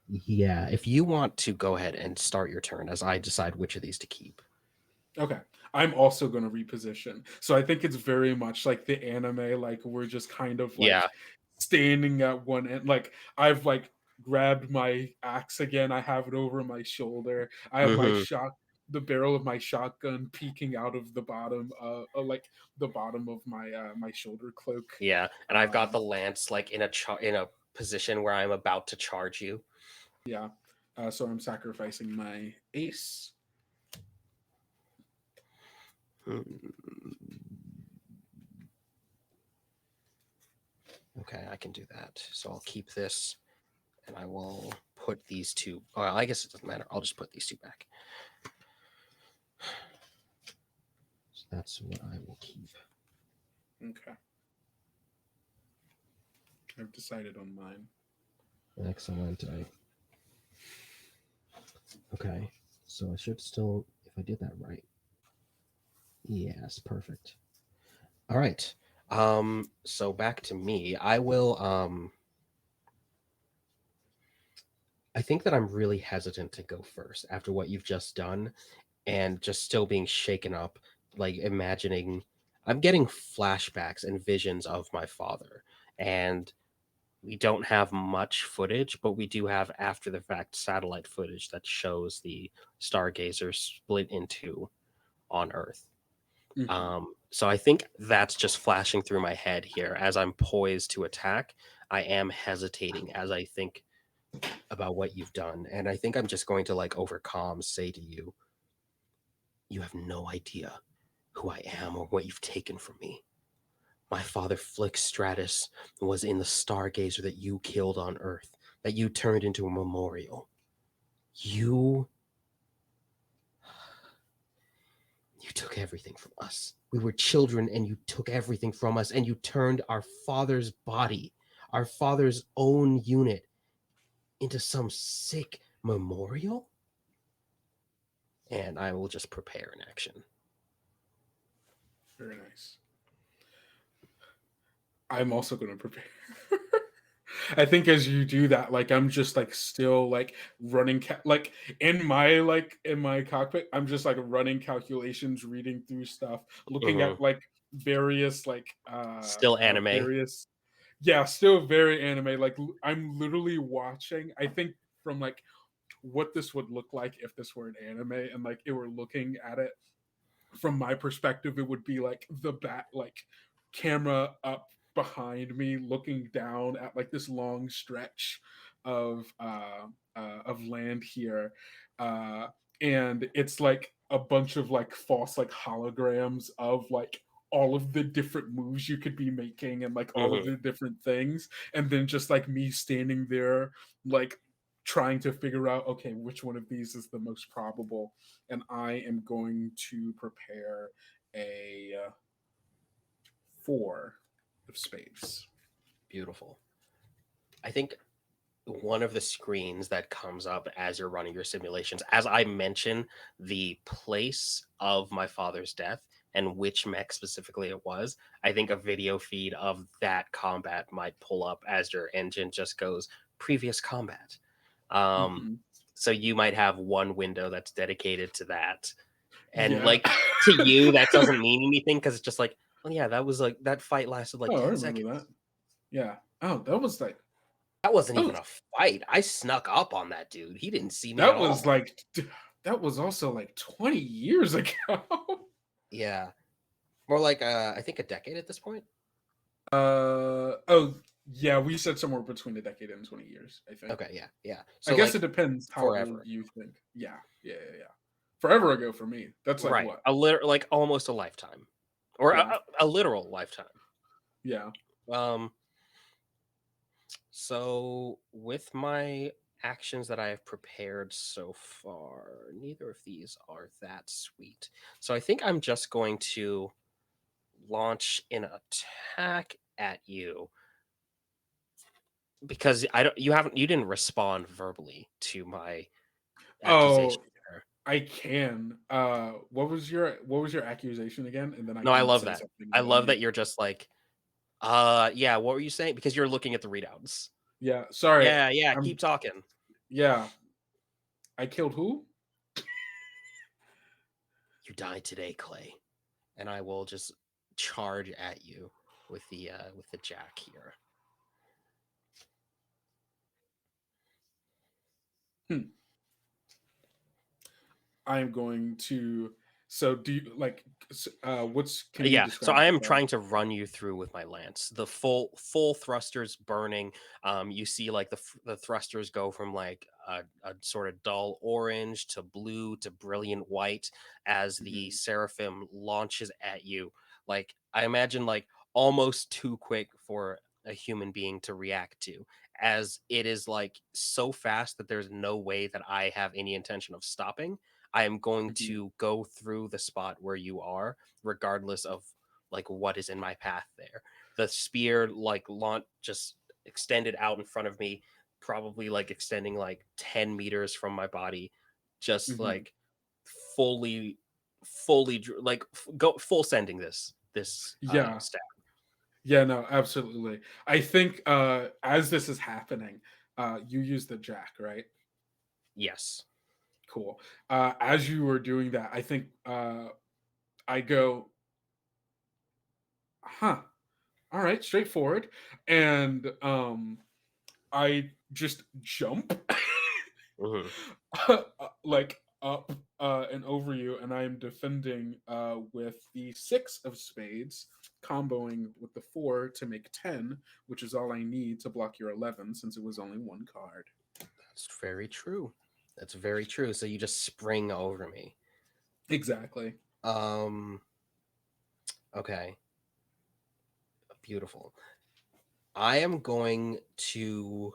Yeah, if you want to go ahead and start your turn as I decide which of these to keep. Okay. I'm also going to reposition. So I think it's very much like the anime, like we're just kind of Yeah. like standing at one end. Like I've like grabbed my axe again. I have it over my shoulder. I have my Hmm. the barrel of my shotgun peeking out of the bottom, like the bottom of my my shoulder cloak. Yeah, and I've got Um, the lance like in a position where I'm about to charge you. yeah. So I'm sacrificing my ace. Hmm. Okay, I can do that. So I'll keep this, and I will put these two. Well, I guess it doesn't matter. I'll just put these two back. So that's what I will keep. Okay. I've decided on mine. Excellent. Okay, so I should still, if I did that right. Yes, perfect. All right. So back to me. I will I think that I'm really hesitant to go first after what you've just done and just still being shaken up, like imagining I'm getting flashbacks and visions of my father. And we don't have much footage, but we do have after the fact satellite footage that shows the Stargazer split in two on Earth. So I think that's just flashing through my head here as I'm poised to attack. I am hesitating as I think about what you've done, and I think I'm just going to like overcome say to you, you have no idea who I am or what you've taken from me. My father Flick Stratus was in the Stargazer that you killed on Earth, that you turned into a memorial. You took everything from us. We were children and you took everything from us and you turned our father's body, our father's own unit, into some sick memorial? And I will just prepare an action. Very nice. I'm also going to prepare. I think as you do that, like I'm just like still like running, like in my cockpit, I'm just like running calculations, reading through stuff, looking Mhm. at like various Still anime. various, yeah, still very anime. Like I'm literally watching. I think from like what this would look like if this were an anime, and like it were looking at it from my perspective, it would be like the bat like camera up behind me looking down at like this long stretch of land here, uh and it's like a bunch of like false like holograms of like all of the different moves you could be making and like all of Mhm. the different things, and then just like me standing there like trying to figure out, okay, which one of these is the most probable. And I am going to prepare a 4 of spades. Beautiful. I think one of the screens that comes up as you're running your simulations, as I mention the place of my father's death and which mech specifically it was, I think a video feed of that combat might pull up as your engine just goes previous combat. Um, Mhm. so you might have one window that's dedicated to that. And Yeah. like to you, that doesn't mean anything because it's just like, well, yeah, that was like that fight lasted like Oh, I 10 remember seconds. that. Yeah. Oh, that was like That wasn't that even was a fight. I snuck up on that dude. He didn't see me at that was all. like that was also like 20 years ago. Yeah. More like I think a decade at this point. Oh yeah, we said somewhere between a decade and 20 years, I think. Okay, yeah, yeah. I So guess it like depends how old forever. you think. Yeah, yeah, yeah, yeah. Forever ago for me. That's like Right. what? Like almost a lifetime. Or Yeah. a literal lifetime. Yeah. Um so with my actions that I have prepared so far, neither of these are that sweet. So I think I'm just going to launch an attack at you because you didn't respond verbally to my accusation Oh, there. I can. What was your accusation again? And then I No, I can love say that. something I that love that immediately. you're just like, yeah, what were you saying? Because you're looking at the readouts. Yeah. Sorry. Yeah, yeah, I'm keep talking. Yeah. I killed who? You die today, Clay. And I will just charge at you with the jack here. I'm going to. So do you like? What's? Can you Yeah, so describe I the am fight? trying to run you through with my lance. The full thrusters burning. You see like the thrusters go from like a sort of dull orange to blue to brilliant white as the Mhm. seraphim launches at you. Like I imagine like almost too quick for a human being to react to, as it is like so fast that there's no way that I have any intention of stopping. I am going Mhm. to go through the spot where you are regardless of like what is in my path there. The spear like launch just extended out in front of me, probably like extending like 10 meters from my body, just Mhm. like fully like go full sending this Yeah. stab. Yeah. No. Absolutely. I think as this is happening, you use the jack, right? Yes. Cool. As you were doing that, I think I go, huh? All right, straightforward, and I just jump Hmm. like up and over you, and I am defending with the 6 of spades, comboing with the 4 to make 10, which is all I need to block your 11 since it was only one card. That's very true. That's very true. So you just spring over me. Exactly. Um okay. Beautiful. I am going to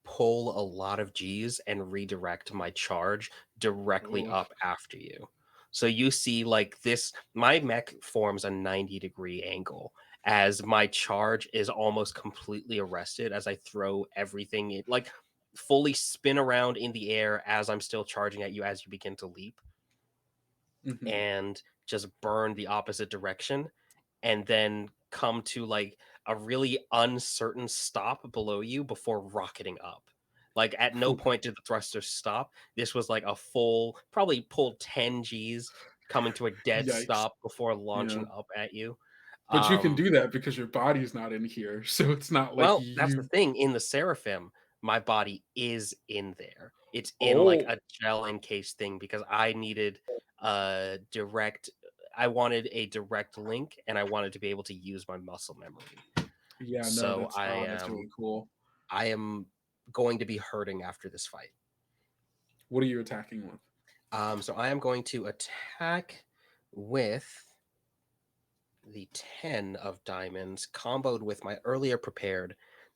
pull a lot of G's and redirect my charge directly Oh, up after you. So you see, like this, my mech forms a 90-degree angle as my charge is almost completely arrested as I throw everything in, like fully spin around in the air as I'm still charging at you as you begin to leap hmm, and just burn the opposite direction and then come to like a really uncertain stop below you before rocketing up. Like at no point did the thrusters stop. This was like a full, probably pulled 10 Gs coming to a dead yikes. stop before Yeah. launching up at you. But you can Um, do that because your body's not in here, so it's not like well, that's the you. thing. In the Seraphim, my body is in there. It's in like Oh, a gel encased thing because I needed a direct I wanted a direct link and I wanted to be able to use my muscle memory. yeah, no, So that's really cool. I am going to be hurting after this fight. What are you attacking with? So I am going to attack with the 10 of diamonds comboed with my earlier prepared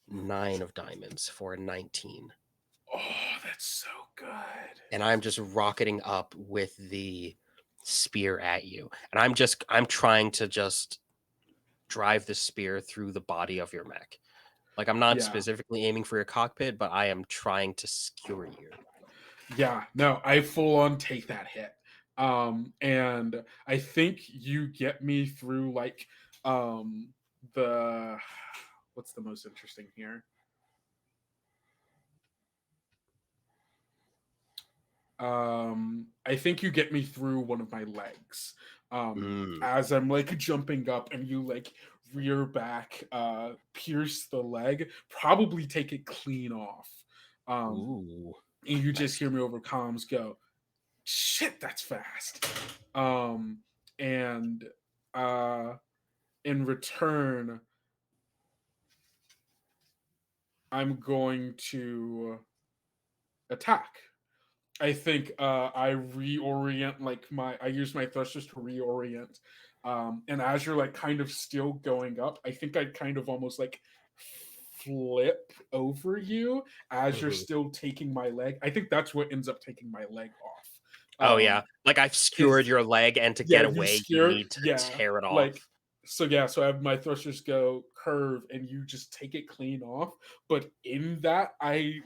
9 of diamonds for a 19. Oh, that's so good. And I'm just rocketing up with the spear at you. And I'm trying to just drive the spear through the body of your mech. Like I'm not Yeah, specifically aiming for your cockpit, but I am trying to skewer you. yeah, no, I full on take that hit. And I think you get me through like the what's the most interesting here? I think you get me through one of my legs. Mm. As I'm like jumping up and you like rear back, pierce the leg, probably take it clean off. Um, Ooh, and you just nice. hear me over comms go, shit, that's fast. Um, and uh, in return, I'm going to attack. I think I reorient like I use my thrusters to reorient, and as you're like kind of still going up, I think I kind of almost like flip over you as you're Mhm. still taking my leg. I think that's what ends up taking my leg off. Oh yeah, Um, like I've skewered because your leg, and to yeah, get you away, you scare, need to yeah, tear it like off. so yeah, so I have my thrusters go curve and you just take it clean off. But in that, I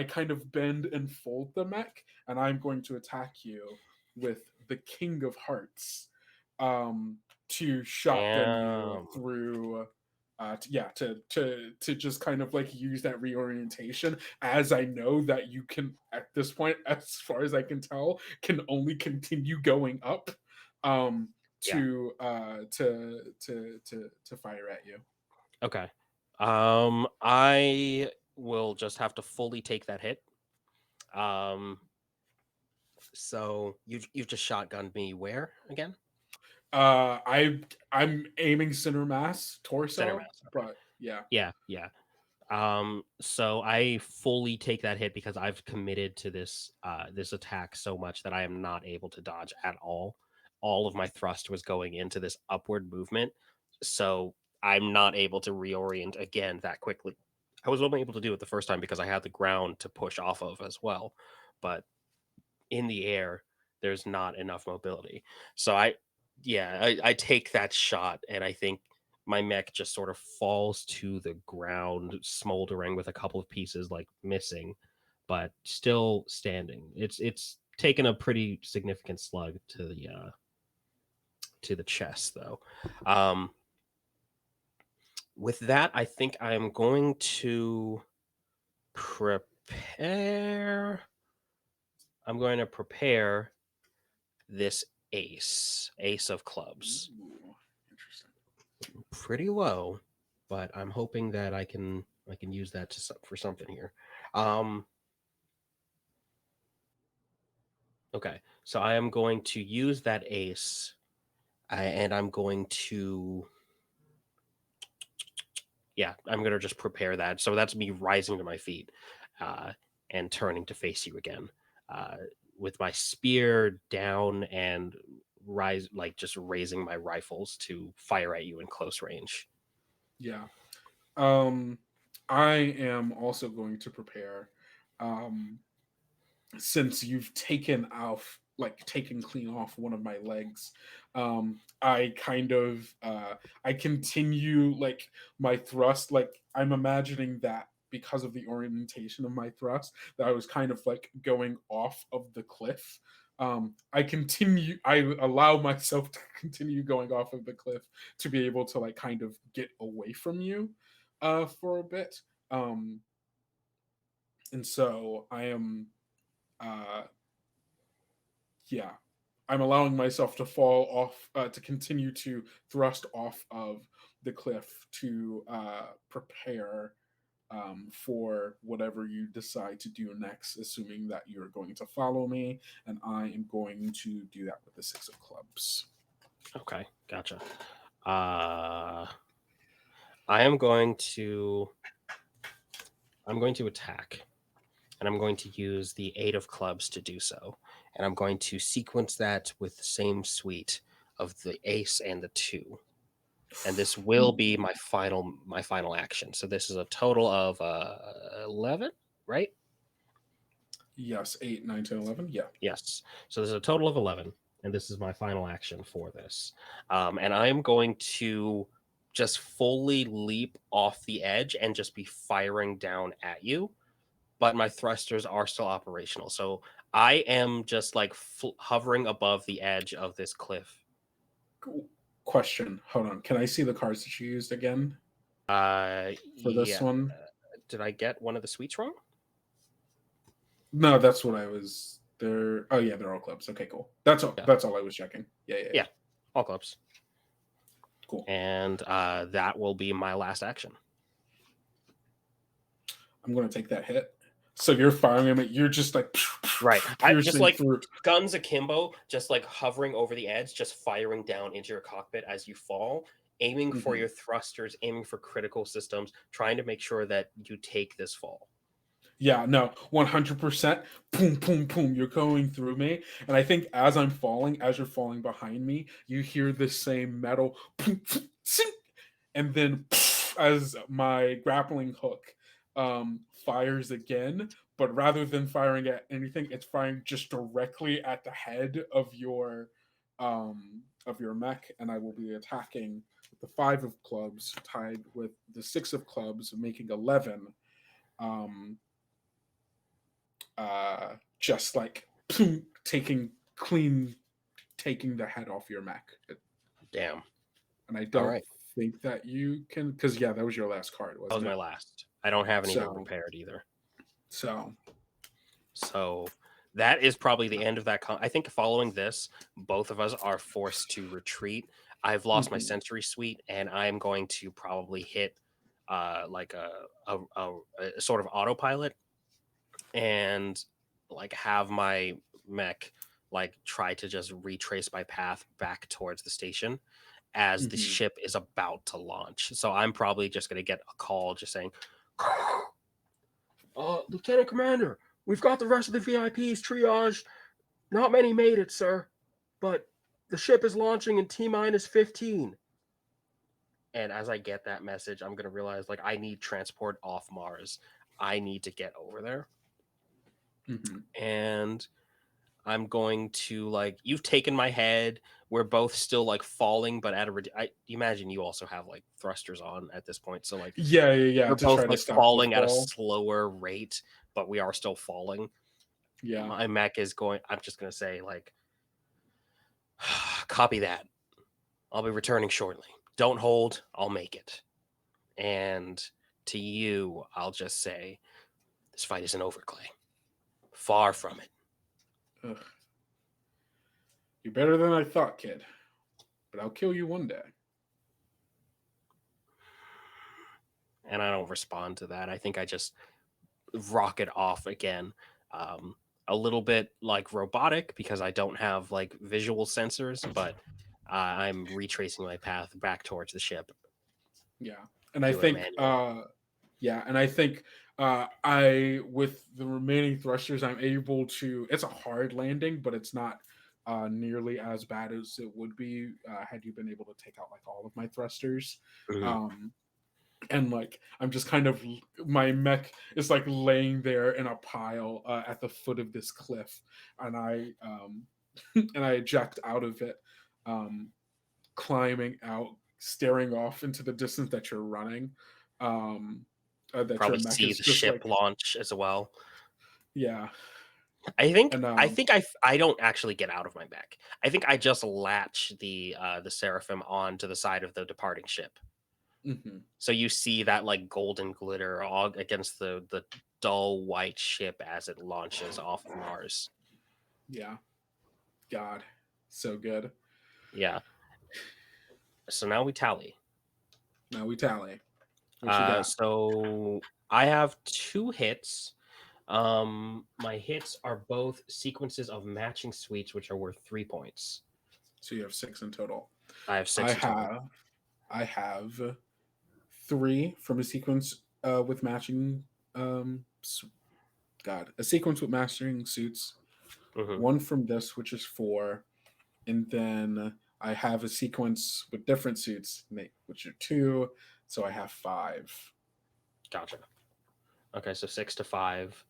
kind of bend and fold the mech, and I'm going to attack you with the King of Hearts, to shotgun you Damn. through to just kind of like use that reorientation, as I know that you can at this point, as far as I can tell, can only continue going up, um Yeah. to fire at you. Okay. I will just have to fully take that hit. So you've just shotgunned me where again? I'm aiming center mass torso, Center mass. but yeah. Yeah. So I fully take that hit because I've committed to this attack so much that I am not able to dodge at all. All of my thrust was going into this upward movement, so I'm not able to reorient again that quickly. I was only able to do it the first time because I had the ground to push off of as well, but in the air, there's not enough mobility. So I take that shot, and I think my mech just sort of falls to the ground, smoldering with a couple of pieces like missing, but still standing. It's taken a pretty significant slug to the chest, though. With that, I think I am going to prepare. I'm going to prepare this ace of clubs. Ooh, interesting. Pretty low, but I'm hoping that I can use that for something here. Okay, so I am going to use that ace, and I'm going to I'm going to just prepare that. So that's me rising to my feet and turning to face you again with my spear down and just raising my rifles to fire at you in close range. Yeah. I am also going to prepare, um since you've taken clean off one of my legs. I kind of I continue like my thrust, like I'm imagining that because of the orientation of my thrust, that I was kind of like going off of the cliff. I allow myself to continue going off of the cliff to be able to like kind of get away from you for a bit. And so I am uh yeah, I'm allowing myself to fall off, to continue to thrust off of the cliff to prepare for whatever you decide to do next, assuming that you're going to follow me, and I am going to do that with the six of clubs. Okay, gotcha. I am going to attack, and I'm going to use the eight of clubs to do so, and I'm going to sequence that with the same suite of the ace and the two, and this will be my final action. So this is a total of 11, right? Yes, 8, 9, 10, 11. Yeah. Yes. So there's a total of 11, and this is my final action for this. And I'm going to just fully leap off the edge and just be firing down at you, but my thrusters are still operational. So I am just like hovering above the edge of this cliff. Question. Hold on. Can I see the cards that you used again for this Yeah. one? Did I get one of the suites wrong? No, that's what I was there. Oh yeah, they're all clubs. Okay, cool. That's all. Yeah. That's all I was checking. Yeah. All clubs. Cool. And that will be my last action. I'm going to take that hit. So you're firing him. You're just like right. I just like through. Guns akimbo, just like hovering over the edge, just firing down into your cockpit as you fall, aiming for your thrusters, aiming for critical systems, trying to make sure that you take this fall. Yeah, no, 100%. Boom, boom, boom. You're going through me. And I think as I'm falling, as you're falling behind me, you hear this same metal. Boom, boom, sing, and then as my grappling hook fires again, but rather than firing at anything, it's firing just directly at the head of your mech, and I will be attacking with the 5 of clubs tied with the 6 of clubs, making 11. Just like taking the head off your mech. Damn. And I don't think that you can, because yeah, that was your last card, That was wasn't my it? last. I don't have anything So, prepared either. so So that is probably the end of that. I think following this, both of us are forced to retreat. I've lost my mhm. sensory suite, and I'm going to probably hit like a sort of autopilot and like have my mech like try to just retrace my path back towards the station as the Mhm. ship is about to launch. So I'm probably just going to get a call just saying, Lieutenant Commander, we've got the rest of the VIPs triaged. Not many made it, sir, but the ship is launching in T minus 15. And as I get that message, I'm going to realize like I need transport off Mars. I need to get over there. Mhm. And I'm going to like, you've taken my head. We're both still like falling, but at I imagine you also have like thrusters on at this point. So like Yeah, we're to both try to like stop the falling at a fall. slower rate, but we are still falling. Yeah. My mech is going, I'm just going to say like, copy that. I'll be returning shortly. Don't hold, I'll make it. And to you, I'll just say, this fight isn't over, Clay. Far from it. Ugh. You're better than I thought, kid. But I'll kill you one day. And I don't respond to that. I think I just rocket off again. A little bit like robotic because I don't have like visual sensors, but I'm retracing my path back towards the ship. Yeah. And I Doing it think manually. I with the remaining thrusters I'm able to, it's a hard landing, but it's not nearly as bad as it would be had you been able to take out like all of my thrusters. Mhm. Um and like I'm just kind of, my mech is like laying there in a pile at the foot of this cliff, and I and I eject out of it, um, climbing out, staring off into the distance that you're running. That your Probably mech see is the just ship like, launch as well. yeah, I think and I think I don't actually get out of my mech. I think I just latch the Seraphim onto the side of the departing ship. mhm, So you see that like golden glitter all against the dull white ship as it launches off of Mars. yeah, God, so good. Yeah. So now we tally. Now we tally. What you got? So I have 2 hits. My hits are both sequences of matching suites, which are worth 3 points. So you have 6 in total. I have I 6 in total. have I have 3 from a sequence with matching a sequence with matching suits. Hmm. 1 from this, which is 4, and then I have a sequence with different suits, which are 2. So I have 5. Gotcha. Okay, so 6 to 5.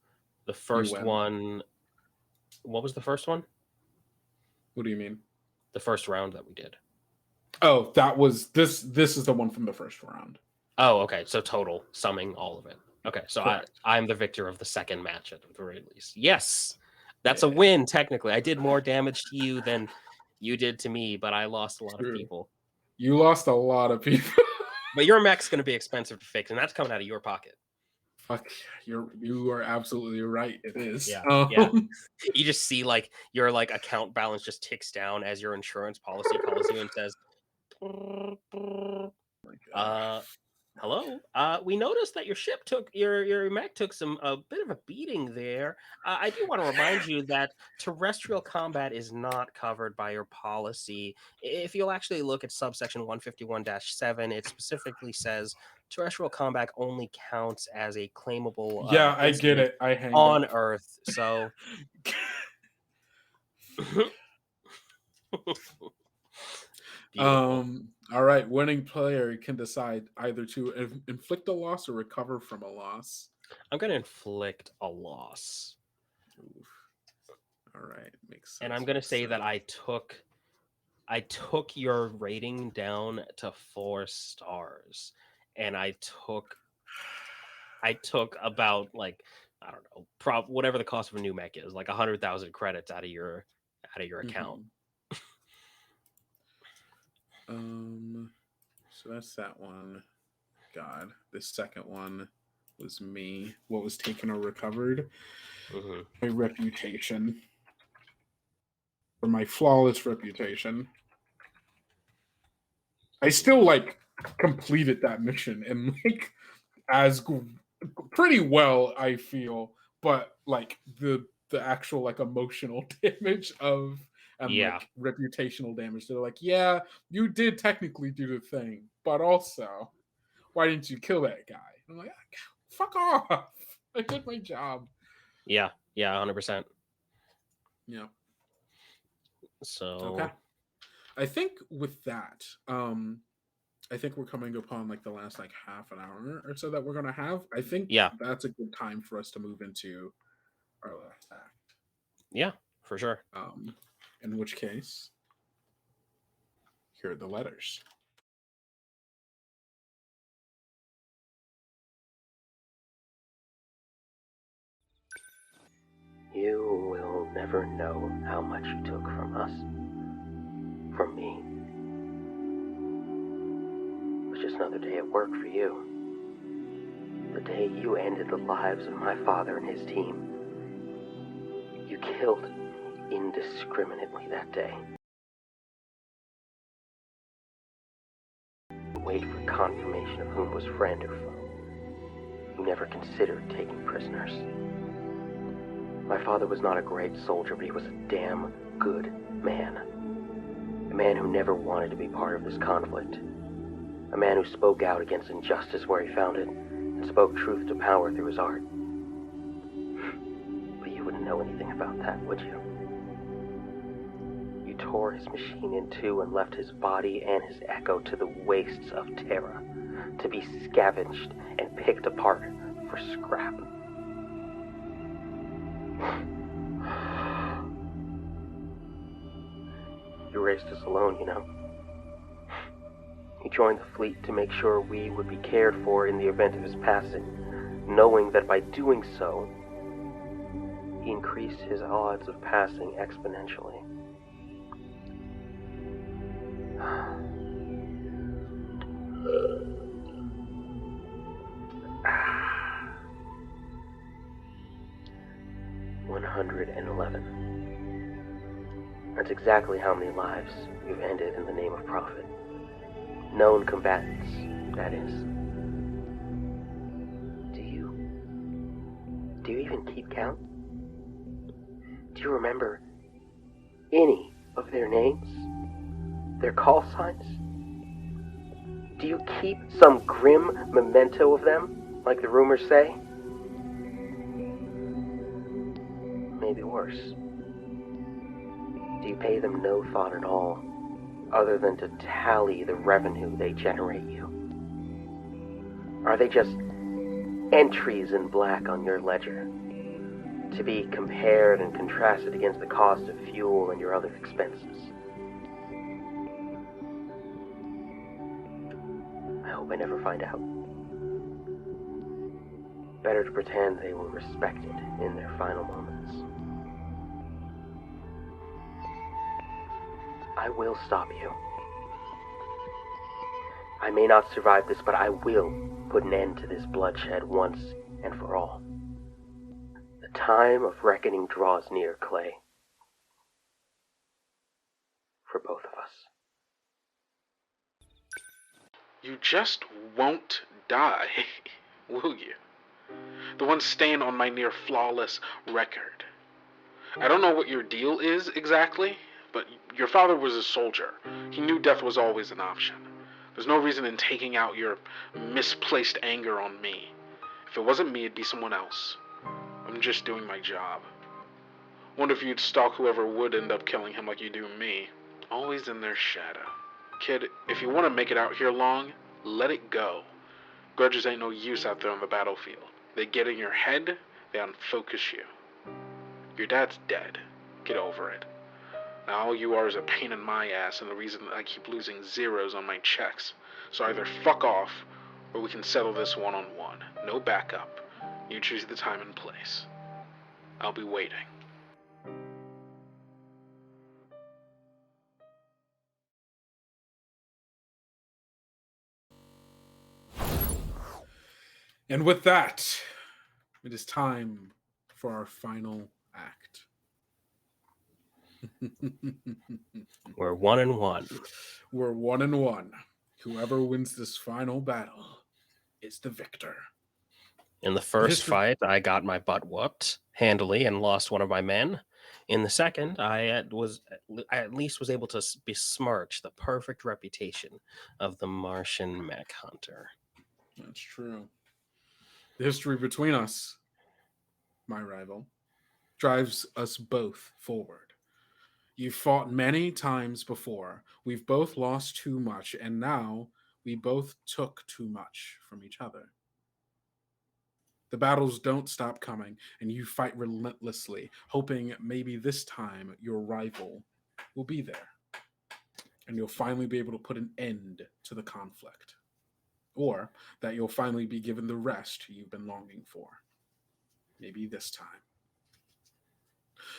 The You first win. one, what was the first one? What do you mean? The first round that we did. Oh, that was this. This is the one from the first round. Oh, okay. So total, summing all of it. Okay, so Correct. I'm the victor of the second match at the very least. Yes, that's a Yeah. win technically. I did more damage to you than you did to me, but I lost a lot of True. people. You lost a lot of people. But your mech's going to be expensive to fix, and that's coming out of your pocket. Fuck, you are absolutely right. It is. Yeah, yeah. You just see like your like account balance just ticks down as your insurance policy calls you and says, hello. We noticed that your ship took your mech took a bit of a beating there. I do want to remind you that terrestrial combat is not covered by your policy. If you'll actually look at subsection 151-7, it specifically says terrestrial combat only counts as a claimable Yeah, I get incident it. I hang on up. Earth. So. Beautiful. All right. Winning player can decide either to inflict a loss or recover from a loss. I'm going to inflict a loss. Oof. All right, makes sense. And I'm going to say that I took your rating down to 4 stars, and I took about like, I don't know, whatever the cost of a new mech is, like 100,000 credits out of your account. Mm-hmm. So that's that one. God, the second one was me. What was taken or recovered? Hmm. My reputation. Or my flawless reputation. I still like completed that mission and like as pretty well, I feel, but like the actual like emotional damage of and Yeah. like reputational damage. They're like, yeah, you did technically do the thing, but also, why didn't you kill that guy? I'm like, fuck off! I did my job. Yeah. Yeah. 100%. Yeah. Okay. So I think with that, I think we're coming upon like the last like half an hour or so that we're gonna have. I think yeah. that's a good time for us to move into our last act. Yeah. For sure. In which case, here are the letters. You will never know how much you took from us. From me. It was just another day at work for you. The day you ended the lives of my father and his team. You killed indiscriminately that day. Wait for confirmation of whom was friend or foe. You never considered taking prisoners. My father was not a great soldier, but he was a damn good man. A man who never wanted to be part of this conflict. A man who spoke out against injustice where he found it, and spoke truth to power through his art. But you wouldn't know anything about that, would you? You tore his machine in two and left his body and his echo to the wastes of Terra, to be scavenged and picked apart for scrap. You raised us alone, you know. He joined the fleet to make sure we would be cared for in the event of his passing, knowing that by doing so, he increased his odds of passing exponentially. 111. That's exactly how many lives you've ended in the name of profit. Known combatants, that is. Do you even keep count? Do you remember any of their names? Their call signs? Do you keep some grim memento of them, like the rumors say? Maybe worse. Do you pay them no thought at all, other than to tally the revenue they generate you? Are they just entries in black on your ledger, to be compared and contrasted against the cost of fuel and your other expenses? I hope I never find out. Better to pretend they were respected in their final moments. I will stop you. I may not survive this, but I will put an end to this bloodshed once and for all. The time of reckoning draws near, Clay. For both of us. You just won't die, will you? The one stain on my near flawless record. I don't know what your deal is exactly, but your father was a soldier. He knew death was always an option. There's no reason in taking out your misplaced anger on me. If it wasn't me, it'd be someone else. I'm just doing my job. Wonder if you'd stalk whoever would end up killing him like you do me. Always in their shadow. Kid, if you want to make it out here long, let it go. Grudges ain't no use out there on the battlefield. They get in your head, they unfocus you. Your dad's dead. Get over it. Now all you are is a pain in my ass and the reason that I keep losing zeros on my checks. So either fuck off, or we can settle this one-on-one. No backup. You choose the time and place. I'll be waiting. And with that, it is time for our final act. We're 1-1. We're 1-1. Whoever wins this final battle is the victor. In the first History- fight, I got my butt whooped handily and lost one of my men. In the second, I at least was able to besmirch the perfect reputation of the Martian mech hunter. That's true. The history between us, my rival, drives us both forward. You've fought many times before. We've both lost too much, and now we both took too much from each other. The battles don't stop coming, and you fight relentlessly, hoping maybe this time your rival will be there, and you'll finally be able to put an end to the conflict. Or that you'll finally be given the rest you've been longing for. Maybe this time.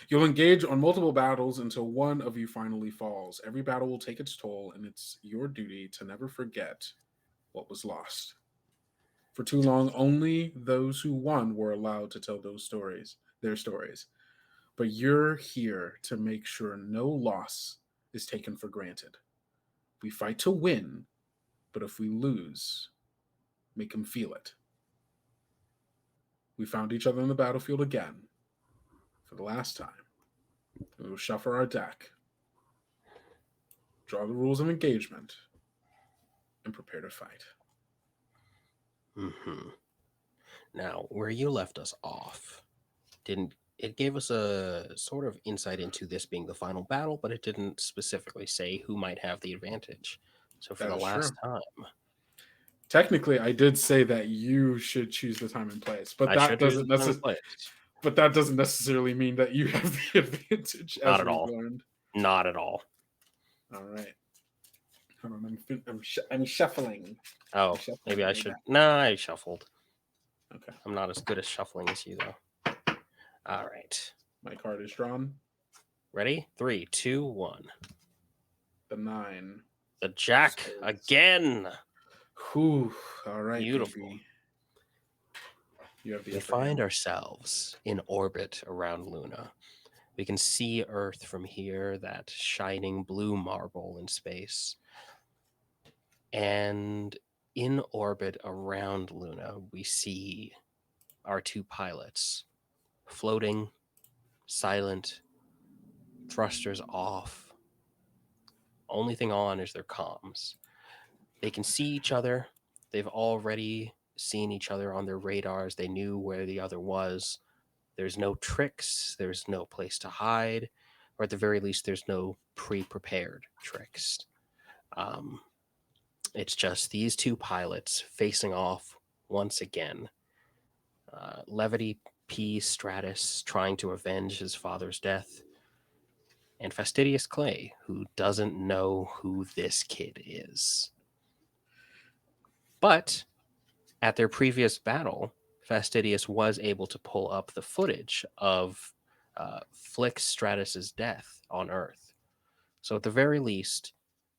You'll engage on multiple battles until one of you finally falls. Every battle will take its toll, and it's your duty to never forget what was lost. For too long, only those who won were allowed to tell their stories. But you're here to make sure no loss is taken for granted. We fight to win, but if we lose, make them feel it. We found each other on the battlefield again for the last time. We will shuffle our deck, draw the rules of engagement, and prepare to fight. Mm-hmm. Now, where you left us off, it gave us a sort of insight into this being the final battle, but it didn't specifically say who might have the advantage. So for That the is last true. time, Technically, I did say that you should choose the time and place, but that doesn't necessarily mean that you have the advantage. Not As at all. we've learned. Not at all. All right. Hold on, I'm shuffling. Oh, Shuffling maybe I right should. back. No, I shuffled. Okay. I'm not as good at shuffling as you, though. All right. My card is drawn. Ready? 3, 2, 1. The 9. The Jack Spades. again. Whew. All right, Beautiful. baby. You have the We upper find hand. ourselves in orbit around Luna. We can see Earth from here, that shining blue marble in space. And in orbit around Luna, we see our two pilots floating, silent, thrusters off. Only thing on is their comms. They can see each other. They've already seen each other on their radars. They knew where the other was. There's no tricks. There's no place to hide. Or at the very least, there's no pre-prepared tricks. It's just these two pilots facing off once again. Levity P. Stratus trying to avenge his father's death. And Fastidious Clay, who doesn't know who this kid is. But at their previous battle, Fastidious was able to pull up the footage of Flick Stratus's death on Earth. So at the very least,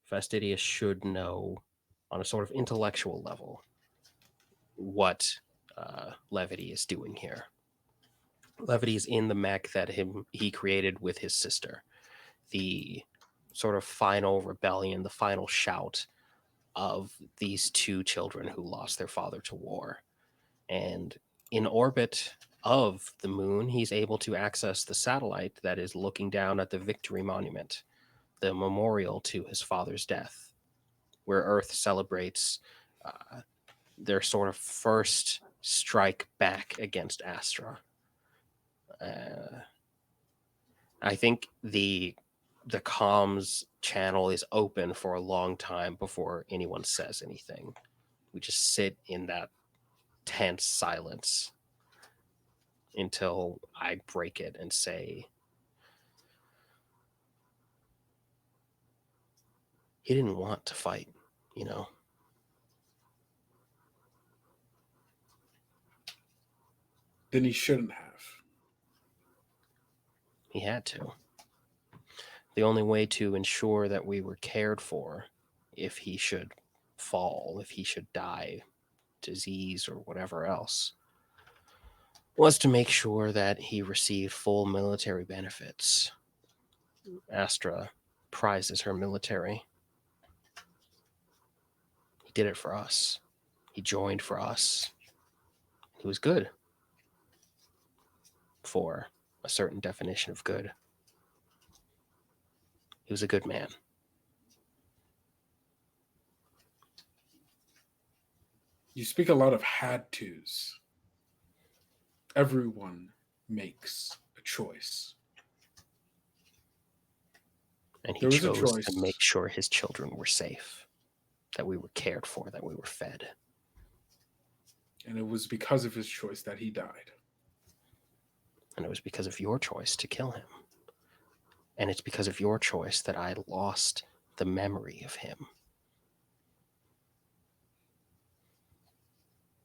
Fastidious should know on a sort of intellectual level what Levity is doing here. Levity is in the mech that he created with his sister. The sort of final rebellion, the final shout of these two children who lost their father to war. And in orbit of the moon, he's able to access the satellite that is looking down at the Victory Monument, the memorial to his father's death, where Earth celebrates their sort of first strike back against Astra. I think the comms channel is open for a long time before anyone says anything. We just sit in that tense silence until I break it and say, he didn't want to fight, you know? Then he shouldn't have. He had to. The only way to ensure that we were cared for if he should fall, if he should die, disease, or whatever else, was to make sure that he received full military benefits. Astra prizes her military. He did it for us. He joined for us. He was good for a certain definition of good. He was a good man. You speak a lot of had tos. Everyone makes a choice. And he There was a chose choice. to make sure his children were safe, that we were cared for, that we were fed. And it was because of his choice that he died. And it was because of your choice to kill him. And it's because of your choice that I lost the memory of him.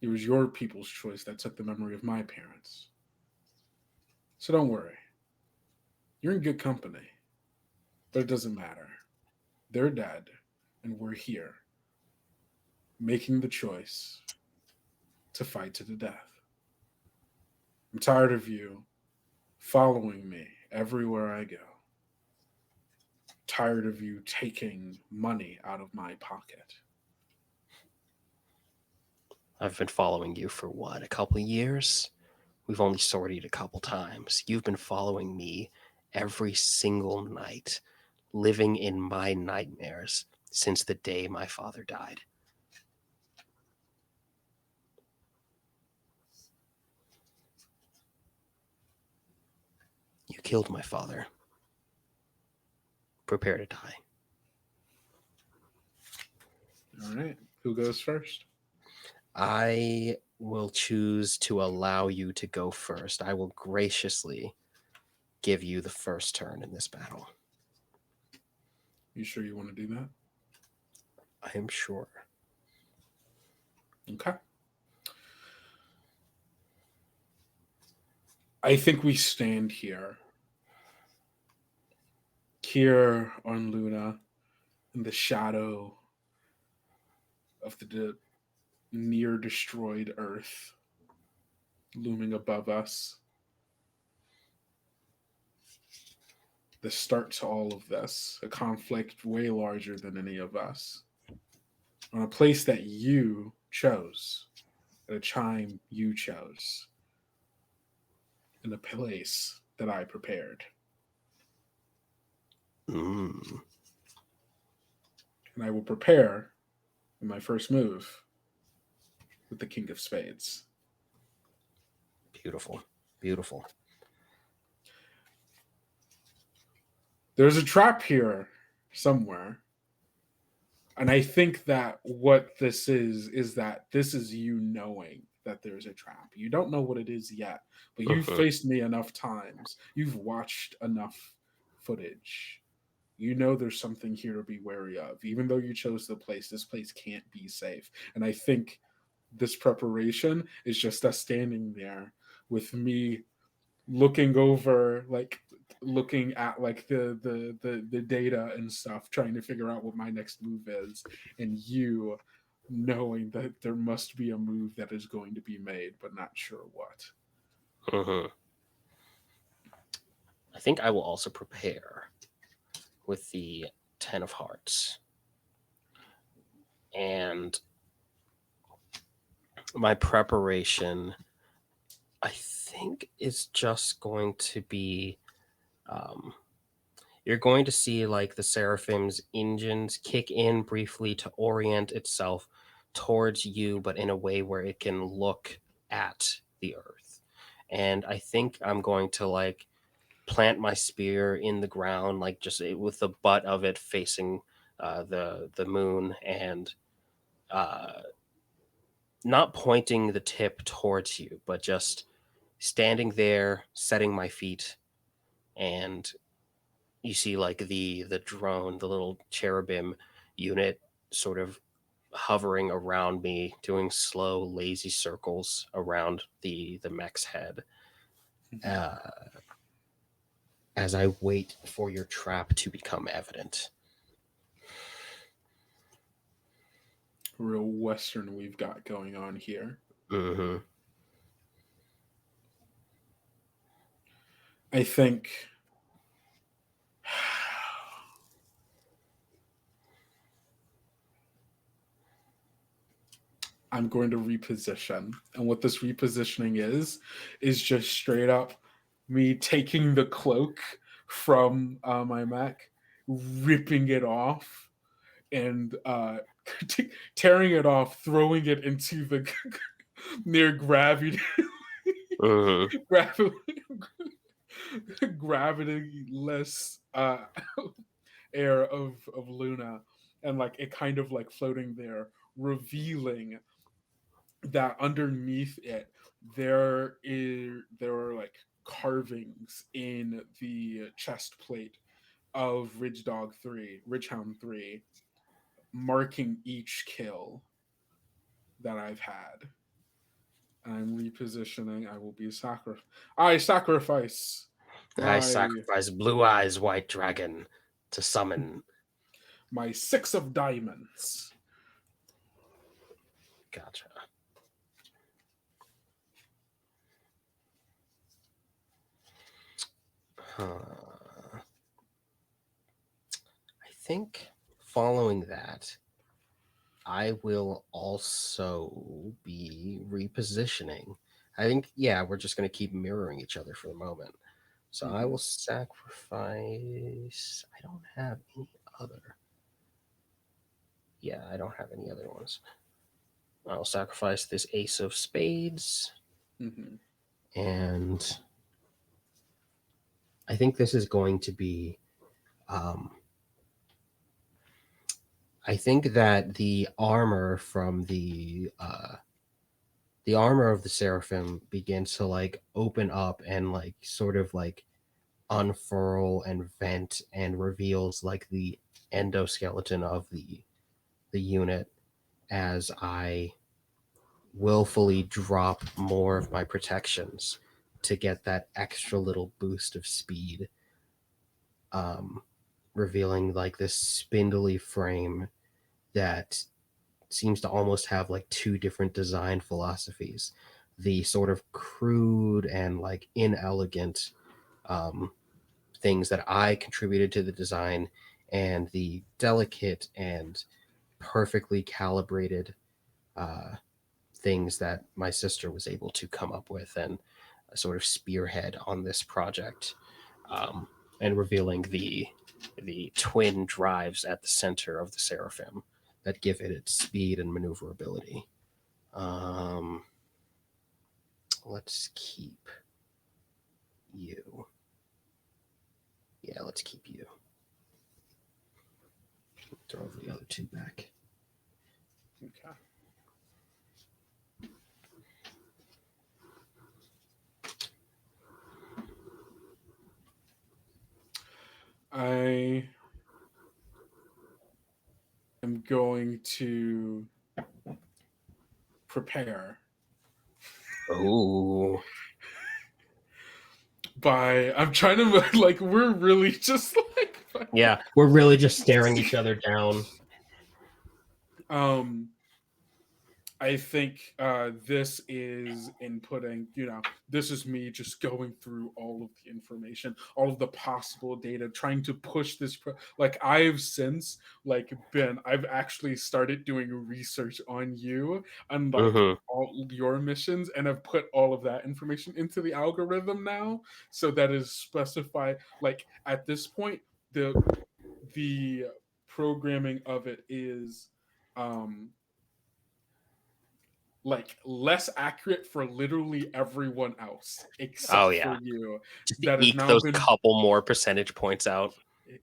It was your people's choice that took the memory of my parents. So don't worry. You're in good company. But it doesn't matter. They're dead, and we're here, making the choice to fight to the death. I'm tired of you following me everywhere I go. Tired of you taking money out of my pocket. I've been following you for what, a couple of years? We've only sortied a couple times. You've been following me every single night, living in my nightmares since the day my father died. You killed my father. Prepare to die. All right. Who goes first? I will choose to allow you to go first. I will graciously give you the first turn in this battle. You sure you want to do that? I am sure. Okay. I think we stand here on Luna, in the shadow of the near destroyed Earth looming above us. The start to all of this, a conflict way larger than any of us, on a place that you chose, at a time you chose, in a place that I prepared. Mm. And I will prepare in my first move with the King of Spades. Beautiful. Beautiful. There's a trap here somewhere. And I think that what this is that this is you knowing that there's a trap. You don't know what it is yet, but you've faced me enough times. You've watched enough footage. You know there's something here to be wary of. Even though you chose the place, this place can't be safe. And I think this preparation is just us standing there with me looking over, like looking at like the data and stuff, trying to figure out what my next move is, and you knowing that there must be a move that is going to be made, but not sure what. Mm-hmm. I think I will also prepare with the 10 of Hearts. And my preparation, I think, is just going to be you're going to see like the Seraphim's engines kick in briefly to orient itself towards you, but in a way where it can look at the earth. And I think I'm going to like plant my spear in the ground, like just with the butt of it facing the moon, and not pointing the tip towards you, but just standing there, setting my feet, and you see like the drone, the little cherubim unit, sort of hovering around me, doing slow, lazy circles around the mech's head. As I wait for your trap to become evident. real Western we've got going on here. Mm-hmm. I think I'm going to reposition. And what this repositioning is just straight up me taking the cloak from my Mac, ripping it off, and tearing it off, throwing it into the near gravity, Mm-hmm. gravity, gravity-less air of Luna, and like it kind of like floating there, revealing that underneath it there are like carvings in the chest plate of Ridgehound 3, marking each kill that I've had. I'm repositioning. I will be I sacrifice I my sacrifice Blue Eyes White Dragon to summon. my 6 of diamonds. Gotcha. I think following that, I will also be repositioning. I think, yeah, we're just going to keep mirroring each other for the moment. So I will sacrifice. I don't have any other. Yeah, I don't have any other ones. I'll sacrifice this Ace of Spades. Mm-hmm. And I think this is going to be. I think that the armor from the armor of the seraphim begins to like open up and like sort of like unfurl and vent and reveals like the endoskeleton of the unit as I willfully drop more of my protections to get that extra little boost of speed, revealing like this spindly frame that seems to almost have like two different design philosophies: the sort of crude and like inelegant things that I contributed to the design, and the delicate and perfectly calibrated things that my sister was able to come up with and sort of spearhead on this project, and revealing the twin drives at the center of the seraphim that give it its speed and maneuverability. Let's keep you. Yeah, let's keep you. Throw the other two back. Okay. I am going to prepare Oh, I'm trying to like we're really just like yeah, we're really just staring each other down. um I think this is inputting, this is me just going through all of the information, all of the possible data, trying to push this. Like I've since I've actually started doing research on you and like all your missions, and I've put all of that information into the algorithm now, so that is specified. Like at this point, the programming of it is like less accurate for literally everyone else Oh except yeah, for you. just to That has eke now those been, couple more percentage points out.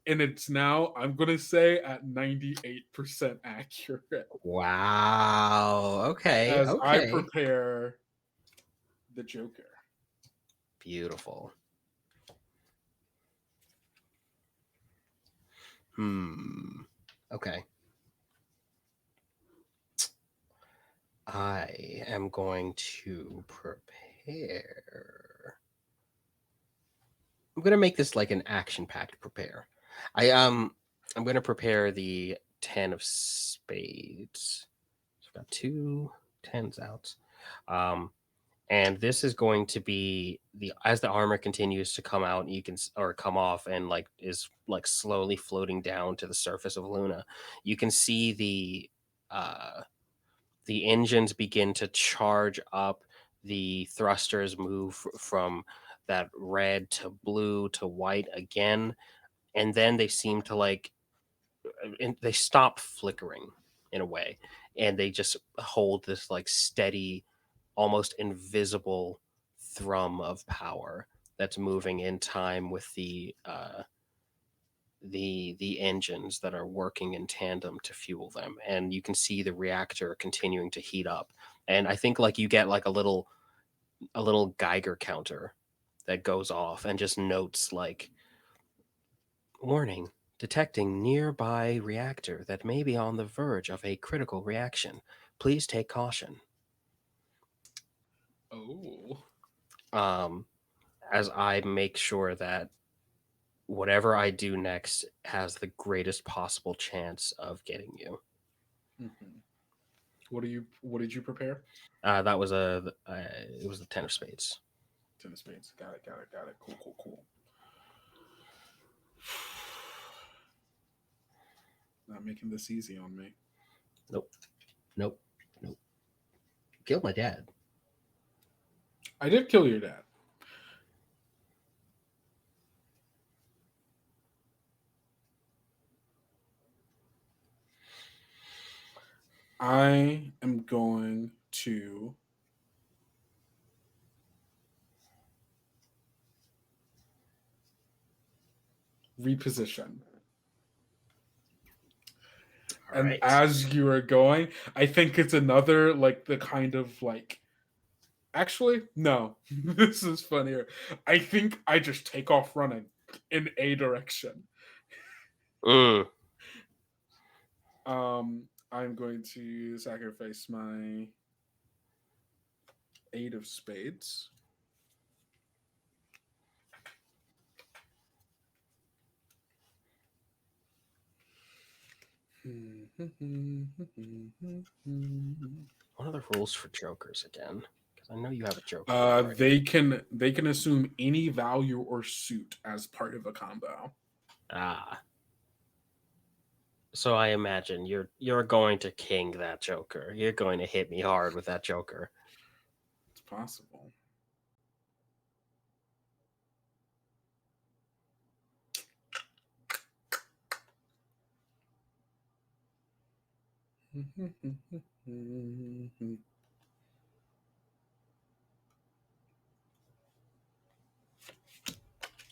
and it's now, I'm gonna say, at 98% accurate Wow. Okay. as I Okay. prepare the Joker. Beautiful. Okay. I am going to prepare. I'm gonna make this like an action-packed prepare. I'm gonna prepare the 10 of spades. got 2 10s out. And this is going to be as the armor continues to come out, you can or come off and like is like slowly floating down to the surface of Luna. You can see the engines begin to charge up. The thrusters move from that red to blue to white again, and then they seem to they stop flickering in a way, and they just hold this like steady, almost invisible thrum of power that's moving in time with the engines that are working in tandem to fuel them. And you can see the reactor continuing to heat up, and I think like you get like a little Geiger counter that goes off and just notes like, warning, detecting nearby reactor that may be on the verge of a critical reaction. Please take caution. Oh. As I make sure that whatever I do next has the greatest possible chance of getting you. Mm-hmm. What did you prepare? That was it was the 10 of spades. 10 of spades. Got it. Cool. Not making this easy on me. Nope. Killed my dad. I did kill your dad. I am going to reposition. And right. as you are going, I think it's another like the kind of like. Actually, no. This is funnier. I think I just take off running in a direction. I'm going to sacrifice my 8 of spades. What are the rules for jokers again? Because I know you have a joker. They can assume any value or suit as part of a combo. So I imagine you're going to king that joker. You're going to hit me hard with that joker. It's possible.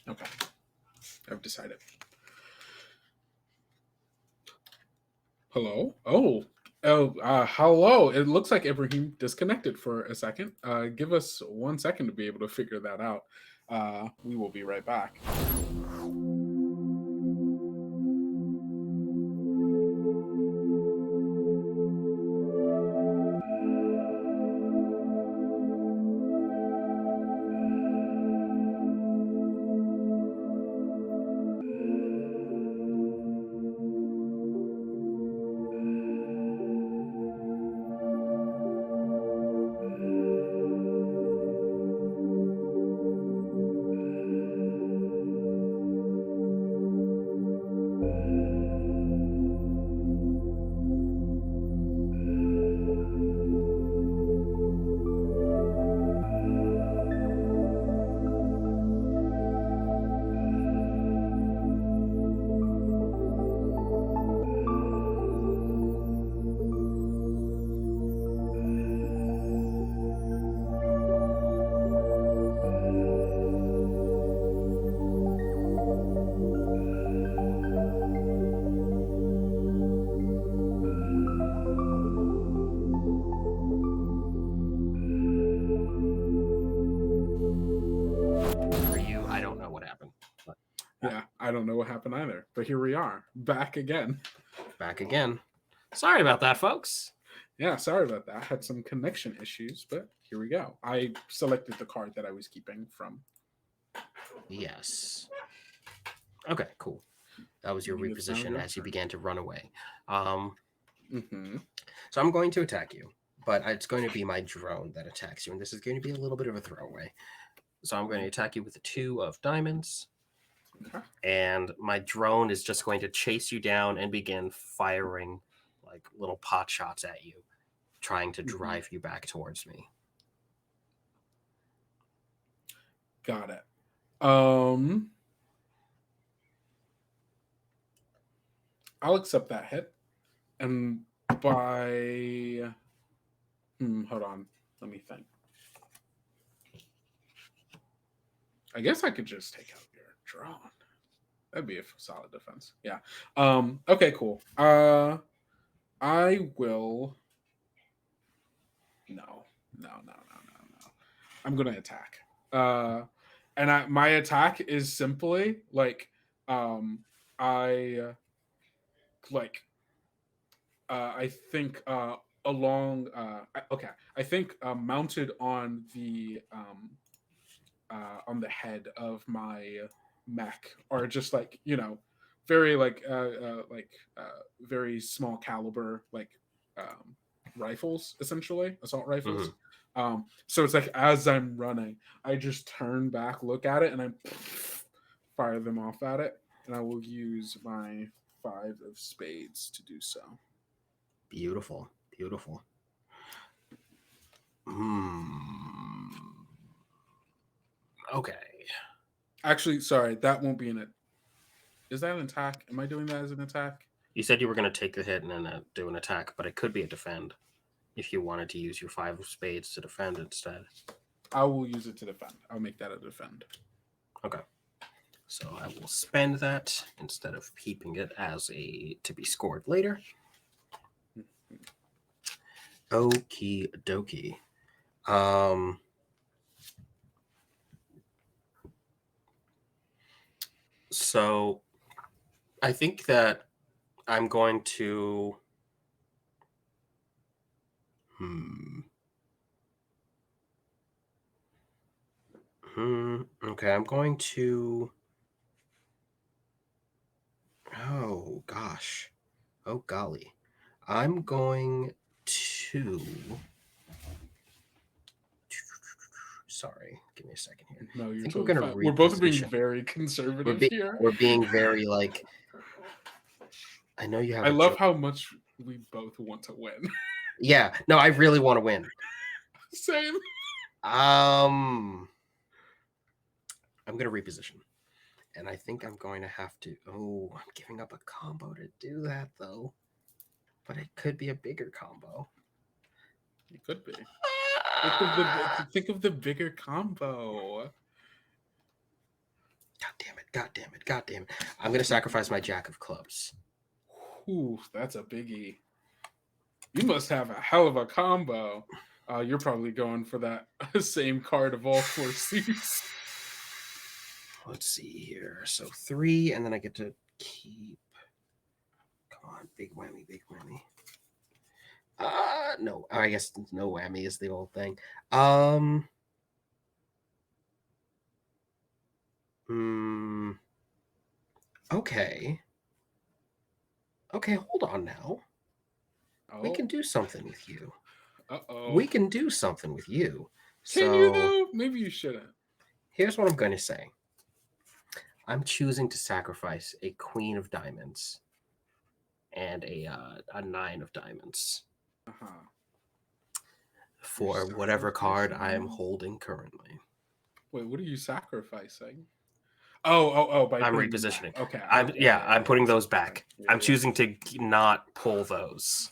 Okay. I've decided. Hello? Oh, hello. It looks like Ibrahim disconnected for a second. Give us 1 second to be able to figure that out. We will be right back. Yeah, I don't know what happened either, but here we are, back again. Sorry about that, folks. Yeah, sorry about that. I had some connection issues, but here we go. I selected the card that I was keeping from. Yes. Okay, cool. That was your reposition as you began to run away. Mm-hmm. So I'm going to attack you, but it's going to be my drone that attacks you, and this is going to be a little bit of a throwaway. So I'm going to attack you with the 2 of diamonds, Okay. and my drone is just going to chase you down and begin firing like little pot shots at you, trying to drive you back towards me. Got it. I'll accept that hit. And by hold on. Let me think. I guess I could just take out your drone. That'd be a solid defense. Yeah. Okay, cool. I will. No. I'm gonna attack. And my attack is simply like, I like, I think along. Okay, I think mounted on the head of my mech, or just like, very like very small caliber, like rifles, essentially assault rifles. So it's like, as I'm running, I just turn back, look at it, and I fire them off at it, and I will use my 5 of spades to do so. Beautiful. Okay. Actually, sorry, that won't be in it. Is that an attack? Am I doing that as an attack? You said you were going to take the hit and then do an attack, but it could be a defend if you wanted to use your 5 of spades to defend instead. I will use it to defend. I'll make that a defend. Okay. So I will spend that instead of keeping it as a to be scored later. Okie dokie. So I think that I'm going to okay, I'm going to oh gosh. Oh golly. I'm going to sorry, give me a second here. No, you're I think totally we're gonna fine. We're both being reposition. very conservative here. We're being very like. I know you have. I love how much we both want to win. Yeah, no, I really want to win. Same. I'm gonna reposition, and I think I'm going to have to. Oh, I'm giving up a combo to do that though, but it could be a bigger combo. It could be. Think of the bigger combo. God damn it. I'm gonna sacrifice my Jack of Clubs. Ooh, that's a biggie. You must have a hell of a combo. You're probably going for that same card of all 4 seats. Let's see here. So 3, and then I get to keep. Come on, big whammy. No, I guess no whammy is the old thing. Okay. Okay, hold on now. Oh. We can do something with you. Uh-oh. We can do something with you. Can you though? Maybe you shouldn't. Here's what I'm going to say. I'm choosing to sacrifice a queen of diamonds and a 9 of diamonds for whatever card I am holding currently. Wait, what are you sacrificing? Oh! I'm repositioning. Okay. I'm putting those back. I'm choosing to not pull those.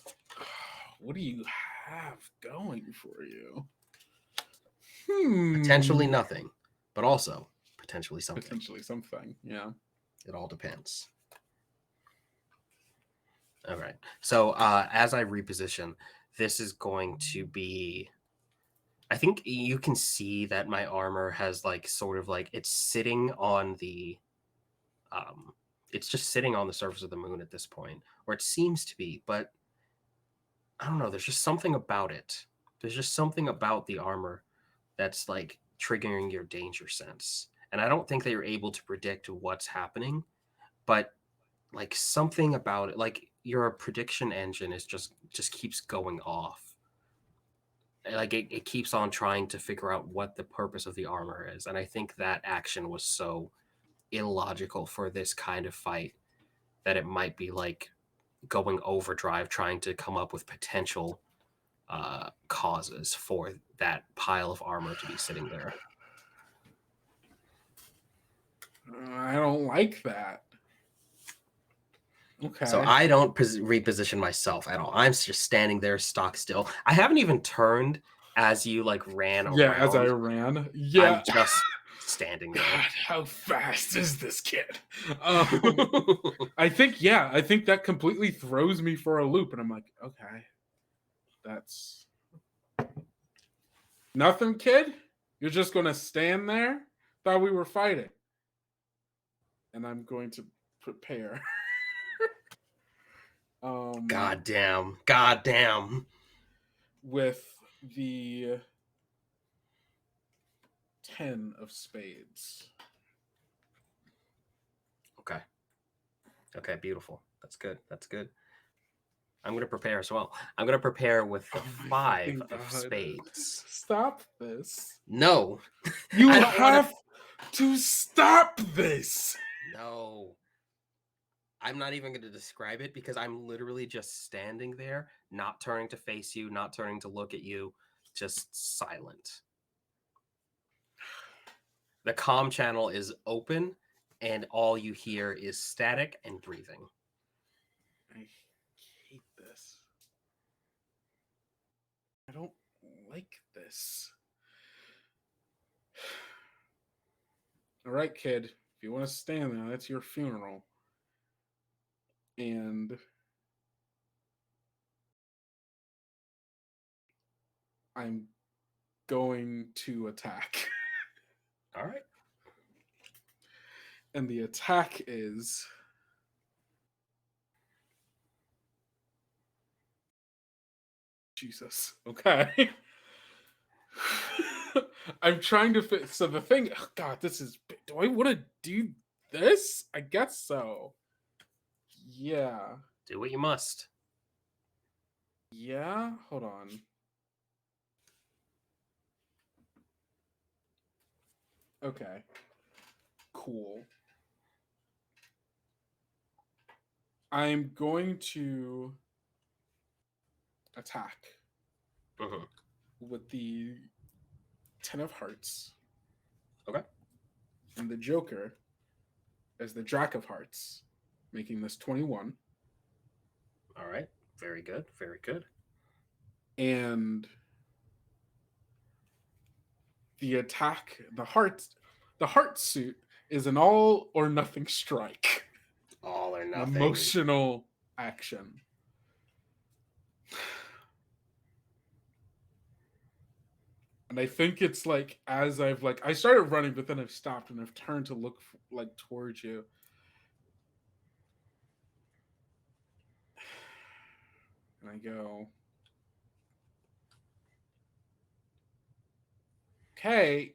What do you have going for you? Potentially nothing, but also potentially something. Potentially something. Yeah. It all depends. All right. So as I reposition, this is going to be. I think you can see that my armor has like sort of like it's sitting on the it's just sitting on the surface of the moon at this point, or it seems to be, but I don't know, there's just something about it. There's just something about the armor that's like triggering your danger sense. And I don't think that you're able to predict what's happening, but like something about it, like your prediction engine is just keeps going off. Like it keeps on trying to figure out what the purpose of the armor is, and I think that action was so illogical for this kind of fight that it might be like going overdrive trying to come up with potential causes for that pile of armor to be sitting there. I don't like that. Okay. So I don't reposition myself at all. I'm just standing there stock still. I haven't even turned as you like ran around. Yeah, as I ran. Yeah. I'm just standing there. God, how fast is this kid? I think that completely throws me for a loop, and I'm like, okay, that's nothing, kid. You're just gonna stand there? Thought we were fighting. And I'm going to prepare. God damn. With the 10 of spades. Okay, beautiful. That's good. I'm going to prepare as well. I'm going to prepare with the 5 of spades. Stop this. No. You have to stop this. No. I'm not even going to describe it because I'm literally just standing there, not turning to face you, not turning to look at you, just silent. The comm channel is open, and all you hear is static and breathing. I hate this. I don't like this. All right, kid. If you want to stand there, that's your funeral. And I'm going to attack. All right. And the attack is Jesus. Okay. I'm trying to fit. So the thing, oh God, this is. Do I want to do this? I guess so. Yeah. Do what you must. Yeah. Hold on. Okay. Cool. I'm going to attack with the 10 of hearts. Okay. And the Joker as the Jack of hearts, making this 21. All right. Very good. And the attack, the heart suit is an all or nothing strike. All or nothing. Emotional action. And I think it's like as I've like I started running, but then I've stopped and I've turned to look like towards you. And I go, okay,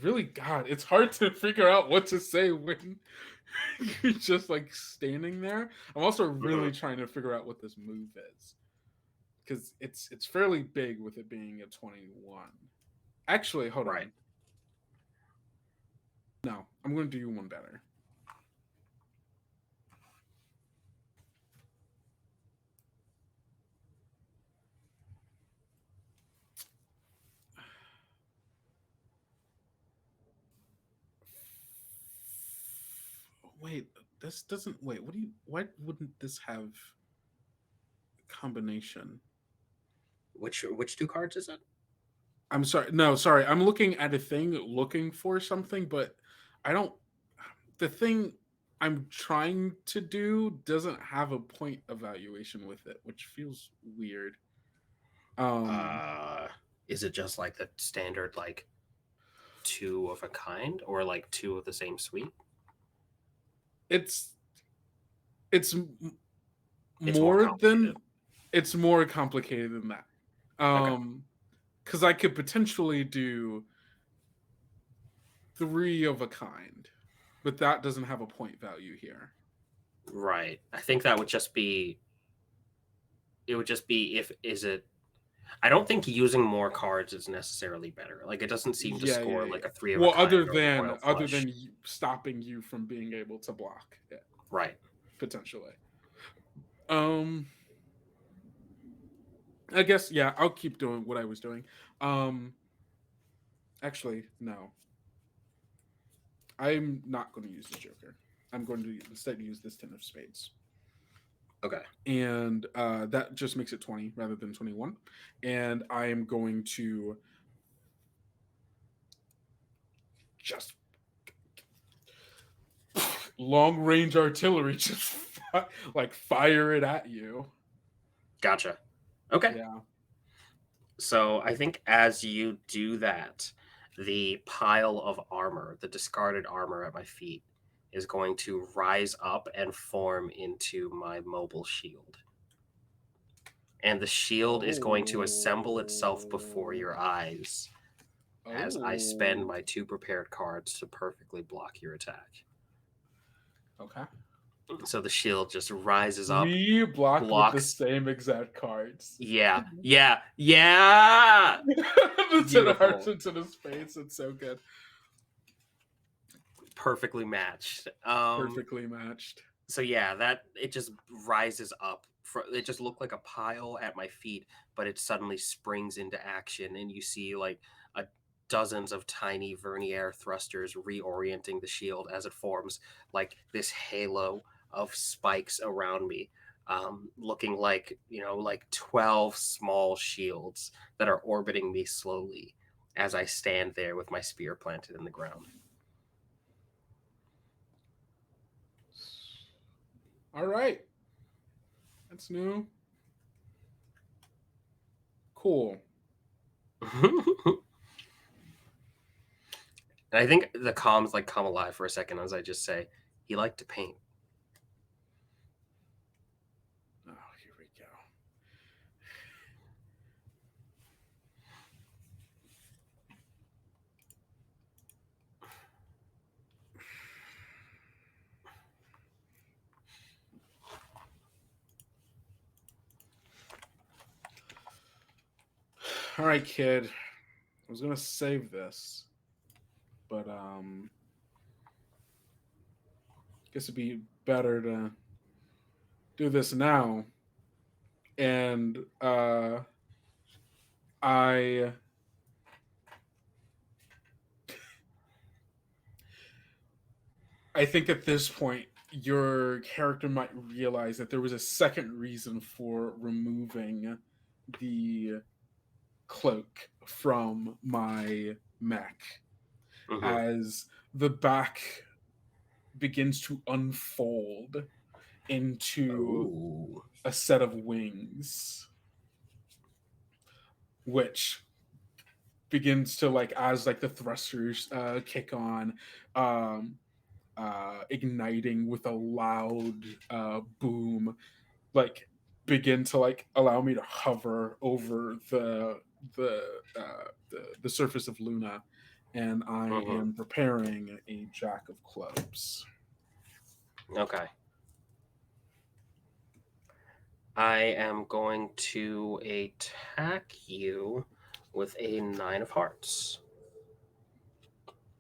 really, God, it's hard to figure out what to say when you're just like standing there. I'm also really trying to figure out what this move is. Because it's fairly big with it being a 21. Actually, hold on. No, I'm going to do you one better. Wait, this doesn't. Wait, why wouldn't this have a combination? Which 2 cards is it? I'm sorry. No, sorry. I'm looking at a thing looking for something, but I don't. The thing I'm trying to do doesn't have a point evaluation with it, which feels weird. Is it just like the standard like 2 of a kind or like 2 of the same suite? It's more than it's more complicated than that. Because I could potentially do 3 of a kind, but that doesn't have a point value here. Right. I think that would just be. It would just be if is it. I don't think using more cards is necessarily better. Like it doesn't seem to Yeah. score like a three of a Well, kind or a royal other flush. than stopping you from being able to block it, Right. potentially. I guess yeah, I'll keep doing what I was doing. Actually, no. I'm not going to use the Joker. I'm going to instead use this Ten of Spades. Okay. And that just makes it 20 rather than 21. And I am going to just long range artillery, just like fire it at you. Gotcha. Okay. Yeah. So I think as you do that, the pile of armor, the discarded armor at my feet, is going to rise up and form into my mobile shield. And the shield is going to assemble itself before your eyes as I spend my 2 prepared cards to perfectly block your attack. Okay. So the shield just rises up. We blocked with the blocks. same exact cards. Yeah. The Ten of Hearts Beautiful. into the space. It's so good. Perfectly matched. Perfectly matched. So yeah, that it just rises up. It just looked like a pile at my feet, but it suddenly springs into action, and you see like dozens of tiny vernier thrusters reorienting the shield as it forms like this halo of spikes around me, looking like like 12 small shields that are orbiting me slowly as I stand there with my spear planted in the ground. All right. That's new. Cool. And I think the comms like come alive for a second as I just say, he liked to paint. Oh, here we go. All right, kid. I was gonna save this, but guess it'd be better to do this now. And I think at this point your character might realize that there was a second reason for removing the cloak from my mech, as the back begins to unfold into Ooh. a set of wings, which begins to like as like the thrusters kick on, igniting with a loud boom, like begin to like allow me to hover over the surface of Luna, and I am preparing a Jack of Clubs. Okay. I am going to attack you with a 9 of hearts.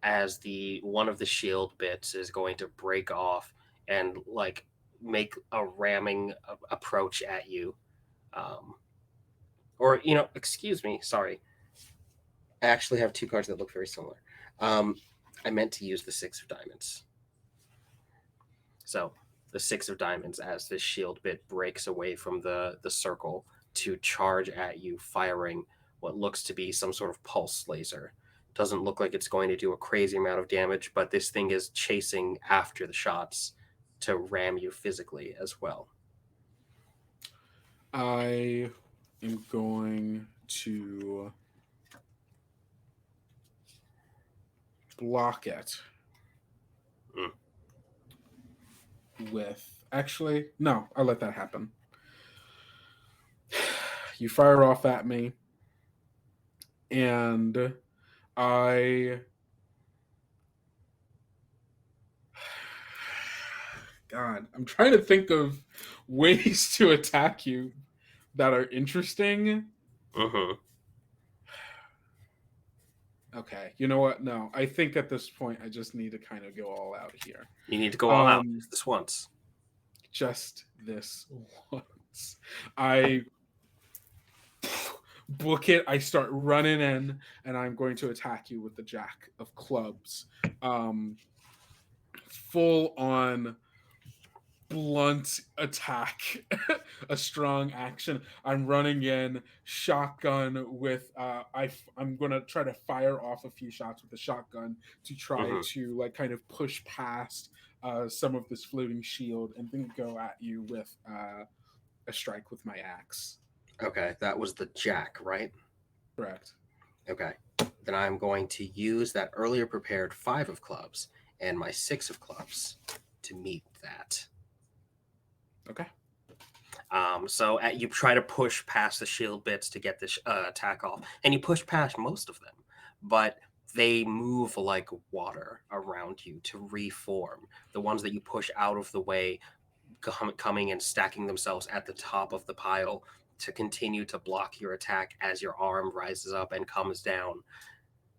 As the one of the shield bits is going to break off and like make a ramming approach at you. Or excuse me, sorry. I actually have 2 cards that look very similar. I meant to use the 6 of diamonds. So the 6 of diamonds as this shield bit breaks away from the circle to charge at you, firing what looks to be some sort of pulse laser. Doesn't look like it's going to do a crazy amount of damage, but this thing is chasing after the shots to ram you physically as well. I am going to block it with actually no, I'll let that happen. You fire off at me, and I God, I'm trying to think of ways to attack you that are interesting. Mm-hmm. Okay, you know what? No, I think at this point I just need to kind of go all out here. You need to go all out Um, this once. just this once. I book it. I start running in, and I'm going to attack you with the Jack of Clubs. Full on blunt attack, a strong action. I'm running in shotgun with I'm gonna try to fire off a few shots with the shotgun to try Mm-hmm. to like kind of push past some of this floating shield and then go at you with a strike with my axe. Okay, that was the jack, right? Correct. Okay. Then I'm going to use that earlier prepared 5 of clubs and my 6 of clubs to meet that. Okay. So you try to push past the shield bits to get this attack off, and you push past most of them, but they move like water around you to reform. The ones that you push out of the way, coming and stacking themselves at the top of the pile to continue to block your attack as your arm rises up and comes down.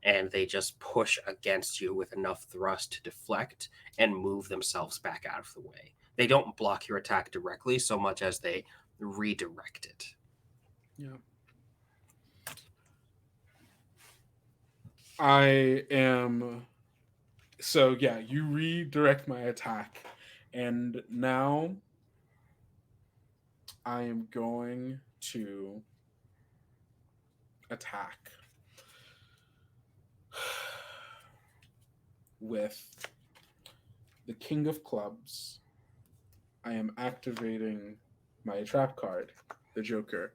And they just push against you with enough thrust to deflect and move themselves back out of the way. They don't block your attack directly so much as they redirect it. Yeah. I am. So, yeah, you redirect my attack. And now I am going to attack with the King of Clubs. I am activating my trap card, the Joker,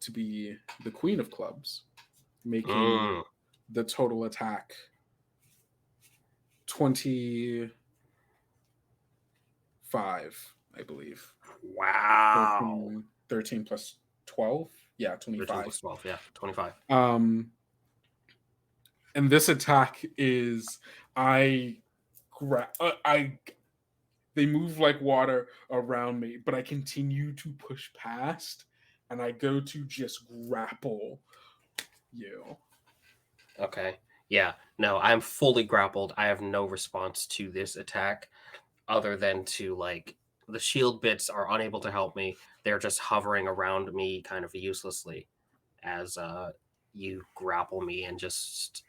to be the Queen of Clubs, making the total attack 25, I believe. Wow. 13 plus 12? Yeah, 25. 13 plus 12, yeah, 25. And this attack is they move like water around me, but I continue to push past and I go to just grapple you. Okay. Yeah. No, I'm fully grappled. I have no response to this attack other than to like the shield bits are unable to help me. They're just hovering around me kind of uselessly as you grapple me and just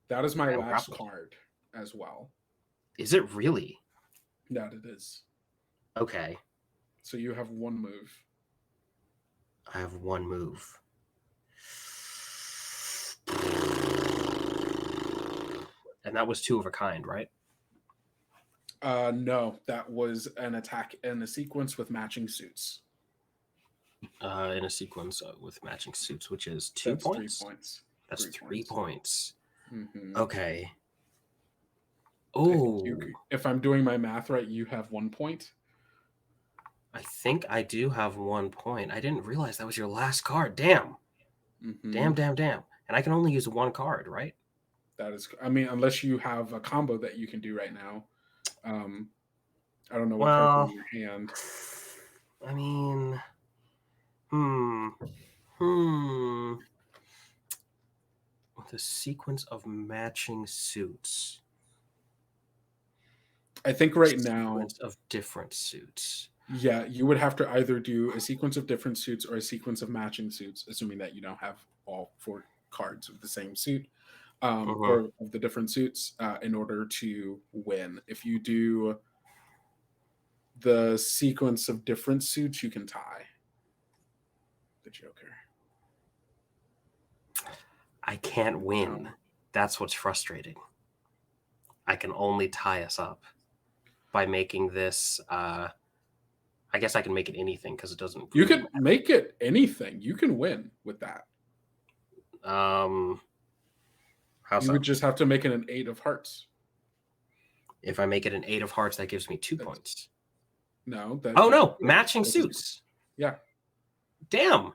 that is my I'm last grappled. card as well. Is it really? That it is. Okay. So you have one move. I have one move. And that was 2 of a kind, right? No, that was an attack in a sequence with matching suits. In a sequence with matching suits, which is 2 That's points. 3 points. That's 3 points. Mm-hmm. Okay. Oh, if I'm doing my math right, you have 1 point. I think I do have 1 point. I didn't realize that was your last card. Damn. Mm-hmm. Damn. And I can only use 1 card, right? That is, I mean, unless you have a combo that you can do right now. I don't know what cards in your hand. I mean, with a sequence of matching suits. I think right now, sequence of different suits. Yeah, you would have to either do a sequence of different suits or a sequence of matching suits, assuming that you don't have all 4 cards of the same suit or of the different suits in order to win. If you do the sequence of different suits, you can tie the Joker. I can't win. That's what's frustrating. I can only tie us up by making this. I guess I can make it anything because it doesn't. You could make it anything. You can win with that. How you would just have to make it an 8 of hearts. If I make it an 8 of hearts, that gives me 2 points. No. No, matching suits. Yeah. Damn.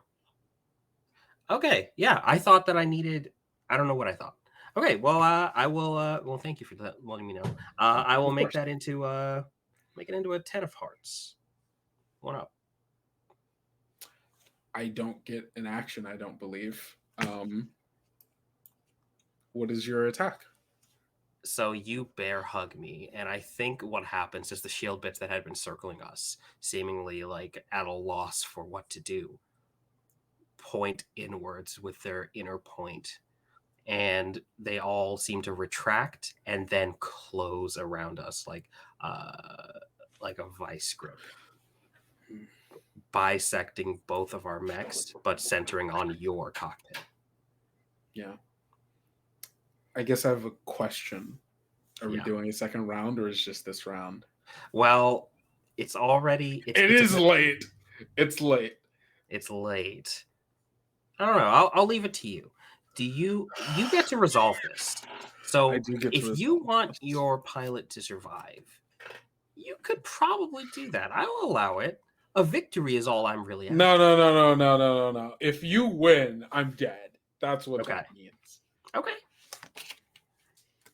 Okay, yeah. I thought that I needed. I don't know what I thought. Okay, well, I will. Well, thank you for letting me know. I will make that into Make it into a 10 of hearts. 1 up. I don't get an action, I don't believe. What is your attack? So you bear hug me, and I think what happens is the shield bits that had been circling us, seemingly like at a loss for what to do, point inwards with their inner point, and they all seem to retract and then close around us like a vice grip, bisecting both of our mechs, but centering on your cockpit. Yeah. I guess I have a question. Are we Yeah. doing a second round, or is just this round? Well, it's already... It is late. It's late. It's late. I don't know. I'll leave it to you. Do you get to resolve this? So I do get to if you resolve want this. your pilot to survive, you could probably do that. I'll allow it. A victory is all I'm really asking. No. If you win, I'm dead. That's what Okay. that means. Okay.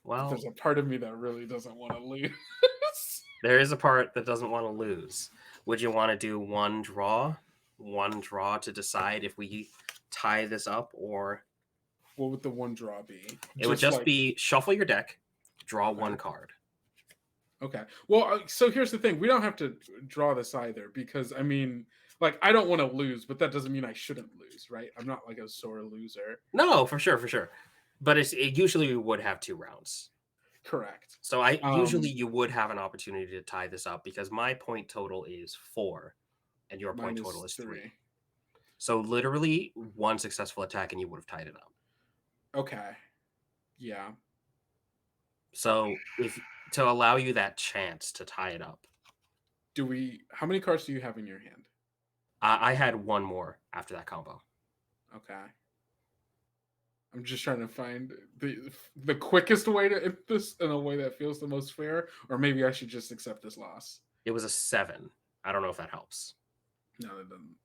Well, There's a part of me that really doesn't want to lose. there is a part that doesn't want to lose. Would you want to do one draw to decide if we tie this up, or What would the one draw be? it would just be shuffle your deck, draw Okay. one card. Okay. Well, so here's the thing. We don't have to draw this either, because, I mean, like, I don't want to lose, but that doesn't mean I shouldn't lose, right? I'm not like a sore loser. No, for sure. But usually we would have 2 rounds. Correct. So usually you would have an opportunity to tie this up, because my point total is 4 and your point total is 3. So literally one successful attack and you would have tied it up. Okay. Yeah. So to allow you that chance to tie it up. How many cards do you have in your hand? I had 1 more after that combo. Okay. I'm just trying to find the quickest way to end this in a way that feels the most fair, or maybe I should just accept this loss. It was a 7. I don't know if that helps. No, that doesn't.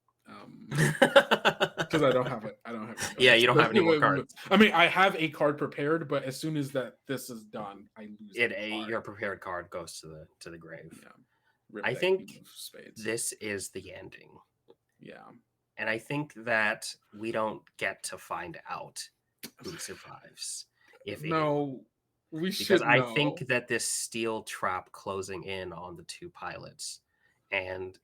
Because I don't have it. Yeah, you don't have any more cards. I mean, I have a card prepared, but as soon as this is done, I lose it. Your prepared card goes to the grave. Yeah. I think this is the ending. Yeah. And I think that we don't get to find out who survives. We should. Because I think that this steel trap closing in on the 2 pilots and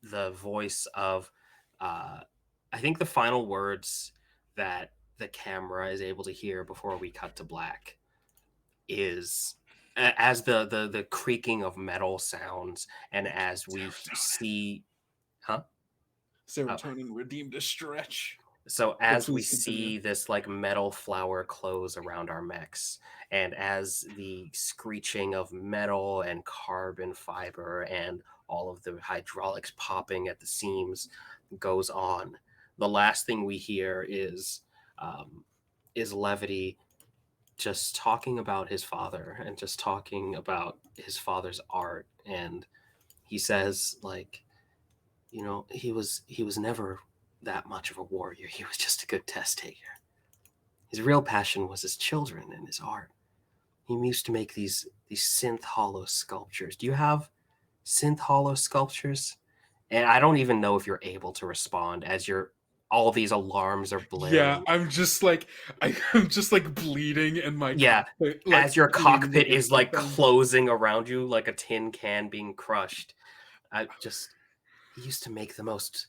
the voice of I think the final words that the camera is able to hear before we cut to black is as the creaking of metal sounds, and as we see Serotonin redeemed a stretch. So as we see this like metal flower close around our mechs, and as the screeching of metal and carbon fiber and all of the hydraulics popping at the seams goes on, the last thing we hear is Levity just talking about his father and just talking about his father's art. And he says, like, you know, he was never that much of a warrior. He was just a good test taker. His real passion was his children and his art. He used to make these synth hollow sculptures. Do you have synth hollow sculptures? And I don't even know if you're able to respond as all these alarms are blaring. Yeah, I'm just like bleeding in my cockpit, like, as your cockpit is like closing around you like a tin can being crushed. He used to make the most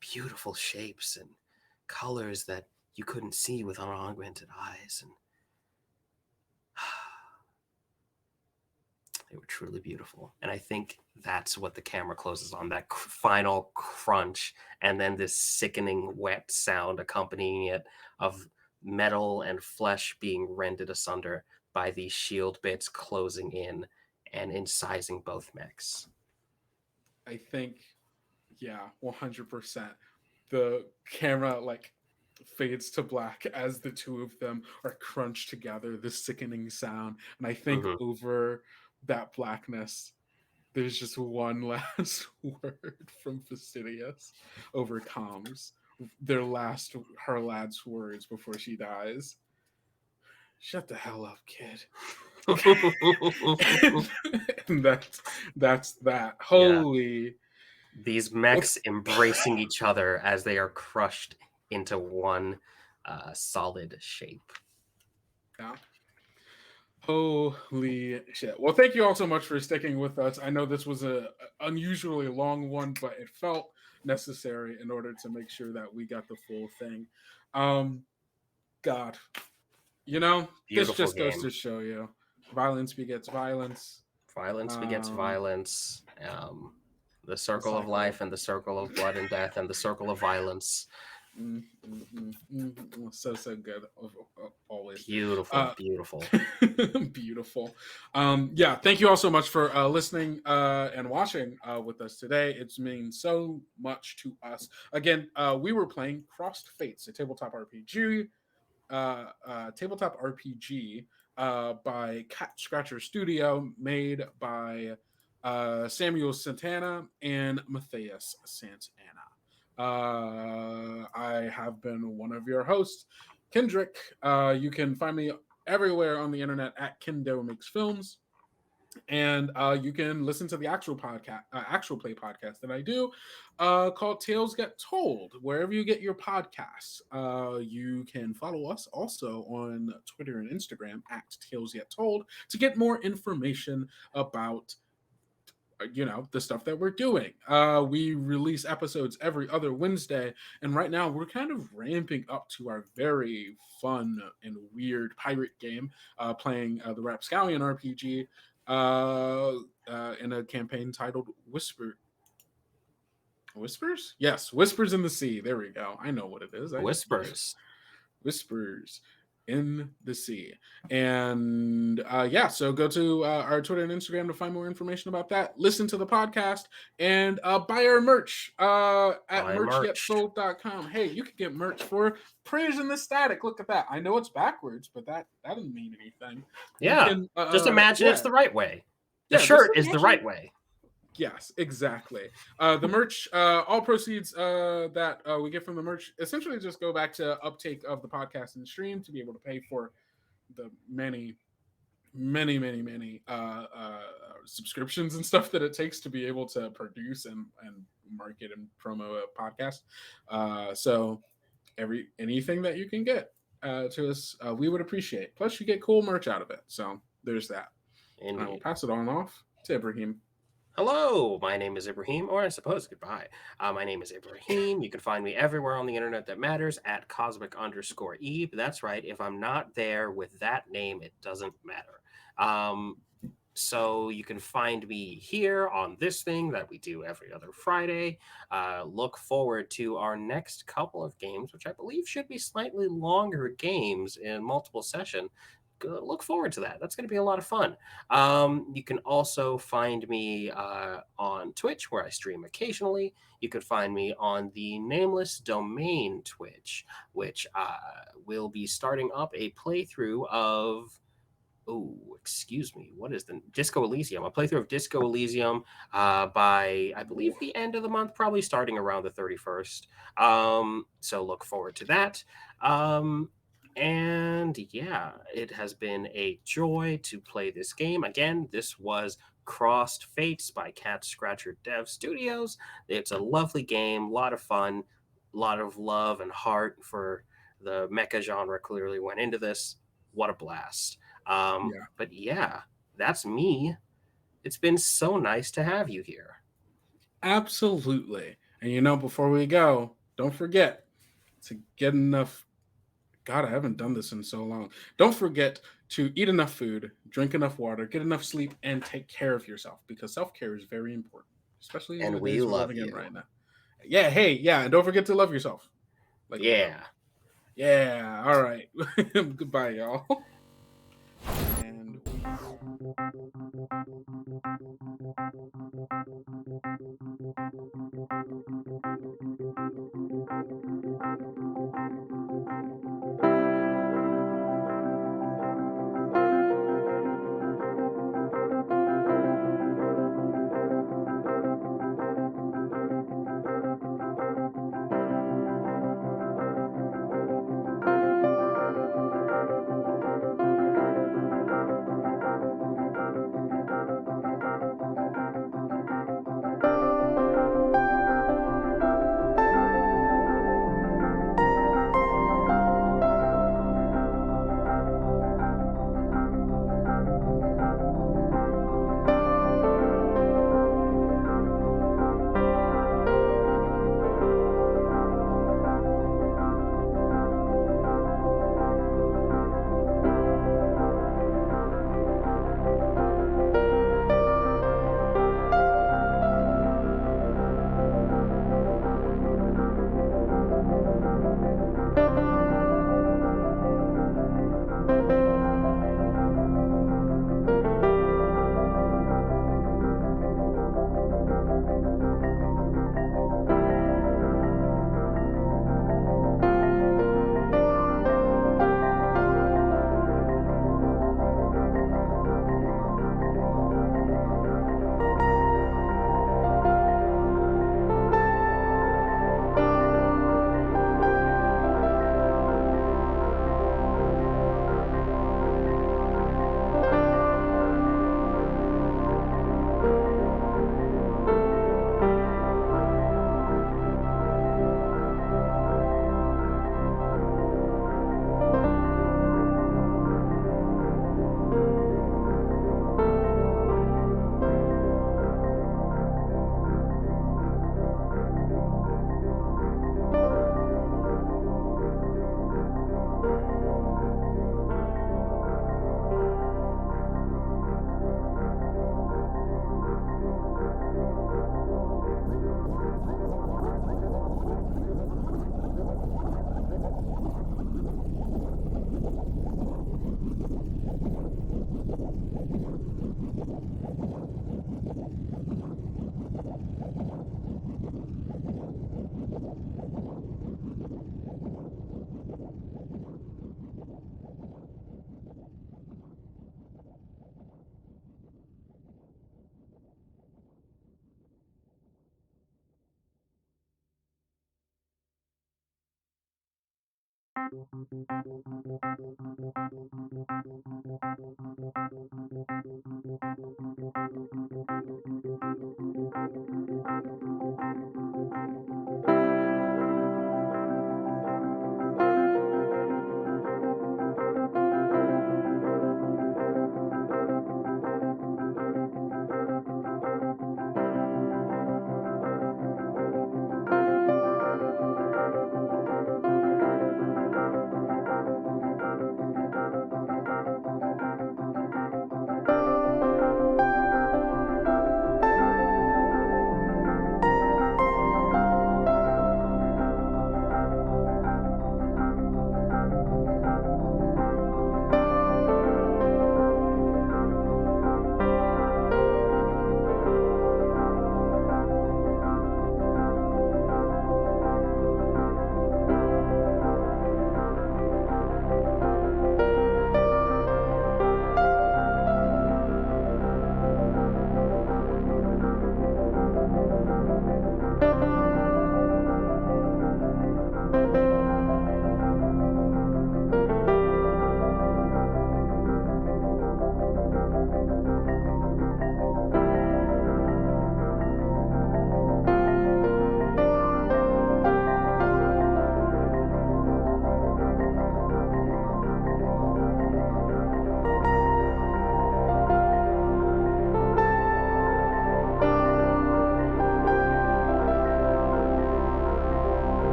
beautiful shapes and colors that you couldn't see with unaugmented eyes, and they were truly beautiful. And I think that's what the camera closes on, that final crunch, and then this sickening wet sound accompanying it of metal and flesh being rended asunder by these shield bits closing in and incising both mechs. I think, yeah, 100%. The camera like fades to black as the 2 of them are crunched together, this sickening sound. And I think over that blackness, there's just one last word from Fastidious over comms. Her last words before she dies. Shut the hell up, kid. And that's that. Holy. These mechs embracing each other as they are crushed into one solid shape. Yeah. Holy shit. Well, thank you all so much for sticking with us. I know this was a unusually long one, but it felt necessary in order to make sure that we got the full thing. God, you know, Beautiful this just goes game. to show you, violence begets violence. Violence begets violence. The circle of cycle. life and the circle of blood and death and the circle of violence. So good. Always Beautiful, beautiful. Beautiful. Yeah, thank you all so much for listening and watching with us today. It's mean so much to us. Again, we were playing Crossed Fates, a tabletop RPG by Cat Scratcher Studio, made by Samuel Santana and Matthias Santana. I have been one of your hosts, Kendrick. You can find me everywhere on the internet at Kendo Makes Films. And you can listen to the actual podcast, actual play podcast that I do, called Tales Get Told, wherever you get your podcasts. You can follow us also on Twitter and Instagram at Tales Get Told to get more information about the stuff that we're doing. We release episodes every other Wednesday, and right now we're kind of ramping up to our very fun and weird pirate game, playing the Rapscallion RPG in a campaign titled Whispers? Yes, Whispers in the Sea. There we go. I know what it is. Whispers in the Sea. And so go to our Twitter and Instagram to find more information about that. Listen to the podcast and buy our merch at merchgetsold.com. Hey, you can get merch for Praising the Static. Look at that. I know it's backwards, but that doesn't mean anything. Yeah. Just imagine it's the right way. The shirt is the right way. Yes, exactly. The merch, all proceeds that we get from the merch essentially just go back to uptake of the podcast and stream to be able to pay for the many subscriptions and stuff that it takes to be able to produce and market and promo a podcast. So anything that you can get to us, we would appreciate. Plus, you get cool merch out of it. So there's that. Indeed. I will pass it on off to Ibrahim. Hello, my name is Ibrahim, or I suppose goodbye. My name is Ibrahim. You can find me everywhere on the internet that matters at cosmic_Eve. That's right. If I'm not there with that name, it doesn't matter. So you can find me here on this thing that we do every other Friday. Look forward to our next couple of games, which I believe should be slightly longer games in multiple session. Look forward to that. That's going to be a lot of fun. You can also find me on Twitch, where I stream occasionally. You can find me on the Nameless Domain Twitch, which will be starting up a playthrough of... Oh, excuse me. What is the Disco Elysium? A playthrough of Disco Elysium by, I believe, the end of the month, probably starting around the 31st. So look forward to that. And yeah, it has been a joy to play this game. Again, this was Crossed Fates by Cat Scratcher Dev Studios. It's a lovely game, a lot of fun, a lot of love and heart for the mecha genre clearly went into this. What a blast. But yeah, that's me. It's been so nice to have you here. Absolutely. And before we go, don't forget to get enough... God, I haven't done this in so long. Don't forget to eat enough food, drink enough water, get enough sleep, and take care of yourself, because self-care is very important, especially in the days we're living in right now. Yeah, hey, yeah, and don't forget to love yourself. Yeah. All right. Goodbye, y'all. And